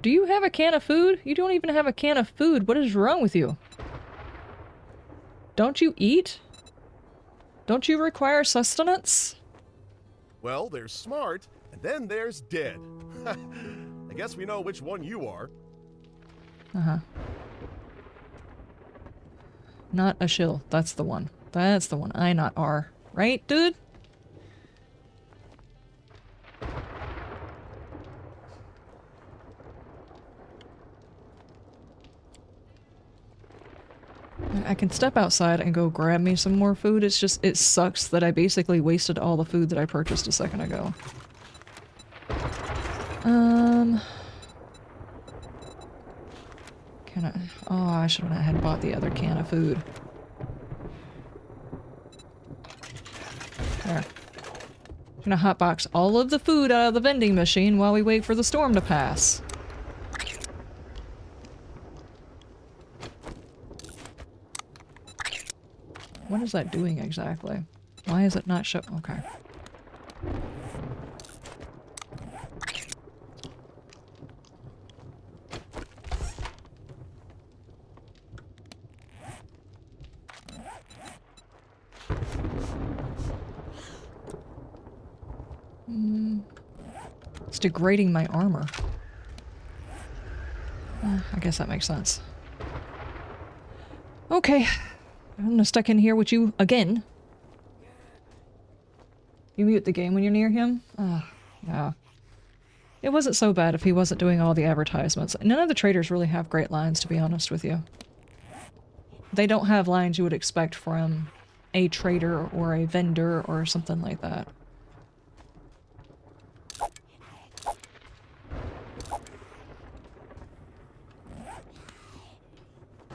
Do you have a can of food? You don't even have a can of food. What is wrong with you? Don't you eat? Don't you require sustenance? Well, there's smart, and then there's dead. I guess we know which one you are. Uh-huh. Not a shill. That's the one. That's the one. I not R. Right, dude? I can step outside and go grab me some more food. It's just, it sucks that I basically wasted all the food that I purchased a second ago. Can I? Oh, I should have had bought the other can of food. There. I'm gonna hotbox all of the food out of the vending machine while we wait for the storm to pass. What is that doing exactly? Why is it not show? Okay. It's degrading my armor. I guess that makes sense. Okay. I'm gonna stuck in here with you again. You mute the game when you're near him? Yeah. It wasn't so bad if he wasn't doing all the advertisements. None of the traders really have great lines, to be honest with you. They don't have lines you would expect from a trader or a vendor or something like that.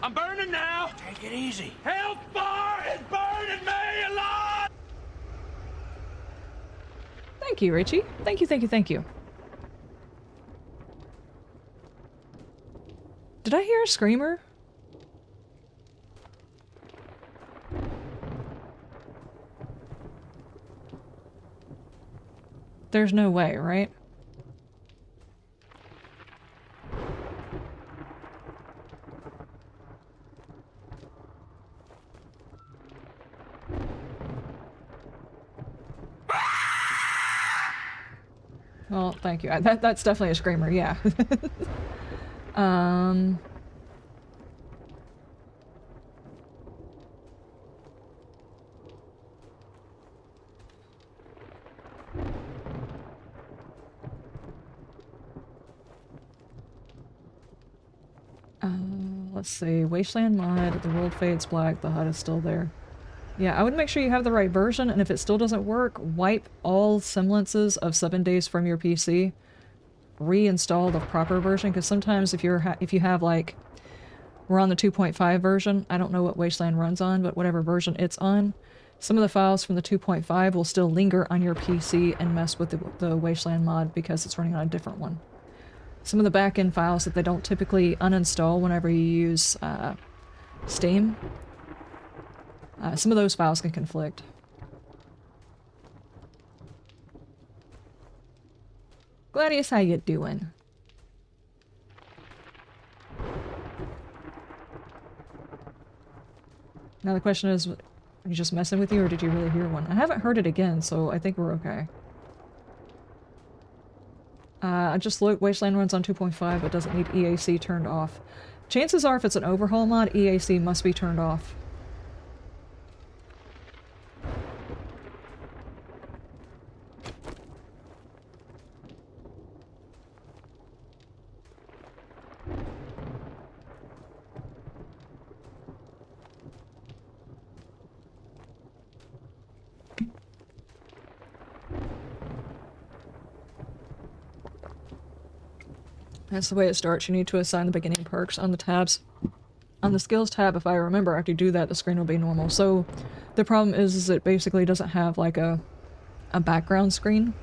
I'm burning now! Take it easy. Hellfire is burning me alive! Thank you, Richie. Thank you. Did I hear a screamer? There's no way, right? Well, thank you. That's definitely a screamer, yeah. Let's see. Wasteland mod, the world fades black, the HUD is still there. Yeah, I would make sure you have the right version, and if it still doesn't work, wipe all semblances of 7 days from your PC. Reinstall the proper version, because sometimes if you have like, we're on the 2.5 version, I don't know what Wasteland runs on, but whatever version it's on, some of the files from the 2.5 will still linger on your PC and mess with the Wasteland mod because it's running on a different one. Some of the back-end files that they don't typically uninstall whenever you use Steam, Some of those files can conflict. Gladius, how you doing? Now the question is, are you just messing with you or did you really hear one? I haven't heard it again, so I think we're okay. I just looked, Wasteland runs on 2.5 but doesn't need EAC turned off. Chances are if it's an overhaul mod, EAC must be turned off. That's the way it starts. You need to assign the beginning perks on the tabs. On the skills tab, if I remember, after you do that, the screen will be normal. So the problem is it basically doesn't have like a background screen.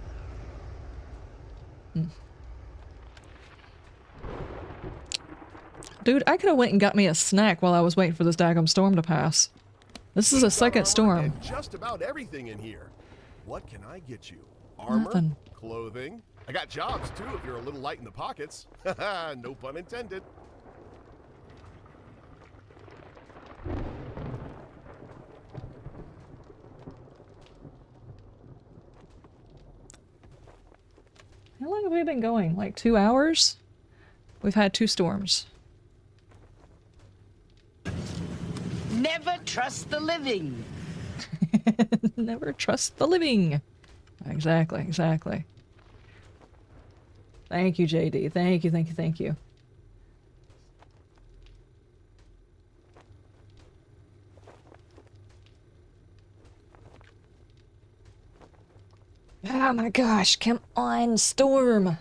Dude, I could have went and got me a snack while I was waiting for this daggum storm to pass. This is a second storm. And just about everything in here. What can I get you? Armor? Nothing. Clothing? I got jobs too if you're a little light in the pockets. No pun intended. How long have we been going? Like 2 hours? We've had 2 storms. Never trust the living. Never trust the living. Exactly, exactly. Thank you, JD. Thank you, thank you, thank you. Oh my gosh, come on, Storm.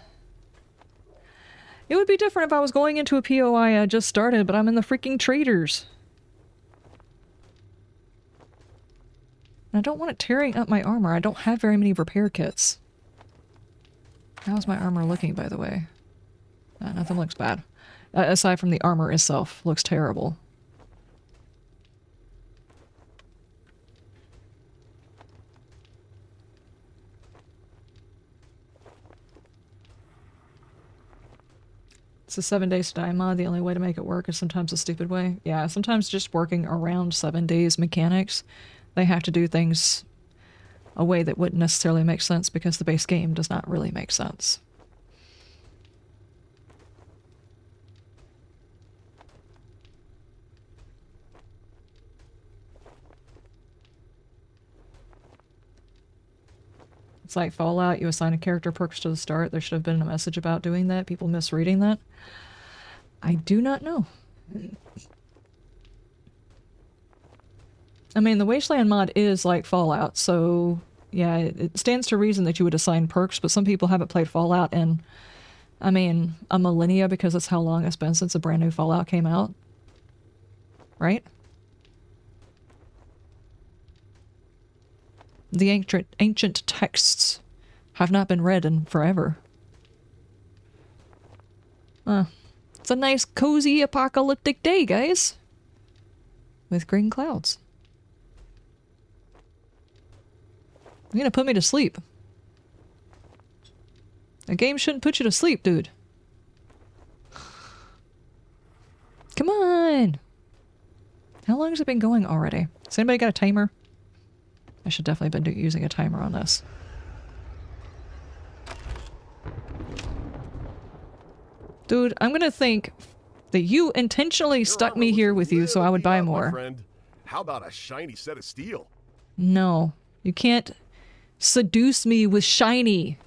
It would be different if I was going into a POI I just started, but I'm in the freaking traders. And I don't want it tearing up my armor. I don't have very many repair kits. How's my armor looking, by the way? Nothing looks bad. Aside from the armor itself, looks terrible. It's a 7 days to die mod. The only way to make it work is sometimes a stupid way. Yeah, sometimes just working around 7 days mechanics, they have to do things a way that wouldn't necessarily make sense because the base game does not really make sense. It's like Fallout, you assign a character perks to the start. There should have been a message about doing that. People misreading that. I do not know. I mean, the Wasteland mod is like Fallout, so yeah, it stands to reason that you would assign perks, but some people haven't played Fallout in, I mean, a millennia because that's how long it's been since a brand new Fallout came out. Right? The ancient texts have not been read in forever. It's a nice, cozy, apocalyptic day, guys. With green clouds. You're gonna put me to sleep. A game shouldn't put you to sleep, dude. Come on! How long has it been going already? Has anybody got a timer? I should definitely been using a timer on this. Dude, I'm gonna think that you intentionally stuck me here with you so I would buy more. Friend. How about a shiny set of steel? No, you can't seduce me with shiny.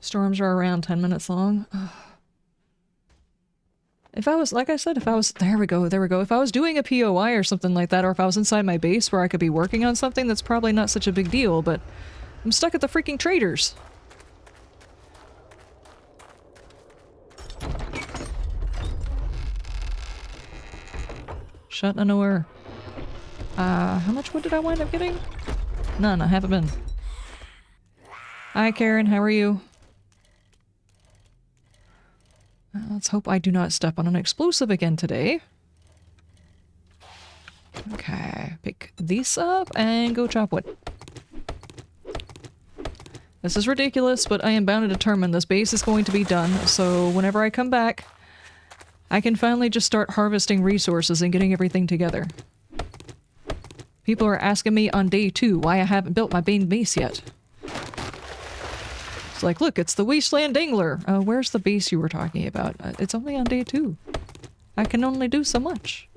Storms are around 10 minutes long. If I was, like I said, if I was, there we go. If I was doing a POI or something like that, or if I was inside my base where I could be working on something, that's probably not such a big deal, but I'm stuck at the freaking traders. Shut the door. How much wood did I wind up getting? None, I haven't been. Hi, Karen, how are you? Let's hope I do not step on an explosive again today. Okay, pick these up and go chop wood. This is ridiculous, but I am bound and determined this base is going to be done, so whenever I come back, I can finally just start harvesting resources and getting everything together. People are asking me on day 2 why I haven't built my main base yet. It's like, look, it's the Wasteland Angler. Where's the base you were talking about? It's only on day 2. I can only do so much.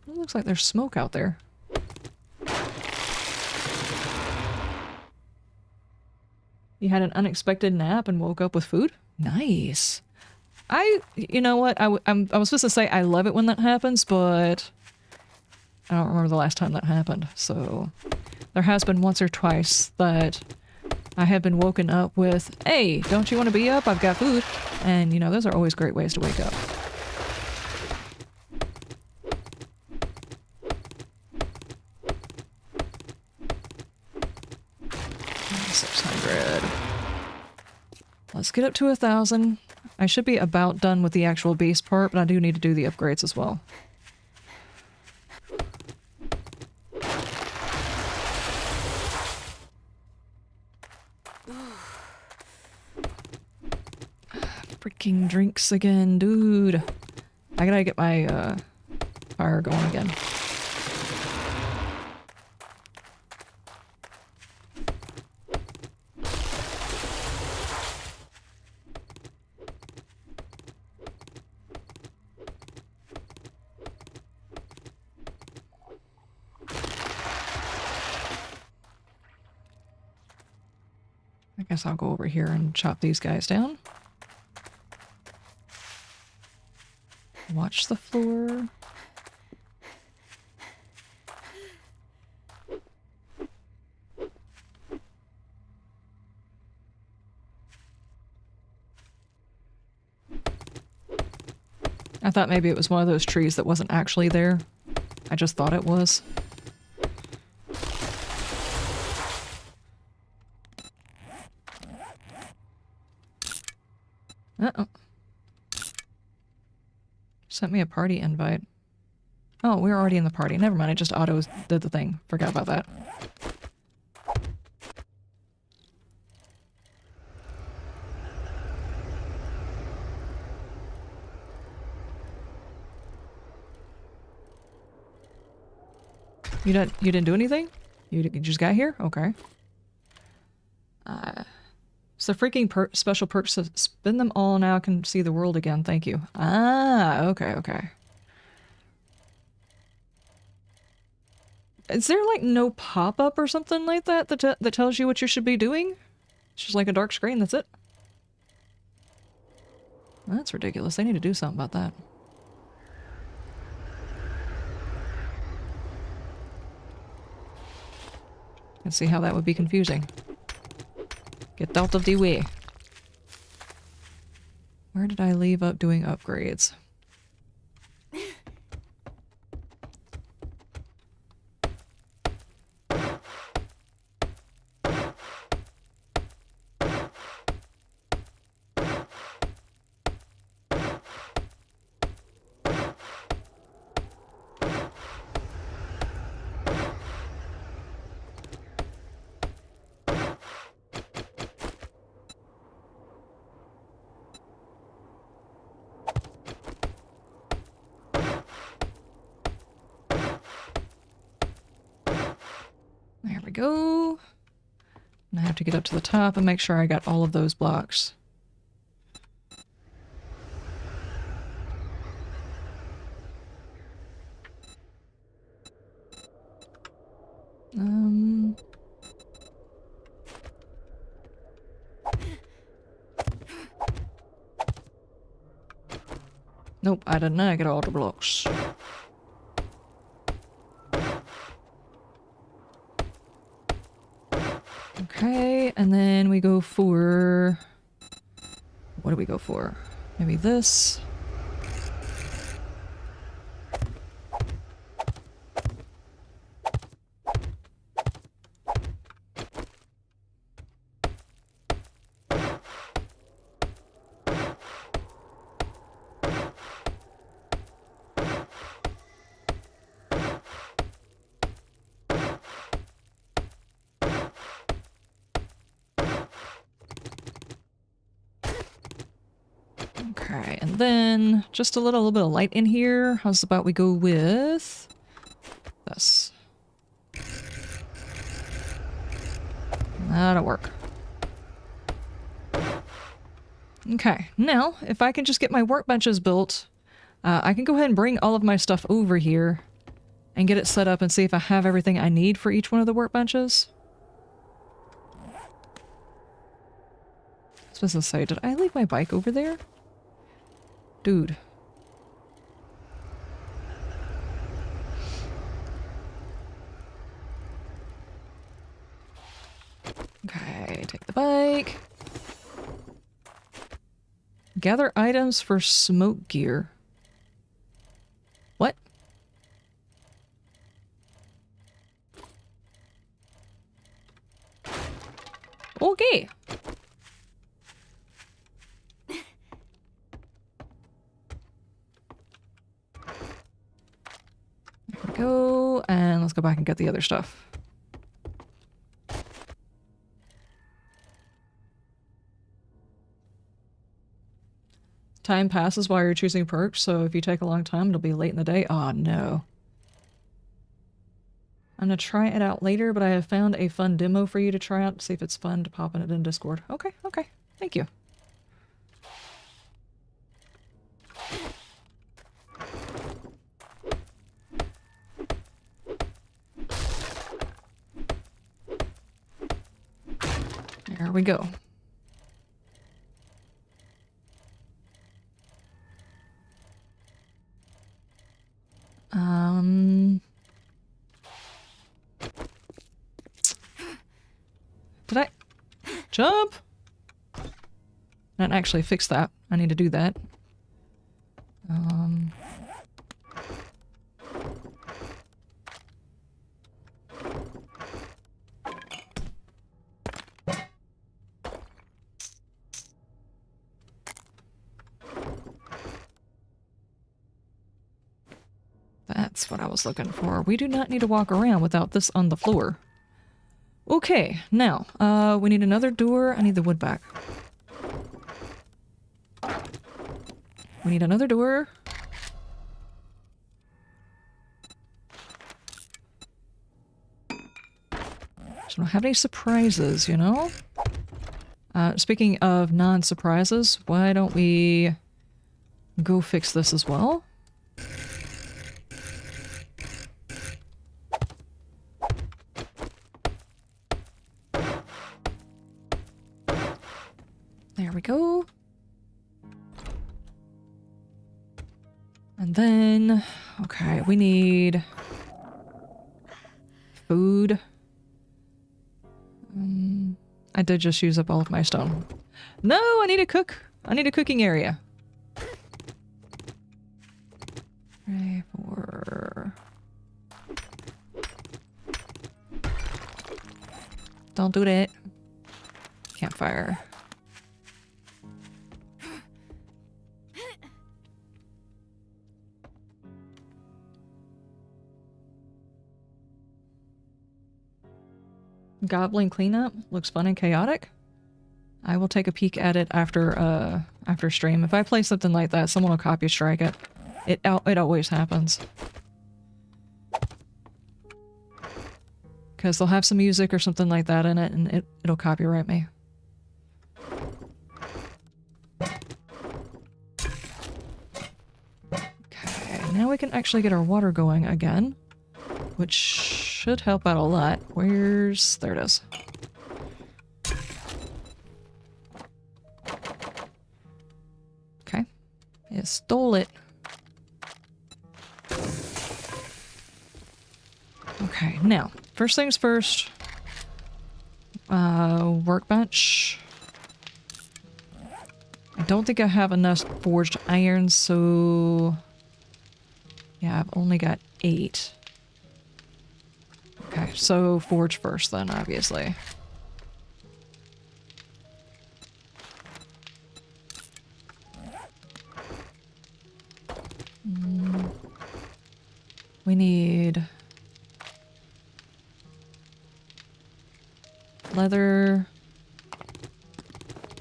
It looks like there's smoke out there. You had an unexpected nap and woke up with food? Nice. You know what? I was supposed to say I love it when that happens, but I don't remember the last time that happened. So there has been once or twice that I have been woken up with, hey, don't you want to be up? I've got food. And, you know, those are always great ways to wake up. Let's get up to 1,000. I should be about done with the actual base part, but I do need to do the upgrades as well. Freaking drinks again, dude. I gotta get my fire going again. I guess I'll go over here and chop these guys down. Watch the floor. I thought maybe it was one of those trees that wasn't actually there. I just thought it was. Uh-oh. Sent me a party invite. Oh, we're already in the party. Never mind, I just auto did the thing. Forgot about that. You didn't do anything? You just got here? Okay. It's the freaking special perks. So spin them all now. I can see the world again. Thank you. Ah, okay, okay. Is there like no pop-up or something like that that tells you what you should be doing? It's just like a dark screen, that's it? That's ridiculous. They need to do something about that. Let's see how that would be confusing. Get out of the way. Where did I leave up doing upgrades? There we go. And I have to get up to the top and make sure I got all of those blocks. Nope, I didn't get all the blocks. Okay, and then we go for... What do we go for? Maybe this. Okay, and then just a little bit of light in here. How's about we go with this? That'll work. Okay, now if I can just get my workbenches built, I can go ahead and bring all of my stuff over here and get it set up and see if I have everything I need for each one of the workbenches. What's supposed to say? Did I leave my bike over there? Dude. Okay, take the bike. Gather items for smoke gear. What? Okay. There we go, and let's go back and get the other stuff. Time passes while you're choosing perks, so if you take a long time, it'll be late in the day. Oh, no. I'm gonna try it out later, but I have found a fun demo for you to try out. See if it's fun to pop in it in Discord. Okay, okay. Thank you. There we go. Did I jump? I didn't actually fix that. I need to do that. That's what I was looking for. We do not need to walk around without this on the floor. Okay, now, we need another door. I need the wood back. We need another door. So don't have any surprises, you know? Speaking of non-surprises, why don't we go fix this as well? There we go. And then, okay, we need food. I did just use up all of my stone. No, I need to cook. I need a cooking area. Right, for... Don't do that. Campfire. Goblin cleanup looks fun and chaotic. I will take a peek at it after stream. If I play something like that, someone will copy strike it. It always happens. Because they'll have some music or something like that in it, and it'll copyright me. Okay, now we can actually get our water going again, which should help out a lot. Where's... there it is. Okay. It stole it. Okay, now, first things first. Workbench. I don't think I have enough forged iron, so... yeah, I've only got 8. Okay, so forge first then, obviously. We need leather,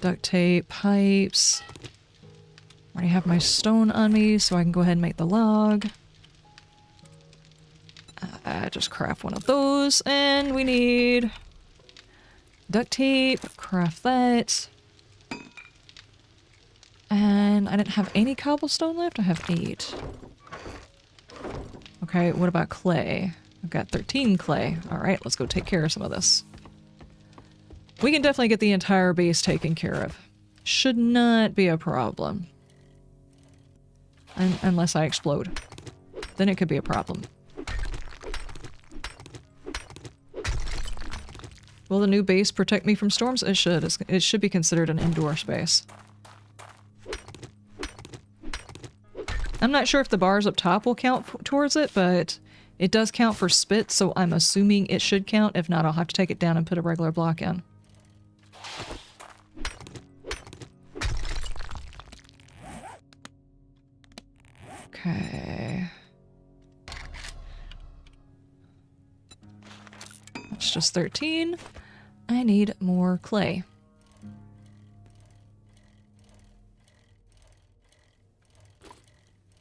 duct tape, pipes. Already have my stone on me, so I can go ahead and make the log. Just craft one of those, and we need duct tape. Craft that. And I didn't have any cobblestone left. I have 8. Okay, what about clay? I've got 13 clay. Alright, let's go take care of some of this. We can definitely get the entire base taken care of. Should not be a problem. Unless I explode. Then it could be a problem. Will the new base protect me from storms? It should. It should be considered an indoor space. I'm not sure if the bars up top will count towards it, but it does count for spit, so I'm assuming it should count. If not, I'll have to take it down and put a regular block in. Okay. That's just 13. I need more clay.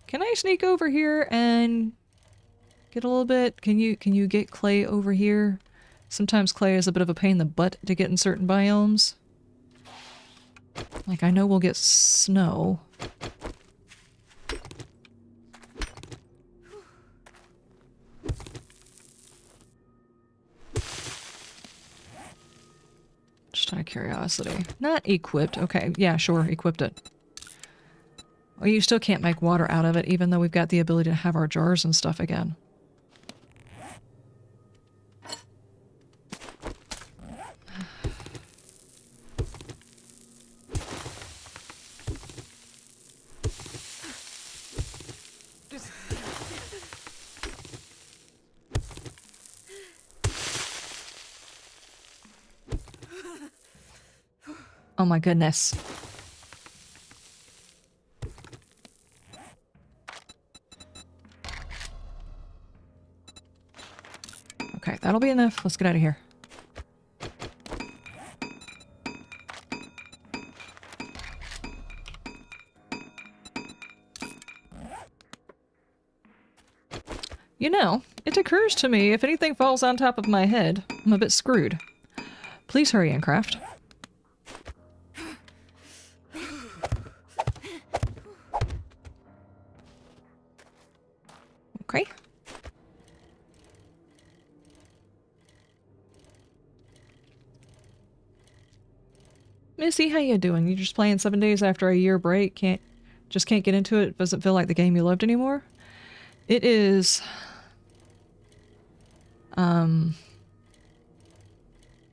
Can I sneak over here and get a little bit? Can you get clay over here? Sometimes clay is a bit of a pain in the butt to get in certain biomes. Like, I know we'll get snow. Just out of curiosity. Not equipped. Okay, yeah, sure, equipped it. Well, you still can't make water out of it, even though we've got the ability to have our jars and stuff again. Oh my goodness. Okay, that'll be enough. Let's get out of here. You know, it occurs to me if anything falls on top of my head, I'm a bit screwed. Please hurry and craft. Okay. Missy, how you doing? You just playing 7 days after a year break? Can't get into it? Doesn't feel like the game you loved anymore? It is...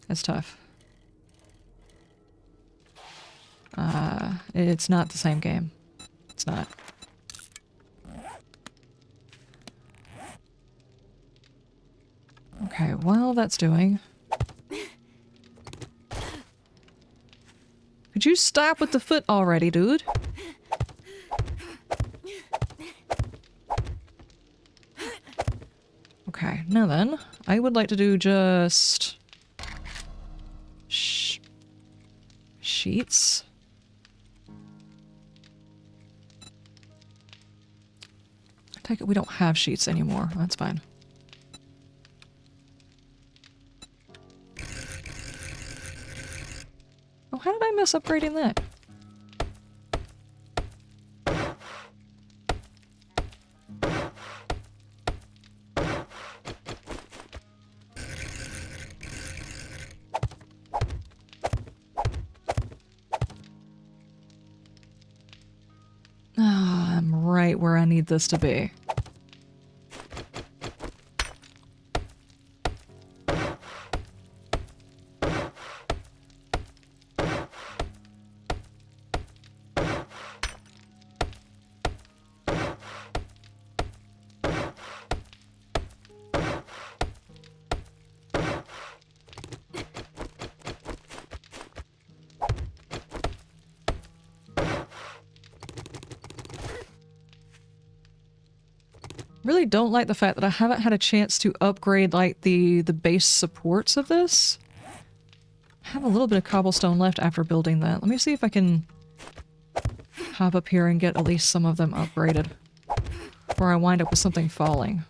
It's tough. It's not the same game. It's not. Okay, while that's doing... Could you stop with the foot already, dude? Okay, now then, I would like to do just... sheets. I take it we don't have sheets anymore. That's fine. Oh, how did I miss upgrading that? Ah, I'm right where I need this to be. Really don't like the fact that I haven't had a chance to upgrade like the base supports of this. I have a little bit of cobblestone left after building that. Let me see if I can hop up here and get at least some of them upgraded before I wind up with something falling.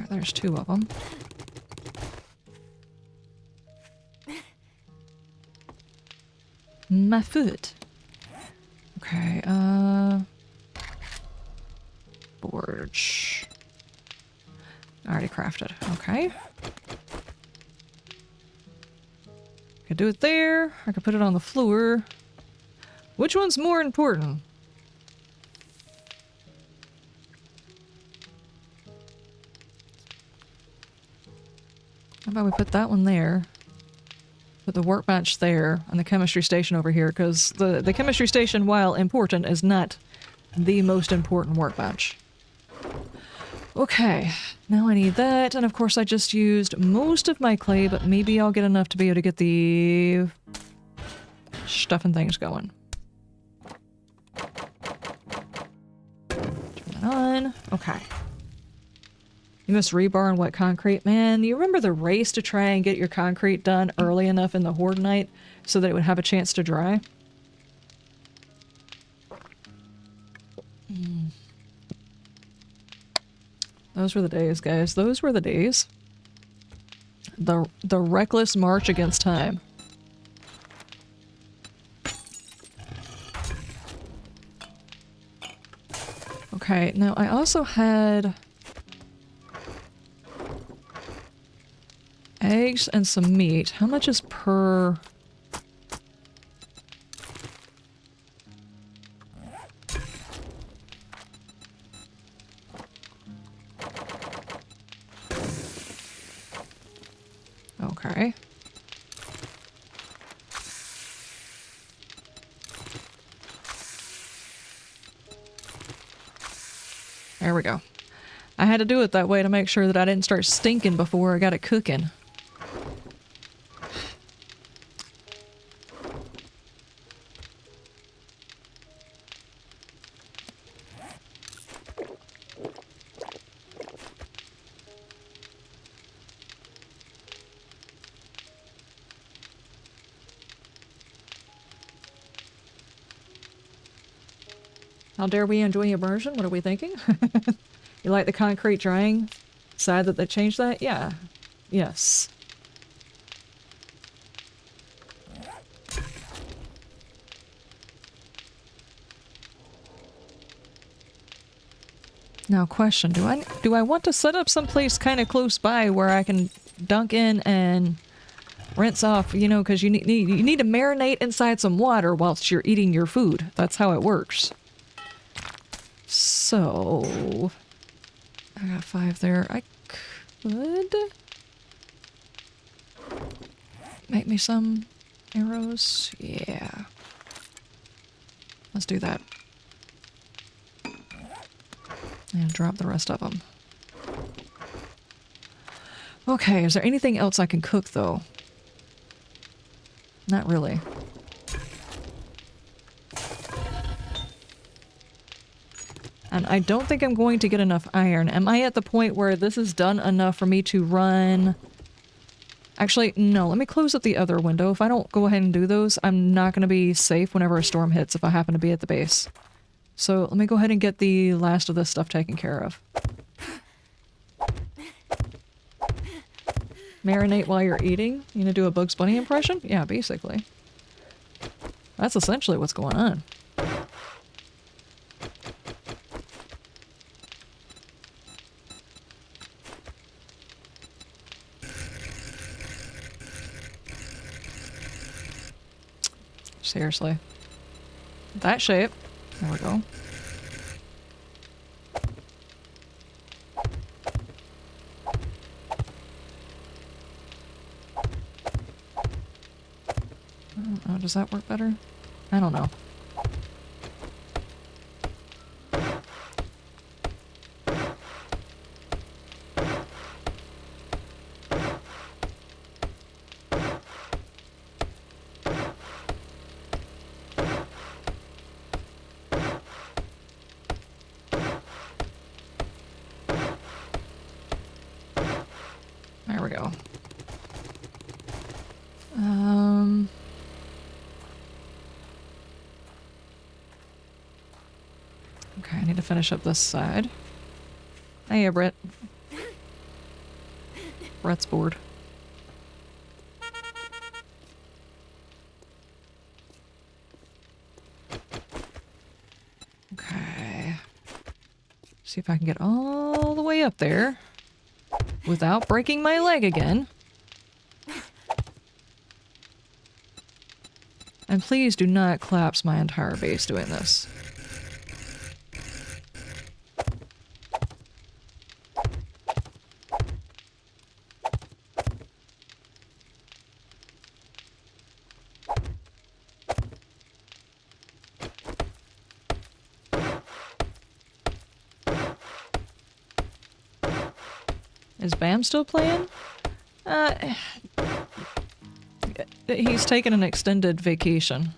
There's 2 of them. My foot. Okay, Forge. Already crafted. Okay. Could do it there. I could put it on the floor. Which one's more important? How about we put that one there? Put the workbench there and the chemistry station over here, because the chemistry station, while important, is not the most important workbench. Okay, now I need that, and of course I just used most of my clay, but maybe I'll get enough to be able to get the stuff and things going. Turn that on. Okay. You must rebar and wet concrete. Man, you remember the race to try and get your concrete done early enough in the Horde night so that it would have a chance to dry? Those were the days, guys. Those were the days. The reckless march against time. Okay, now I also had eggs and some meat. How much is per... Okay. There we go. I had to do it that way to make sure that I didn't start stinking before I got it cooking. How dare we enjoy immersion? What are we thinking? You like the concrete drying? Sad that they changed that? Yeah. Yes. Now question, do I want to set up someplace kind of close by where I can dunk in and rinse off, you know, because you need to marinate inside some water whilst you're eating your food. That's how it works. So, I got 5 there. I could make me some arrows. Yeah. Let's do that. And drop the rest of them. Okay, is there anything else I can cook, though? Not really. And I don't think I'm going to get enough iron. Am I at the point where this is done enough for me to run... Actually, no. Let me close up the other window. If I don't go ahead and do those, I'm not going to be safe whenever a storm hits if I happen to be at the base. So let me go ahead and get the last of this stuff taken care of. Marinate while you're eating? You gonna do a Bugs Bunny impression? Yeah, basically. That's essentially what's going on. Seriously. That shape. There we go. Oh, does that work better? I don't know. There we go. Okay, I need to finish up this side. Hey, Brett. Brett's bored. Okay. See if I can get all the way up there without breaking my leg again. And please do not collapse my entire base doing this. Is Bam still playing? He's taken an extended vacation.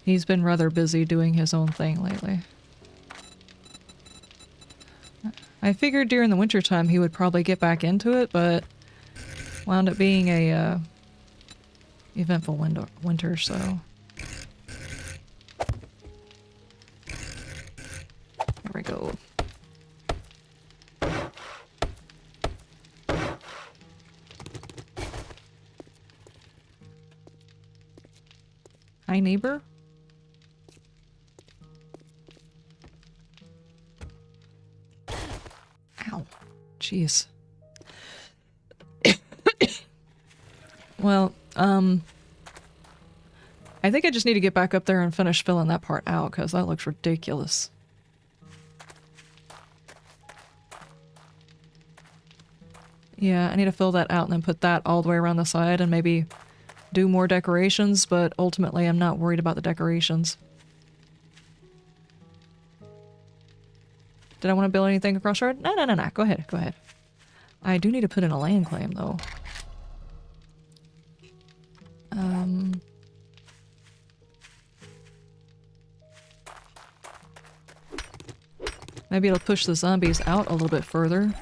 He's been rather busy doing his own thing lately. I figured during the wintertime he would probably get back into it, but wound up being a eventful winter, so... There we go. Hi, neighbor. Ow. Jeez. Well, I think I just need to get back up there and finish filling that part out, because that looks ridiculous. Yeah, I need to fill that out and then put that all the way around the side and maybe do more decorations, but ultimately I'm not worried about the decorations. Did I want to build anything across the road? No, no, no, no. Go ahead, go ahead. I do need to put in a land claim, though. Maybe it'll push the zombies out a little bit further.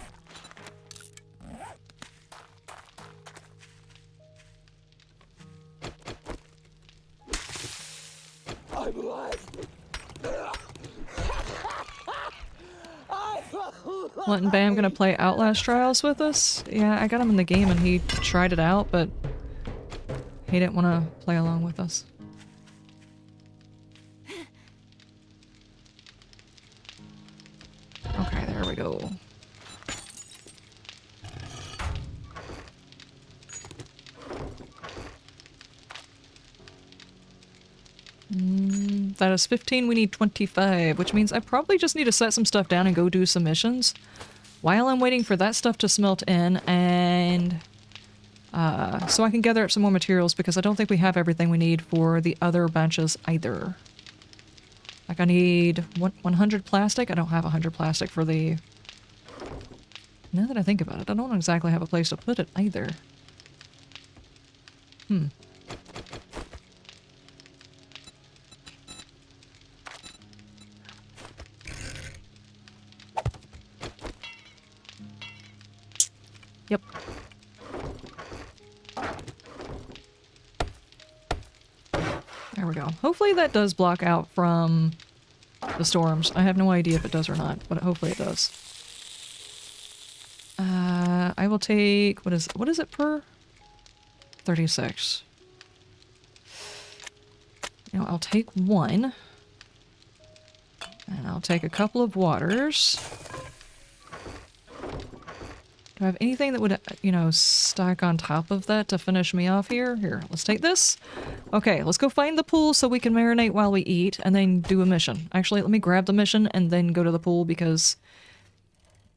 Wasn't Bam gonna play Outlast Trials with us? Yeah, I got him in the game and he tried it out, but he didn't want to play along with us. Okay, there we go. That is 15, we need 25, which means I probably just need to set some stuff down and go do some missions while I'm waiting for that stuff to smelt in, and so I can gather up some more materials, because I don't think we have everything we need for the other benches either. Like I need 100 plastic. I don't have 100 plastic for the... Now that I think about it, I don't exactly have a place to put it either. Yep. There we go. Hopefully that does block out from the storms. I have no idea if it does or not, but hopefully it does. I will take... What is it per? 36. You know, I'll take one. And I'll take a couple of waters. Do I have anything that would, you know, stack on top of that to finish me off here? Here, let's take this. Okay, let's go find the pool so we can marinate while we eat and then do a mission. Actually, let me grab the mission and then go to the pool, because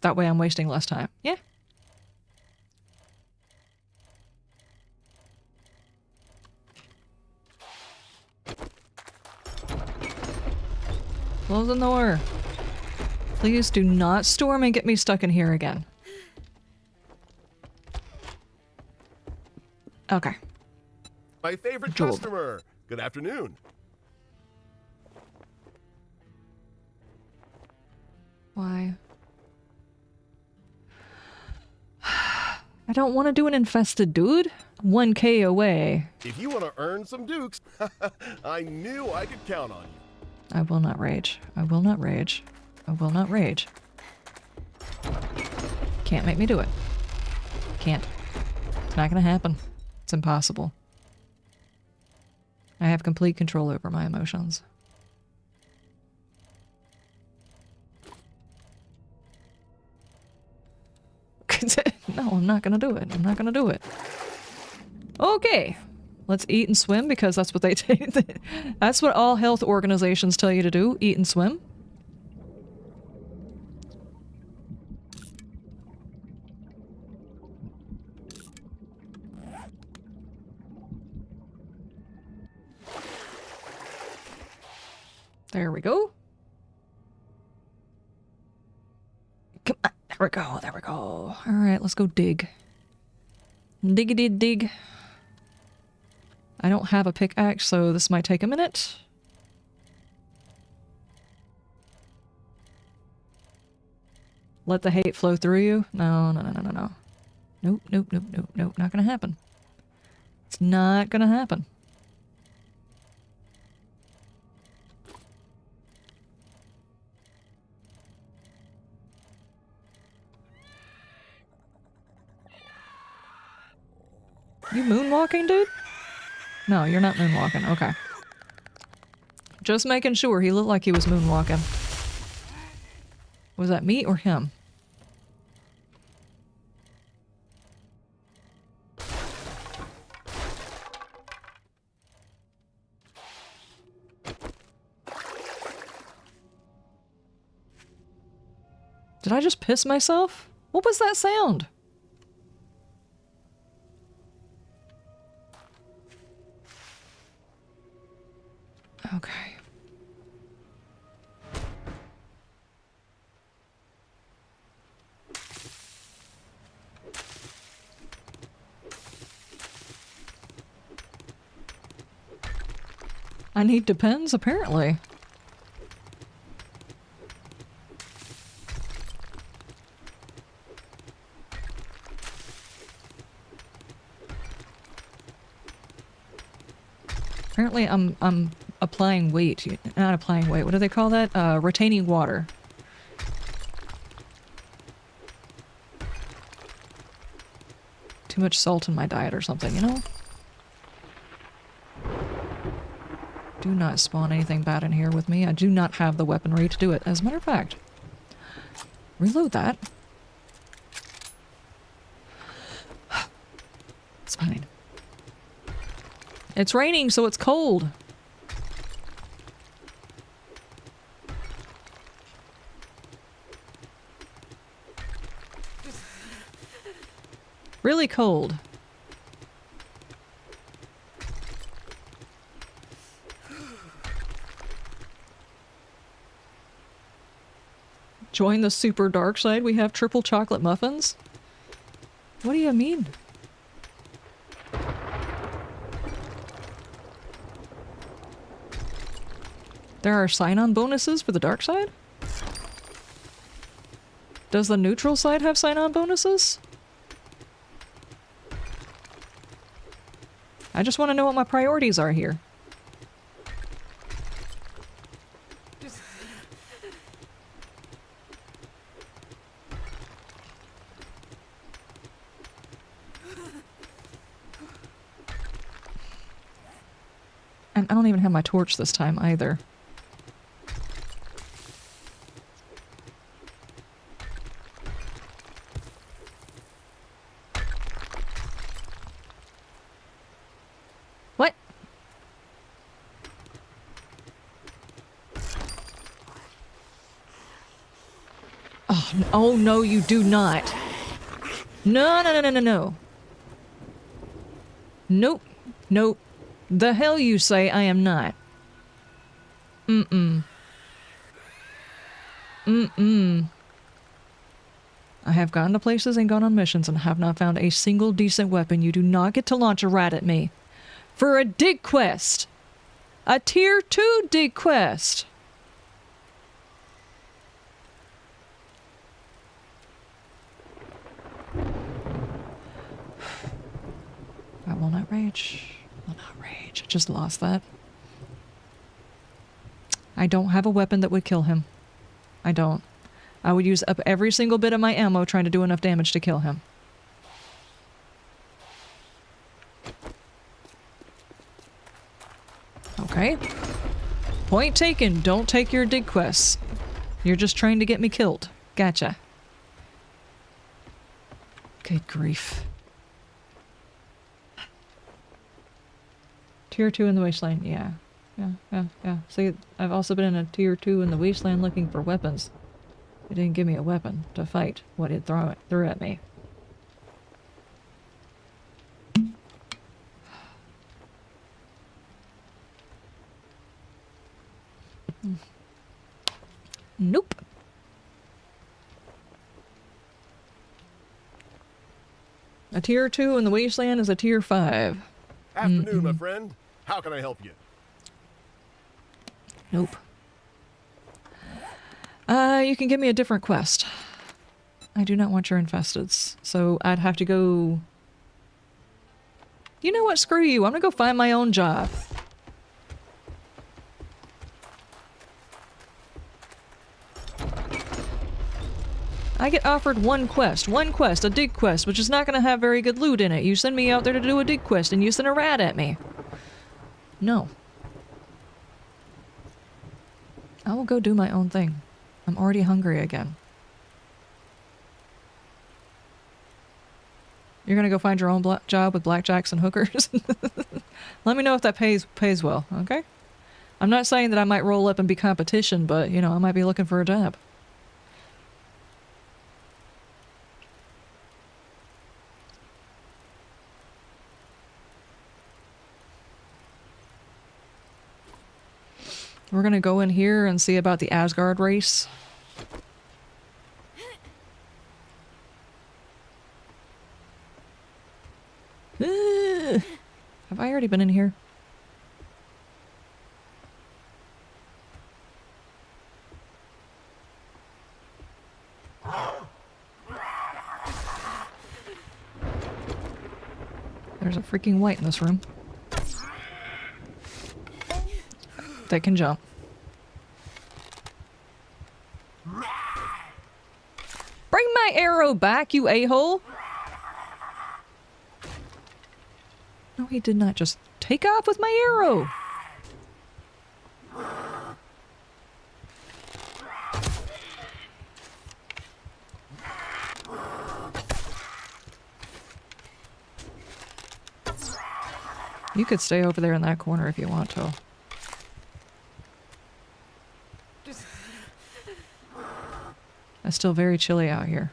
That way I'm wasting less time. Yeah. Close the door. Please do not storm and get me stuck in here again. Okay. My favorite Job. customer. Good afternoon. Why? I don't want to do an infested dude. 1K away. If you want to earn some dukes, I knew I could count on you. I will not rage. I will not rage. I will not rage. Can't make me do it. Can't. It's not gonna happen. It's impossible. I have complete control over my emotions. No, I'm not gonna do it. I'm not gonna do it. Okay. Let's eat and swim because that's what they take. That's what all health organizations tell you to do. Eat and swim. There we go. Come on. There we go. There we go. All right, let's go dig. Diggity dig. I don't have a pickaxe, so this might take a minute. Let the hate flow through you? No, no, no, no, no, no. Nope, nope, nope, nope, nope. Not gonna happen. It's not gonna happen. You moonwalking, dude? No, you're not moonwalking. Okay. Just making sure. He looked like he was moonwalking. Was that me or him? Did I just piss myself? What was that sound? Okay. I need depends, apparently. Apparently I'm applying weight. Not applying weight. What do they call that? Retaining water. Too much salt in my diet or something, you know? Do not spawn anything bad in here with me. I do not have the weaponry to do it. As a matter of fact, reload that. It's fine. It's raining, so it's cold. Really cold. Join the super dark side. We have triple chocolate muffins. What do you mean? There are sign-on bonuses for the dark side? Does the neutral side have sign-on bonuses? I just want to know what my priorities are here. And I don't even have my torch this time either. What? Oh, Oh, no, you do not. No, no, no, no, no, no. Nope. Nope. The hell you say I am not. Mm-mm. Mm-mm. I have gone to places and gone on missions and have not found a single decent weapon. You do not get to launch a rat at me. For a dig quest! A tier 2 dig quest! I will not rage. Will not rage. I just lost that. I don't have a weapon that would kill him. I don't. I would use up every single bit of my ammo trying to do enough damage to kill him. Okay. Point taken. Don't take your dig quests. You're just trying to get me killed. Gotcha. Good grief. Tier 2 in the Wasteland. Yeah. Yeah. See, I've also been in a tier 2 in the Wasteland looking for weapons. It didn't give me a weapon to fight what it threw at me. Nope. A tier 2 in the Wasteland is a tier 5. Afternoon, my friend. How can I help you? Nope. You can give me a different quest. I do not want your infesteds, so I'd have to go... You know what? Screw you. I'm gonna go find my own job. I get offered one quest, a dig quest, which is not gonna have very good loot in it. You send me out there to do a dig quest and you send a rat at me. No. I will go do my own thing. I'm already hungry again. You're gonna go find your own job with blackjacks and hookers? Let me know if that pays well, okay? I'm not saying that I might roll up and be competition, but, you know, I might be looking for a job. We're gonna go in here and see about the Asgard race. Have I already been in here? There's a freaking white in this room. That can jump. Bring my arrow back, you a-hole! No, he did not just take off with my arrow! You could stay over there in that corner if you want to. It's still very chilly out here.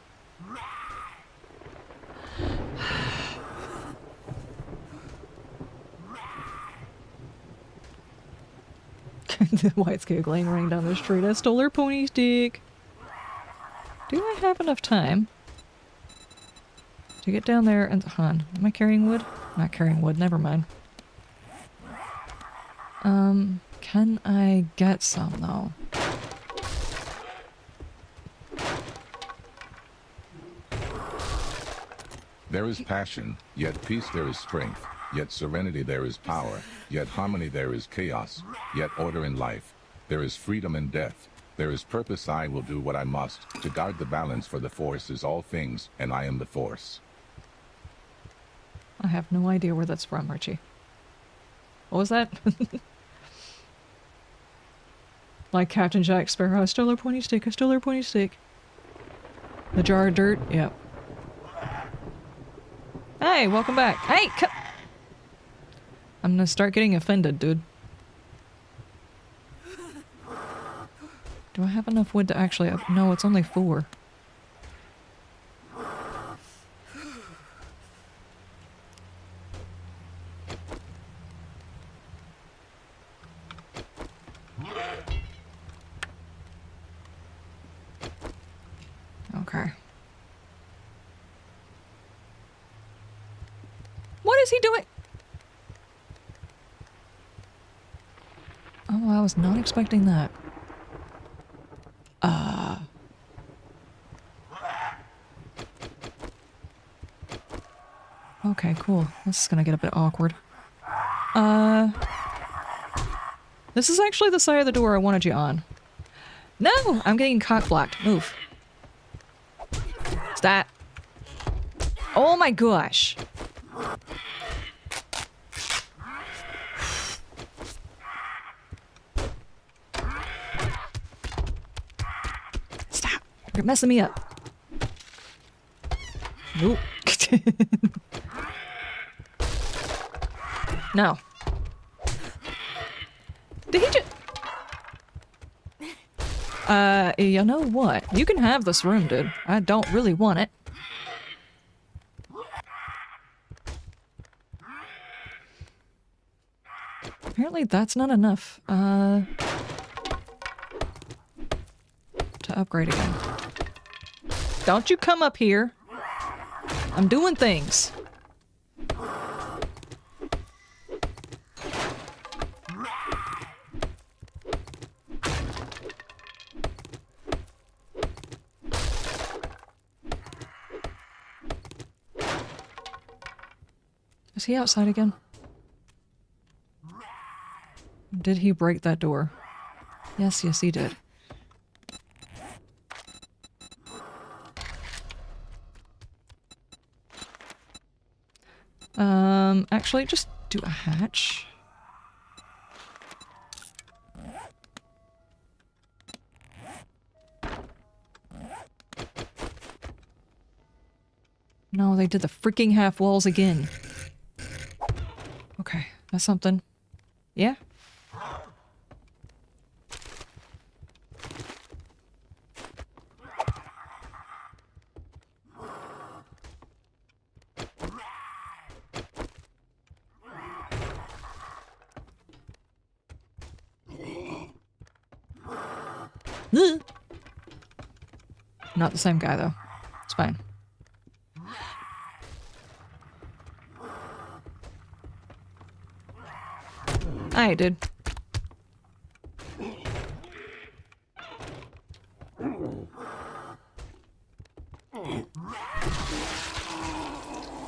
The white's giggling running down the street. I stole her pony stick. Do I have enough time to get down there and... Hon, am I carrying wood? Not carrying wood, never mind. Can I get some, though? There is passion, yet peace there is strength, yet serenity there is power, yet harmony there is chaos, yet order in life. There is freedom in death. There is purpose. I will do what I must to guard the balance, for the force is all things, and I am the force. I have no idea where that's from, Richie. What was that? Like Captain Jack Sparrow, I stole her pointy stick, I stole her pointy stick. The jar of dirt? Yep. Hey, welcome back. Hey, I'm gonna start getting offended, dude. Do I have enough wood to actually... No, it's only 4. Okay. What is he doing? Oh, I was not expecting that. Okay, cool. This is gonna get a bit awkward. This is actually the side of the door I wanted you on. No! I'm getting cock-blocked. Move. Stop. Oh my gosh. Stop. You're messing me up. Nope. No. Did he just... you know what? You can have this room, dude. I don't really want it. Apparently that's not enough, to upgrade again. Don't you come up here. I'm doing things. Is he outside again? Did he break that door? Yes, yes, he did. Actually, just do a hatch. No, they did the freaking half walls again. Okay, that's something. Yeah? Not the same guy, though. It's fine. Hi, dude.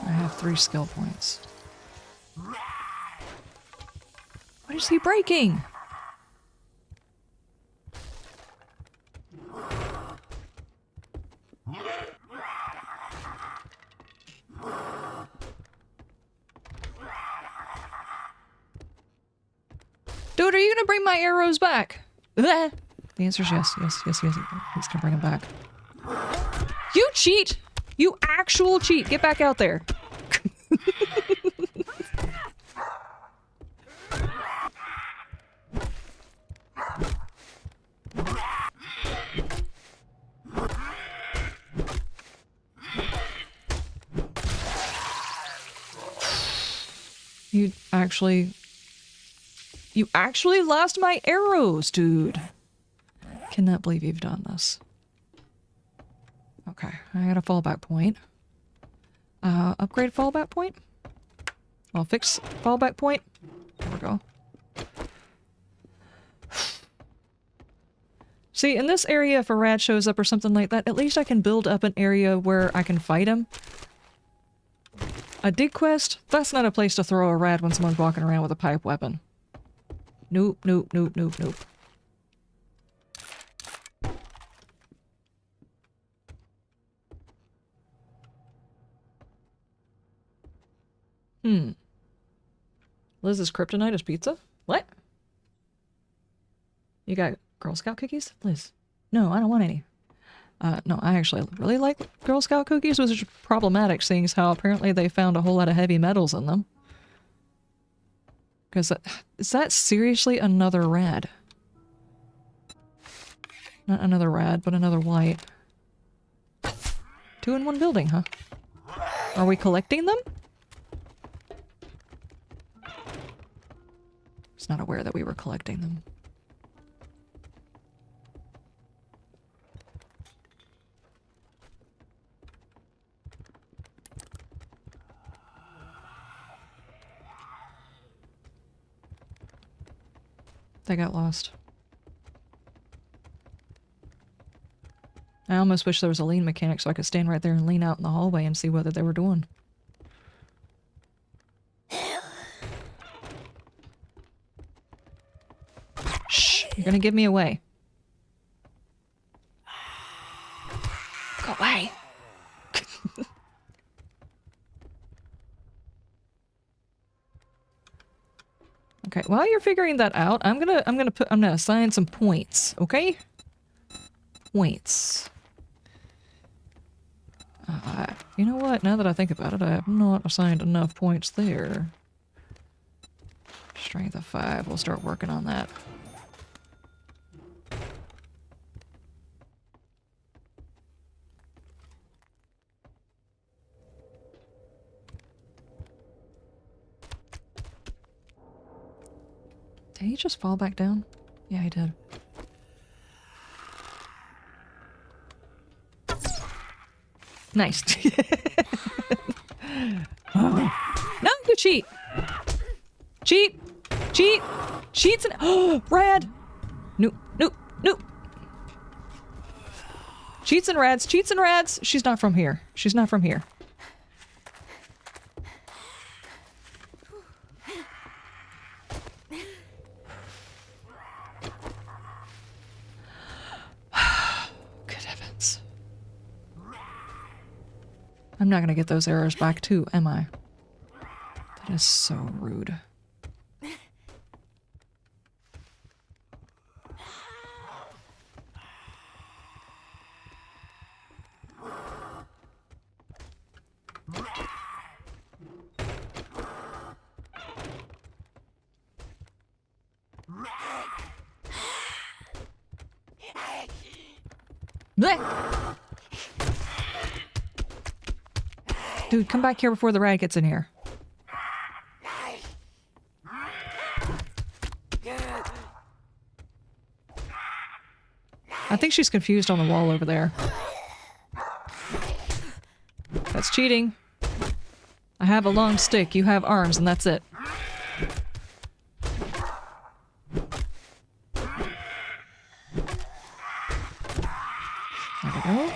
I have 3 skill points. What is he breaking? Dude, are you gonna bring my arrows back? The answer is yes, yes, yes, yes. He's gonna bring them back. You cheat! You actual cheat! Get back out there! You actually lost my arrows, dude. Cannot believe you've done this. Okay, I got a fallback point. Upgrade fallback point? Well, fix fallback point. There we go. See, in this area, if a rad shows up or something like that, at least I can build up an area where I can fight him. A dig quest? That's not a place to throw a rad when someone's walking around with a pipe weapon. Nope, nope, nope, nope, nope. Liz's kryptonite is pizza? What? You got Girl Scout cookies? Liz. No, I don't want any. No, I actually really like Girl Scout cookies, which is problematic, seeing as how apparently they found a whole lot of heavy metals in them. Because, is that seriously another rad? Not another rad, but another white. 2 in one building, huh? Are we collecting them? I was not aware that we were collecting them. They got lost. I almost wish there was a lean mechanic so I could stand right there and lean out in the hallway and see what they were doing. Shh! You're gonna give me away. Go away! Okay, while you're figuring that out, I'm gonna assign some points, okay? Points. You know what? Now that I think about it, I have not assigned enough points there. Strength of 5. We'll start working on that. Did he just fall back down? Yeah, he did. Nice. No, you cheat! Cheat! Cheat! Cheats and— oh, rad! Nope, nope, nope. Cheats and rads, cheats and rads! She's not from here. She's not from here. Good heavens. I'm not gonna get those arrows back too, am I? That is so rude. Blech! Dude, come back here before the rad gets in here. I think she's confused on the wall over there. That's cheating. I have a long stick, you have arms, and that's it. There we go.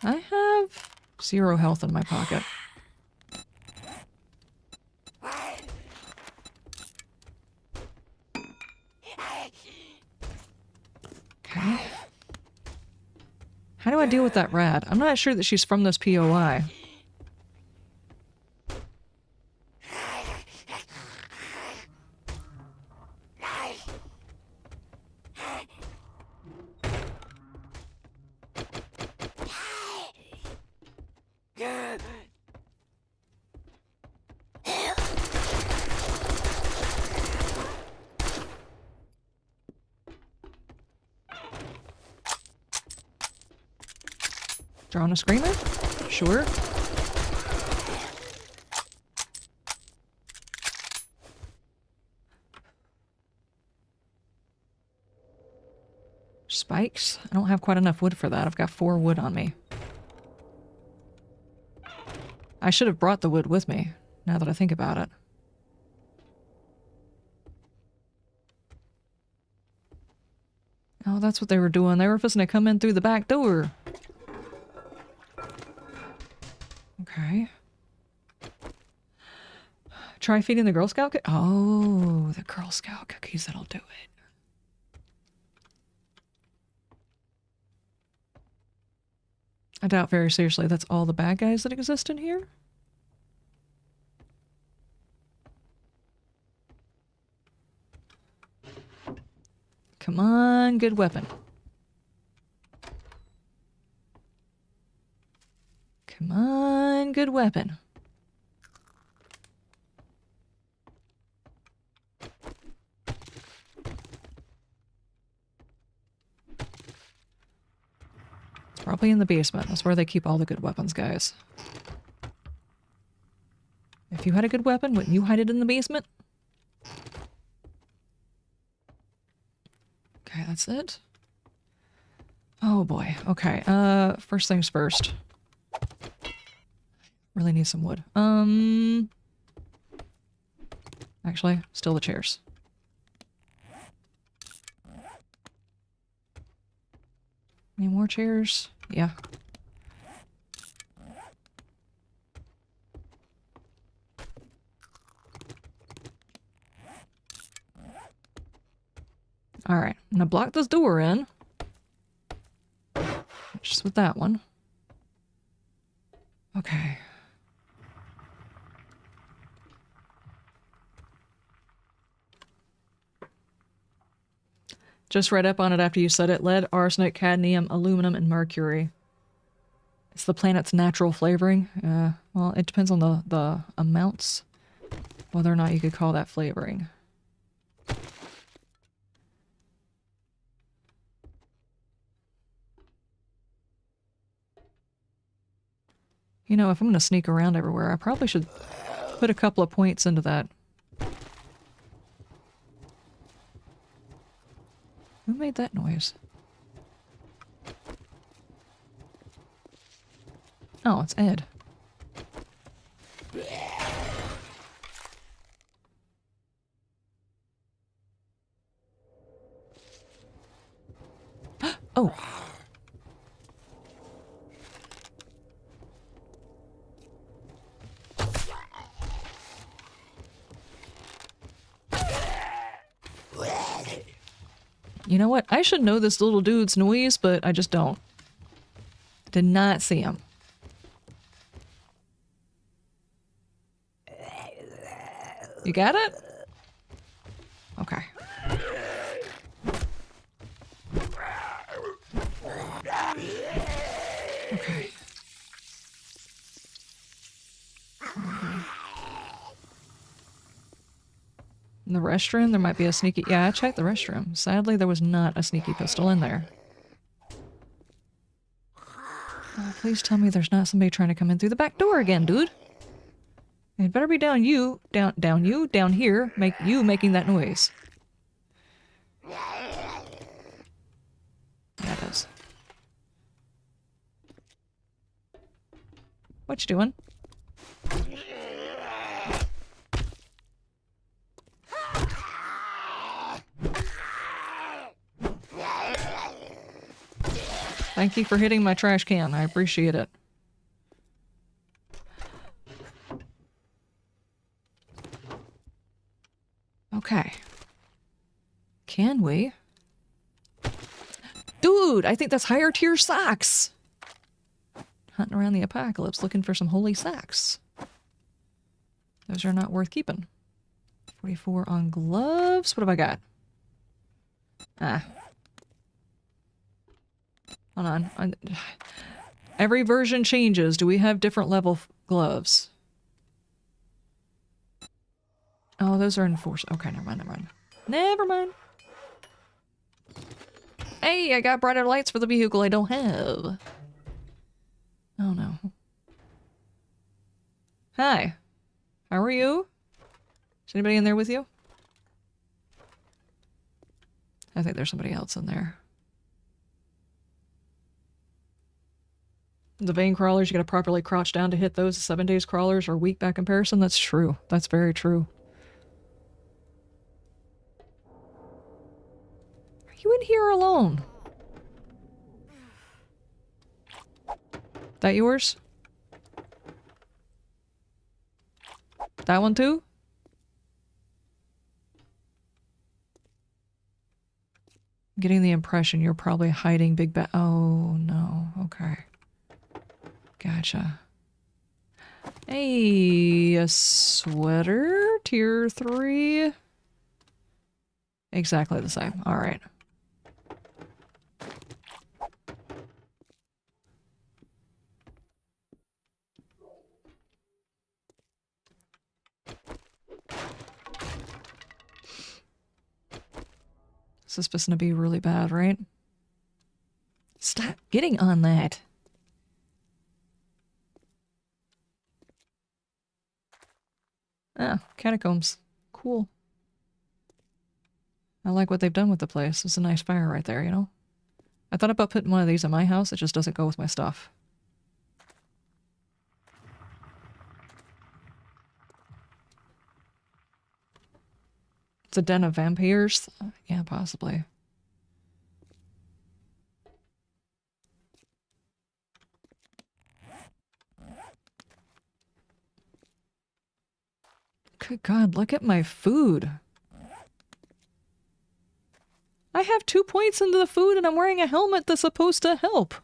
I have 0 health in my pocket. Okay. How do I deal with that rad? I'm not sure that she's from this POI. Drawing a screamer? Sure. Spikes? I don't have quite enough wood for that. I've got 4 wood on me. I should have brought the wood with me, now that I think about it. Oh, that's what they were doing. They were supposed to come in through the back door. Okay. Try feeding the Girl Scout cookies. Oh, the Girl Scout cookies, that'll do it. I doubt very seriously that's all the bad guys that exist in here. Come on, good weapon. Come on, good weapon. It's probably in the basement. That's where they keep all the good weapons, guys. If you had a good weapon, wouldn't you hide it in the basement? Okay, that's it. Oh boy. Okay, first things first. Really need some wood. Actually, still the chairs. Any more chairs? Yeah. Alright, I'm gonna block this door in. Just with that one. Okay. Just read up on it after you said it. Lead, arsenic, cadmium, aluminum, and mercury. It's the planet's natural flavoring. Well, it depends on the amounts. Whether or not you could call that flavoring. You know, if I'm going to sneak around everywhere, I probably should put a couple of points into that. Who made that noise? Oh, it's Ed. Oh. You know what? I should know this little dude's noise, but I just don't. Did not see him. You got it? Okay. Okay. In the restroom, there might be a sneaky... Yeah, I checked the restroom. Sadly, there was not a sneaky pistol in there. Oh, please tell me there's not somebody trying to come in through the back door again, dude. It better be down here, making that noise. Yeah, it is. What you doing? Thank you for hitting my trash can. I appreciate it. Okay. Can we? Dude, I think that's higher tier socks. Hunting around the apocalypse looking for some holy socks. Those are not worth keeping. 44 on gloves. What have I got? Ah. Hold on. Every version changes. Do we have different level gloves? Oh, those are enforced. Okay, never mind, never mind. Never mind. Hey, I got brighter lights for the vehicle I don't have. Oh no. Hi. How are you? Is anybody in there with you? I think there's somebody else in there. The vein crawlers, you gotta properly crouch down to hit those. The 7 days crawlers are weak by comparison. That's true. That's very true. Are you in here alone? That yours? That one too? Getting the impression you're probably hiding big ba- Oh no, okay. Gotcha. Hey, a sweater, tier 3. Exactly the same. All right. This is supposed to be really bad, right? Stop getting on that. Ah, catacombs. Cool. I like what they've done with the place. It's a nice fire right there, you know? I thought about putting one of these in my house. It just doesn't go with my stuff. It's a den of vampires? Yeah, possibly. Good God, look at my food. I have 2 points into the food and I'm wearing a helmet that's supposed to help.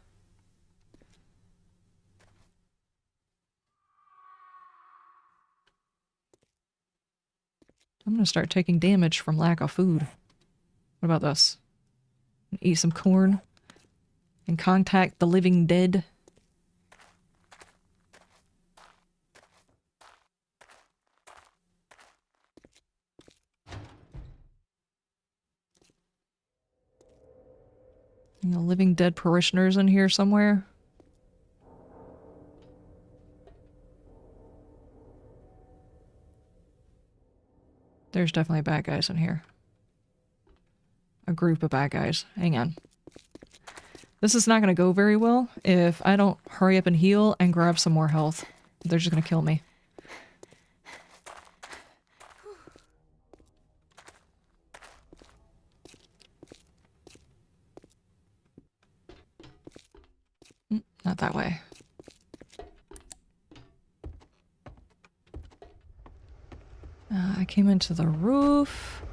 I'm gonna start taking damage from lack of food. What about this? Eat some corn and contact the living dead. You know, living dead parishioners in here somewhere. There's definitely bad guys in here. A group of bad guys. Hang on. This is not going to go very well if I don't hurry up and heal and grab some more health. They're just going to kill me. Not that way. I came into the roof.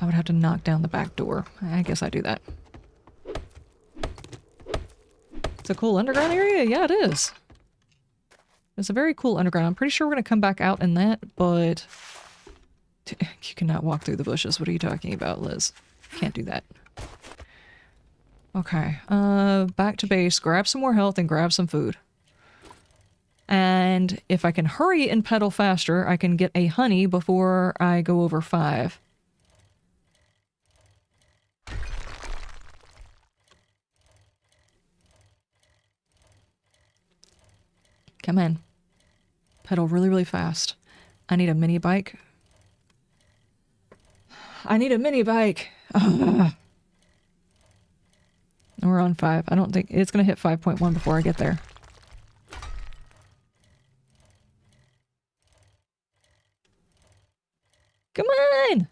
I would have to knock down the back door. I guess I do that. It's a cool underground area? Yeah, it is. It's a very cool underground. I'm pretty sure we're going to come back out in that, but... You cannot walk through the bushes. What are you talking about, Liz? Can't do that. Okay. Back to base. Grab some more health and grab some food. And if I can hurry and pedal faster, I can get a honey before I go over 5. Come in. Pedal really, really fast. I need a mini bike. I need a mini bike. Ugh. We're on 5. I don't think it's going to hit 5.1 before I get there. Come on!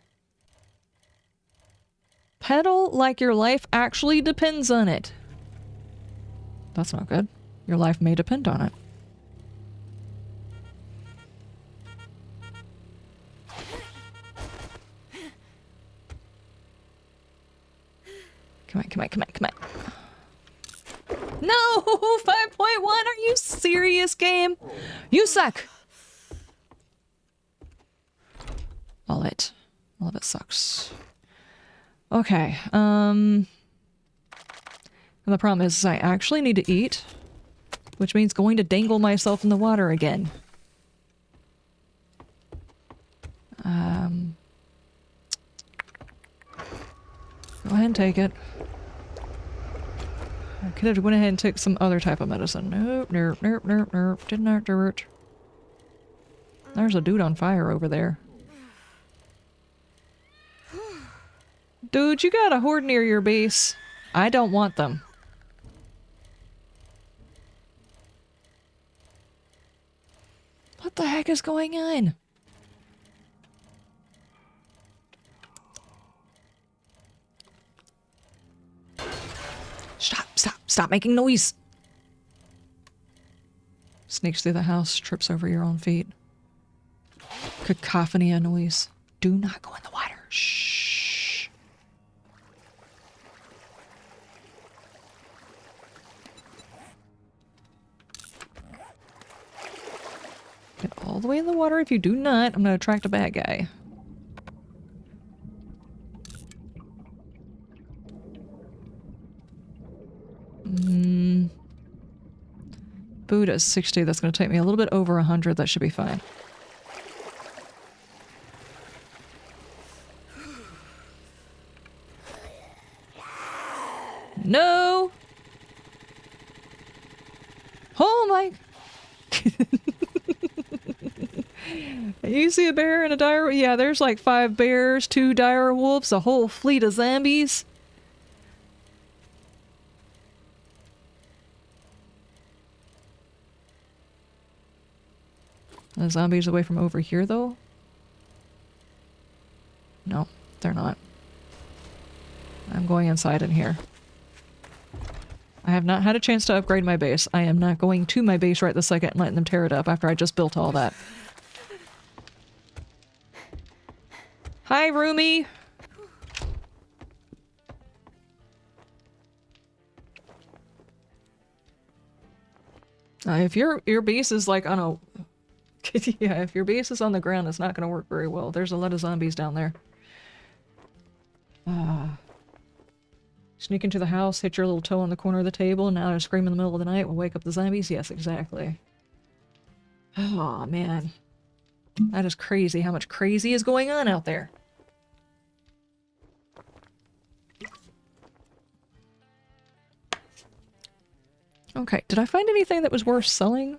Pedal like your life actually depends on it. That's not good. Your life may depend on it. Come on, come on, come on, come on. No! 5.1! Are you serious, game? You suck! All of it sucks. Okay, and the problem is I actually need to eat, which means going to dangle myself in the water again. Go ahead and take it. I could have went ahead and took some other type of medicine. Nope, nope, nope, nope, nope. Did not do it. There's a dude on fire over there. Dude, you got a horde near your base. I don't want them. What the heck is going on? Stop, stop, stop making noise. Sneaks through the house, trips over your own feet. Cacophony of noise. Do not go in the water. Shh. Get all the way in the water. If you do not, I'm going to attract a bad guy. Food at 60. That's going to take me a little bit over 100. That should be fine. No! Oh my... You see a bear and a dire... Yeah, there's like 5 bears, 2 dire wolves, a whole fleet of zombies. The zombies away from over here, though. No, they're not. I'm going inside in here. I have not had a chance to upgrade my base. I am not going to my base right this second and letting them tear it up after I just built all that. Hi, Rumi! If your base is like on a... yeah, if your base is on the ground, it's not going to work very well. There's a lot of zombies down there. Sneak into the house, hit your little toe on the corner of the table, and now they're screaming in the middle of the night. We'll wake up the zombies? Yes, exactly. Oh, man. That is crazy how much crazy is going on out there. Okay, did I find anything that was worth selling?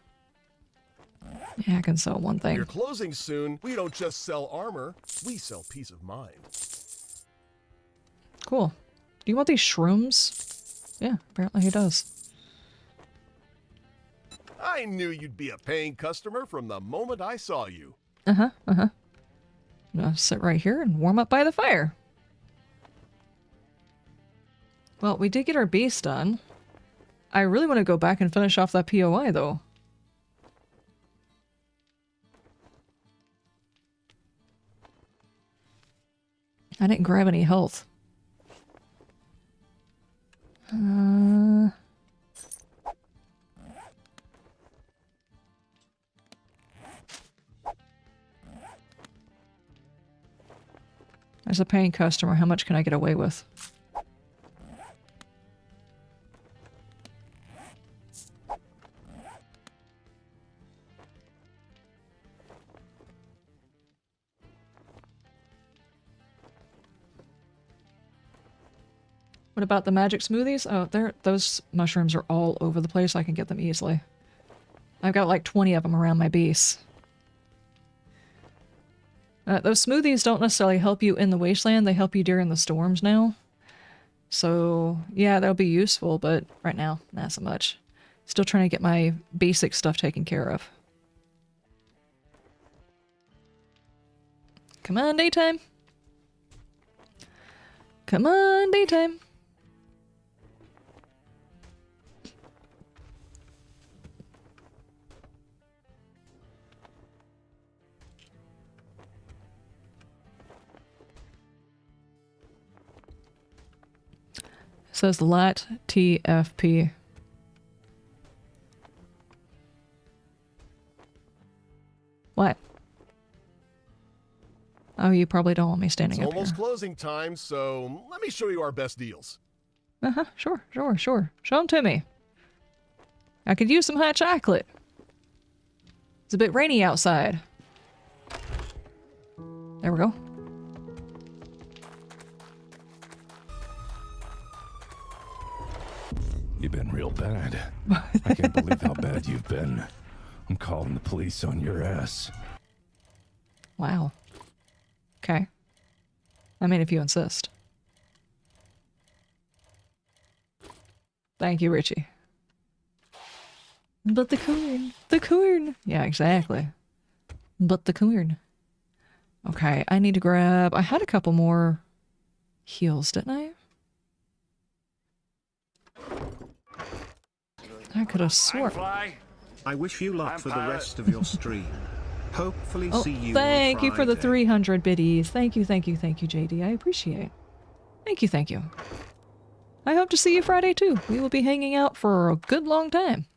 Yeah, I can sell one thing. You're closing soon. We don't just sell armor, we sell peace of mind. Cool. Do you want these shrooms? Yeah, apparently he does. I knew you'd be a paying customer from the moment I saw you. I'm gonna sit right here and warm up by the fire. Well, we did get our base done. I really want to go back and finish off that POI, though. I didn't grab any health. As a paying customer, how much can I get away with? What about the magic smoothies? Oh, those mushrooms are all over the place. I can get them easily. I've got like 20 of them around my base. Those smoothies don't necessarily help you in the wasteland. They help you during the storms now. So, yeah, that'll be useful, but right now, not so much. Still trying to get my basic stuff taken care of. Come on, daytime. Come on, daytime. It says lat TFP. What? Oh, you probably don't want me standing It's up almost here. closing time, so let me show you our best deals. Sure. Show them to me. I could use some hot chocolate. It's a bit rainy outside. There we go. You've been real bad. I can't believe how bad you've been. I'm calling the police on your ass. Wow. Okay. I mean, if you insist. Thank you, Richie. But the corn. The corn. Yeah, exactly. But the corn. Okay, I need to grab... I had a couple more heals, didn't I? I could have sworn. I wish you luck for the rest of your stream. Hopefully see you thank on you for the Friday. 300 biddies. Thank you, JD. I appreciate. Thank you. I hope to see you Friday too. We will be hanging out for a good long time.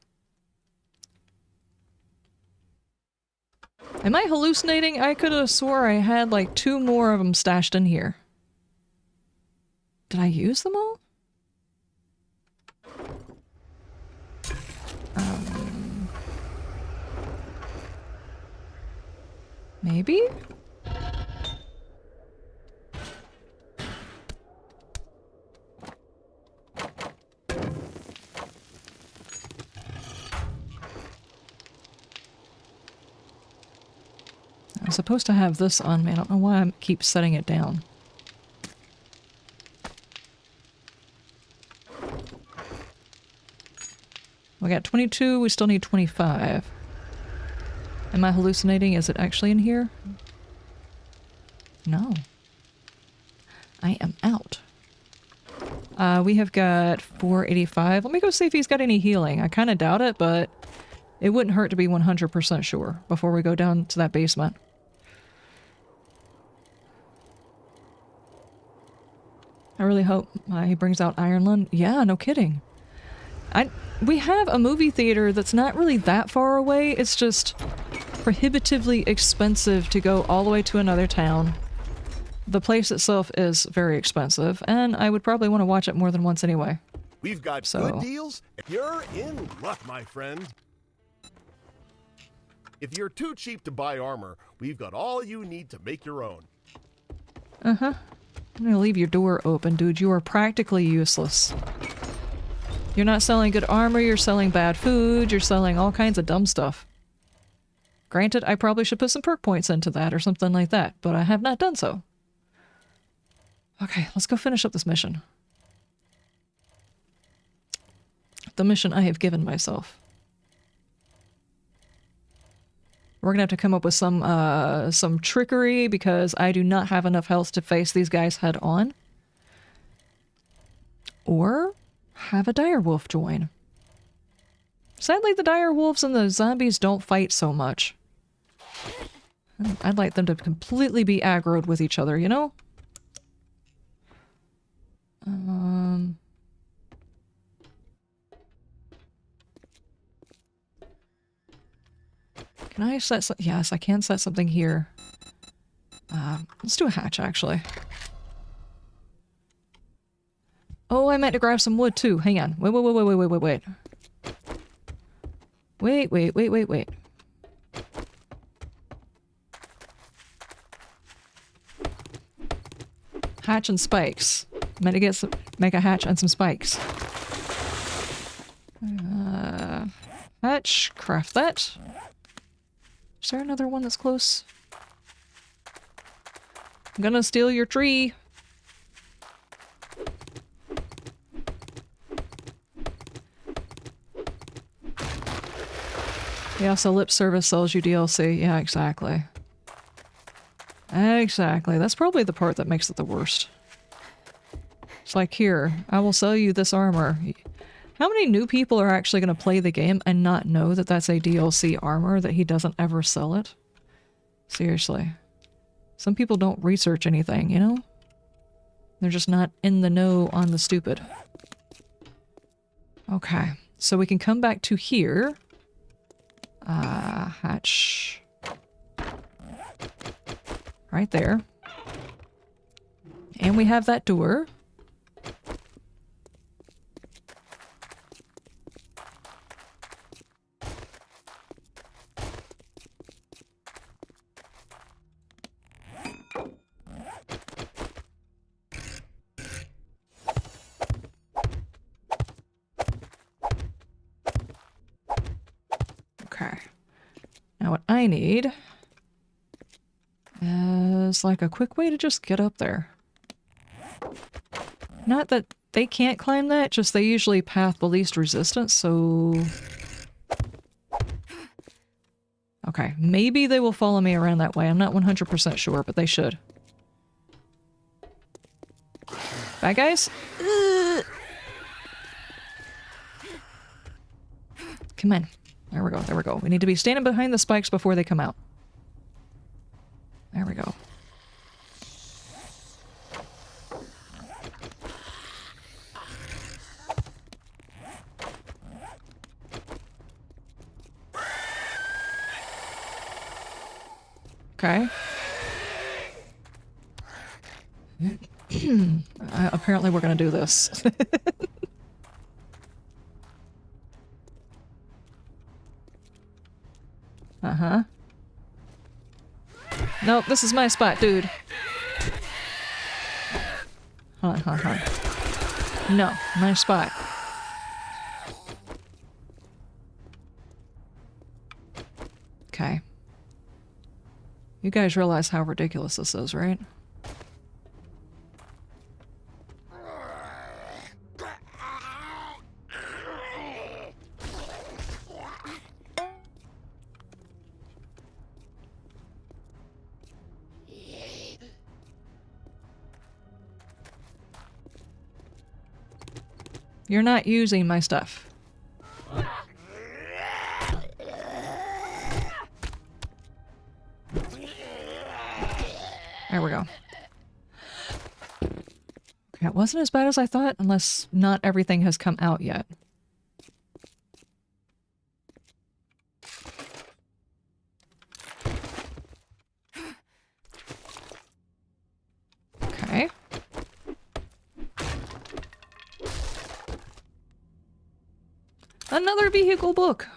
Am I hallucinating? I could have swore I had like 2 more of them stashed in here. Did I use them all? Maybe? I'm supposed to have this on me. I don't know why I keep setting it down. We got 22, we still need 25. Am I hallucinating? Is it actually in here? No. I am out. We have got 485. Let me go see if he's got any healing. I kind of doubt it, but it wouldn't hurt to be 100% sure before we go down to that basement. I really hope he brings out Ireland. Yeah, no kidding. We have a movie theater that's not really that far away. It's just prohibitively expensive to go all the way to another town. The place itself is very expensive, and I would probably want to watch it more than once anyway. We've got good deals. You're in luck, my friend. If you're too cheap to buy armor, we've got all you need to make your own. Uh-huh. I'm gonna leave your door open, dude. You are practically useless. You're not selling good armor, you're selling bad food, you're selling all kinds of dumb stuff. Granted, I probably should put some perk points into that or something like that, but I have not done so. Okay, let's go finish up this mission. The mission I have given myself. We're gonna have to come up with some trickery because I do not have enough health to face these guys head on. Or have a dire wolf join. Sadly, the dire wolves and the zombies don't fight so much. I'd like them to completely be aggroed with each other, you know? Can I set some? Yes, I can set something here. Let's do a hatch, actually. Oh, I meant to grab some wood, too. Hang on. Wait. Wait. Hatch and spikes. Meant to get make a hatch and some spikes. Hatch, craft that. Is there another one that's close? I'm gonna steal your tree. Yeah, so lip service sells you DLC. Yeah, exactly. Exactly. That's probably the part that makes it the worst. It's like, here, I will sell you this armor. How many new people are actually going to play the game and not know that that's a DLC armor, that he doesn't ever sell it? Seriously. Some people don't research anything, you know? They're just not in the know on the stupid. Okay, so we can come back to here. Hatch. Right there. And we have that door. Okay. Now what I need is like a quick way to just get up there. Not that they can't climb that, just they usually path the least resistance, so... Okay, maybe they will follow me around that way. I'm not 100% sure, but they should. Bad guys? Come on. There we go, there we go. We need to be standing behind the spikes before they come out. There we go. Okay. Apparently we're gonna do this. Uh-huh. Nope, this is my spot, dude. Hold on. No, my spot. Okay. You guys realize how ridiculous this is, right? You're not using my stuff. There we go. Okay, it wasn't as bad as I thought, unless not everything has come out yet. Okay. Another vehicle book.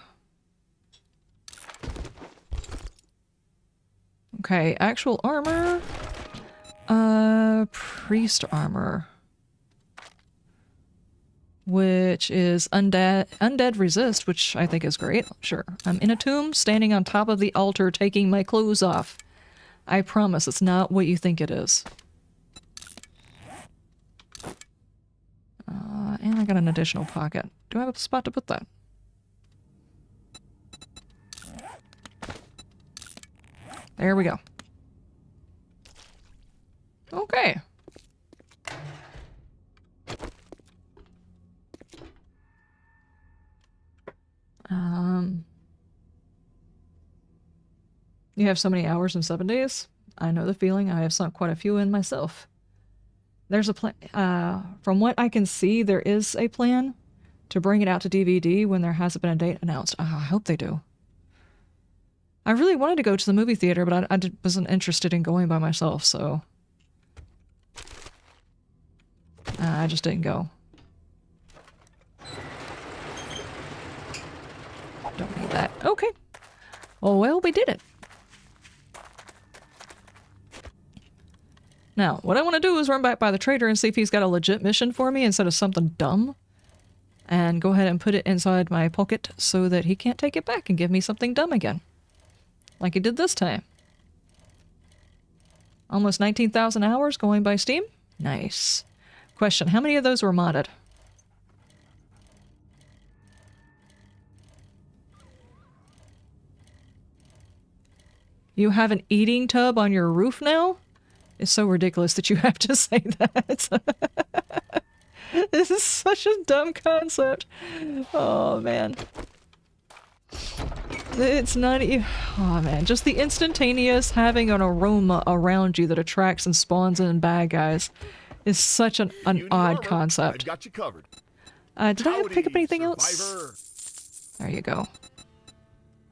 Okay, actual armor. Priest armor. Which is undead resist, which I think is great. Sure. I'm in a tomb, standing on top of the altar, taking my clothes off. I promise it's not what you think it is. And I got an additional pocket. Do I have a spot to put that? There we go. Okay. You have so many hours in 7 days? I know the feeling. I have sunk quite a few in myself. There's a plan. From what I can see, there is a plan to bring it out to DVD when there hasn't been a date announced. I hope they do. I really wanted to go to the movie theater, but I wasn't interested in going by myself, so... I just didn't go. Don't need that. Okay. Oh, well, we did it. Now, what I want to do is run back by the trader and see if he's got a legit mission for me instead of something dumb. And go ahead and put it inside my pocket so that he can't take it back and give me something dumb again. Like he did this time. Almost 19,000 hours going by Steam? Nice. Question, how many of those were modded? You have an eating tub on your roof now? It's so ridiculous that you have to say that. This is such a dumb concept. Oh, man. It's not even... Oh, man. Just the instantaneous having an aroma around you that attracts and spawns in bad guys is such an odd concept. I've got you covered. Did I have to pick up anything else? There you go.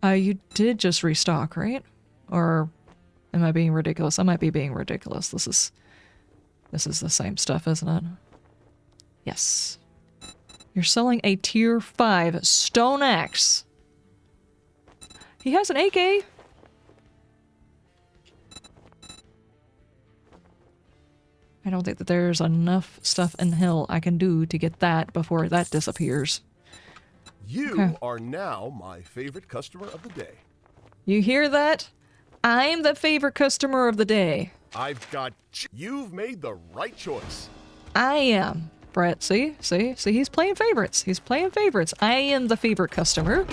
You did just restock, right? Or am I being ridiculous? I might be being ridiculous. This is the same stuff, isn't it? Yes. You're selling a tier 5 stone axe. He has an AK. I don't think that there's enough stuff in hell I can do to get that before that disappears. You are now my favorite customer of the day. You hear that? I'm the favorite customer of the day. I've got... You've made the right choice. I am. Brett, see? He's playing favorites. He's playing favorites. I am the favorite customer.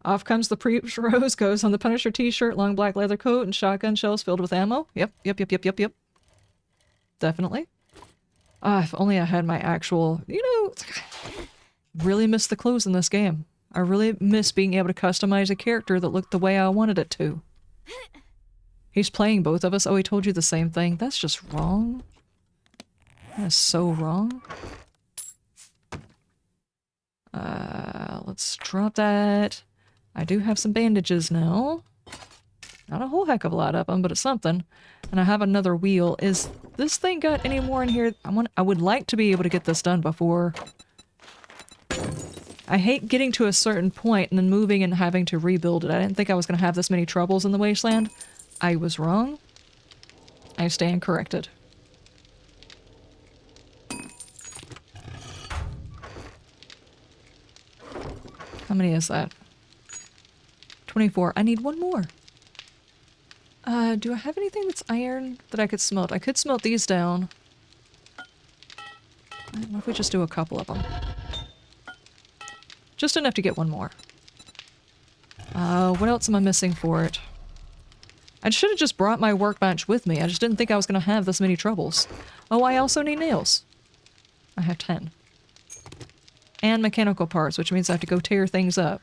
Off comes the pre-rose, goes on the Punisher t-shirt, long black leather coat, and shotgun shells filled with ammo. Yep. Definitely. If only I had my actual... You know, really miss the clothes in this game. I really miss being able to customize a character that looked the way I wanted it to. He's playing both of us. Oh, he told you the same thing. That's just wrong. That is so wrong. Let's drop that. I do have some bandages now. Not a whole heck of a lot of them, but it's something. And I have another wheel. Is this thing got any more in here? I would like to be able to get this done before... I hate getting to a certain point and then moving and having to rebuild it. I didn't think I was going to have this many troubles in the Wasteland. I was wrong. I stand corrected. How many is that? 24. I need one more. Do I have anything that's iron that I could smelt? I could smelt these down. What if we just do a couple of them? Just enough to get one more. What else am I missing for it? I should have just brought my workbench with me. I just didn't think I was going to have this many troubles. Oh, I also need nails. I have 10. And mechanical parts, which means I have to go tear things up.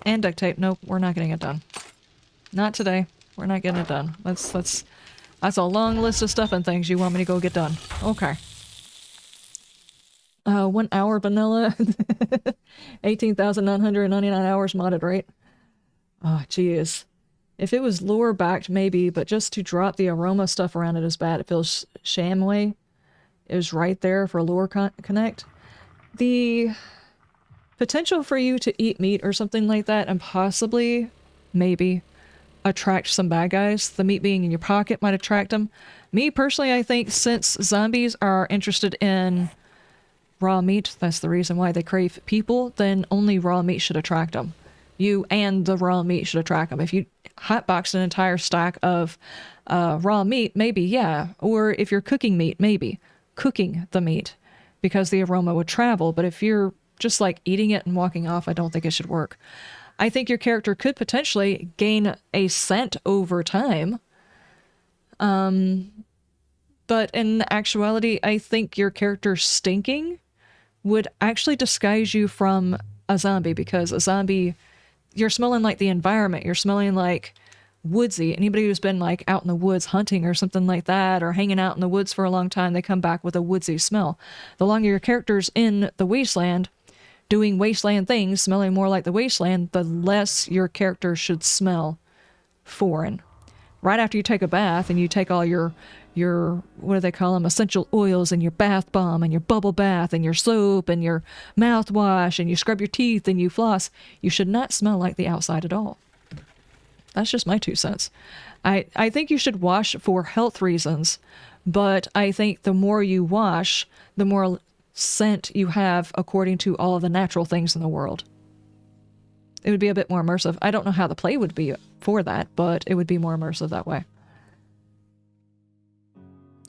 And duct tape. Nope, we're not getting it done. Not today. We're not getting it done. That's a long list of stuff and things you want me to go get done. Okay. 1 hour vanilla. 18,999 hours modded, right? Oh, jeez. If it was lure backed, maybe, but just to drop the aroma stuff around it is bad. It feels Shamway is right there for lure connect. The potential for you to eat meat or something like that and possibly, maybe, attract some bad guys. The meat being in your pocket might attract them. Me, personally, I think since zombies are interested in raw meat, that's the reason why they crave people, then only raw meat should attract them. You and the raw meat should attract them. If you hotbox an entire stack of raw meat, maybe, yeah. Or if you're cooking meat, maybe. Cooking the meat, because the aroma would travel. But if you're just like eating it and walking off, I don't think it should work. I think your character could potentially gain a scent over time. But in actuality, I think your character stinking would actually disguise you from a zombie, because a zombie, you're smelling like the environment. You're smelling like woodsy. Anybody who's been like out in the woods hunting or something like that, or hanging out in the woods for a long time, they come back with a woodsy smell. The longer your character's in the wasteland, doing wasteland things, smelling more like the wasteland, the less your character should smell foreign. Right after you take a bath and you take all your what do they call them, essential oils, and your bath bomb and your bubble bath and your soap and your mouthwash, and you scrub your teeth and you floss, you should not smell like the outside at all. That's just my 2 cents. I think you should wash for health reasons, but I think the more you wash, the more scent you have according to all of the natural things in the world. It would be a bit more immersive. I don't know how the play would be for that, but it would be more immersive that way.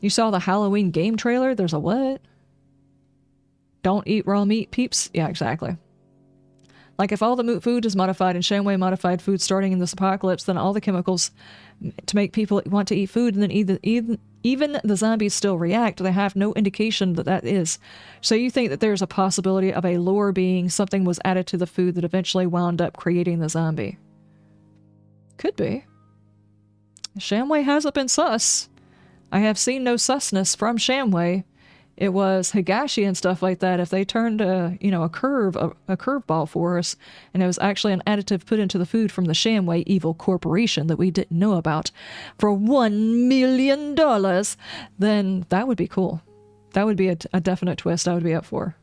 You saw the Halloween game trailer? There's a what? Don't eat raw meat, peeps? Yeah, exactly. Like, if all the food is modified and Shamway modified food starting in this apocalypse, then all the chemicals to make people want to eat food, and then even the zombies still react. They have no indication that that is. So you think that there's a possibility of a lore being something was added to the food that eventually wound up creating the zombie? Could be. Shamway hasn't been sus. I have seen no susness from Shamway. It was Higashi and stuff like that. If they turned a curveball for us, and it was actually an additive put into the food from the Shamway evil corporation that we didn't know about for $1 million, then that would be cool. That would be a definite twist I would be up for.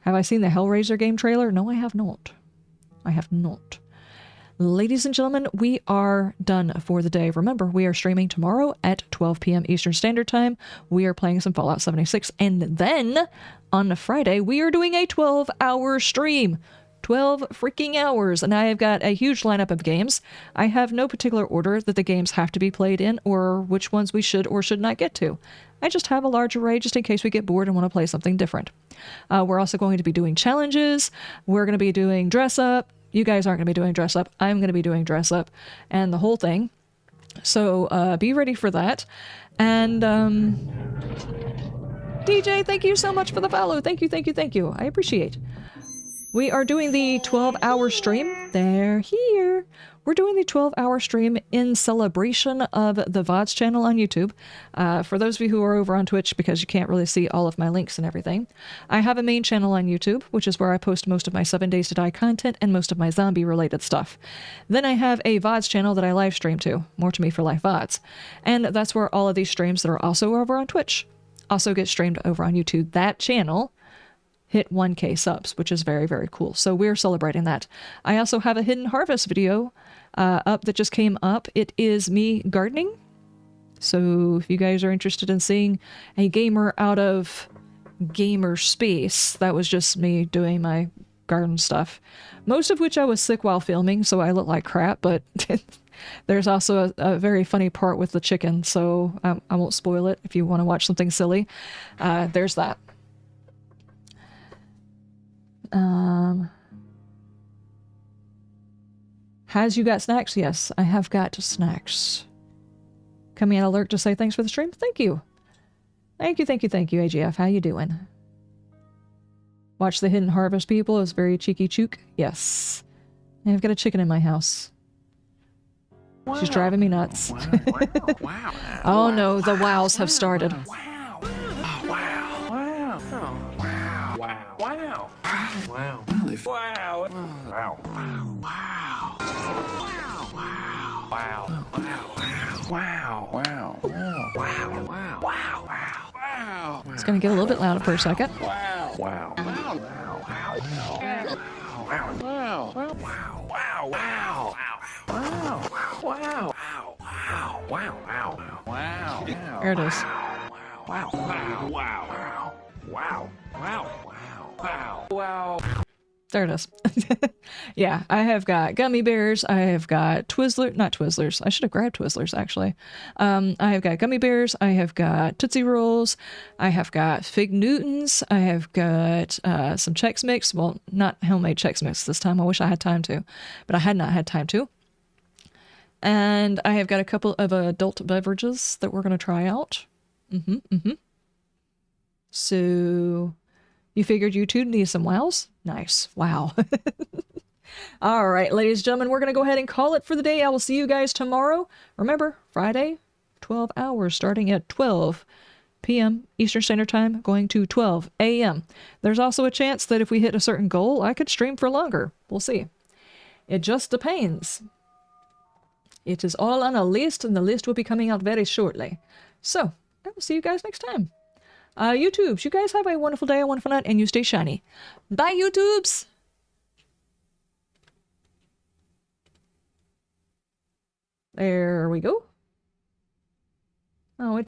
Have I seen the Hellraiser game trailer? No, I have not. I have not. Ladies and gentlemen, we are done for the day. Remember, we are streaming tomorrow at 12 p.m. Eastern Standard Time. We are playing some Fallout 76. And then, on Friday, we are doing a 12-hour stream. 12 freaking hours. And I have got a huge lineup of games. I have no particular order that the games have to be played in, or which ones we should or should not get to. I just have a large array just in case we get bored and want to play something different. We're also going to be doing challenges. We're going to be doing dress up. You guys aren't going to be doing dress up. I'm going to be doing dress up and the whole thing. So be ready for that. And DJ, thank you so much for the follow. Thank you, thank you, thank you. I appreciate. We are doing the 12-hour stream. They're here. We're doing the 12-hour stream in celebration of the VODs channel on YouTube. For those of you who are over on Twitch, because you can't really see all of my links and everything, I have a main channel on YouTube, which is where I post most of my 7 Days to Die content and most of my zombie-related stuff. Then I have a VODs channel that I live stream to, More to Me for Life VODs. And that's where all of these streams that are also over on Twitch also get streamed over on YouTube. That channel hit 1K subs, which is very, very cool. So we're celebrating that. I also have a Hidden Harvest video up that just came up. It is me gardening. So if you guys are interested in seeing a gamer out of gamer space, that was just me doing my garden stuff. Most of which I was sick while filming, so I look like crap, but there's also a very funny part with the chicken, so I won't spoil it if you want to watch something silly. There's that. Has you got snacks? Yes, I have got snacks. Coming in alert to say thanks for the stream. Thank you. Thank you, AGF. How you doing? Watch the Hidden Harvest people. It's very cheeky chook. Yes. I've got a chicken in my house. She's driving me nuts. Oh no, the wows have started. It's gonna get a little bit louder for a second. There it is. There it is. Yeah, I have got gummy bears. I have got not Twizzlers. I should have grabbed Twizzlers, actually. I have got gummy bears. I have got Tootsie Rolls. I have got Fig Newtons. I have got some Chex Mix. Well, not homemade Chex Mix this time. I wish I had time to, but I had not had time to. And I have got a couple of adult beverages that we're going to try out. So, you figured you two need some wows? Nice. Wow. All right, ladies and gentlemen, we're going to go ahead and call it for the day. I will see you guys tomorrow. Remember, Friday, 12 hours, starting at 12 p.m. Eastern Standard Time, going to 12 a.m. There's also a chance that if we hit a certain goal, I could stream for longer. We'll see. It just depends. It is all on a list, and the list will be coming out very shortly. So, I will see you guys next time. YouTubes, you guys have a wonderful day, a wonderful night, and you stay shiny. Bye, YouTubes! There we go. Oh, it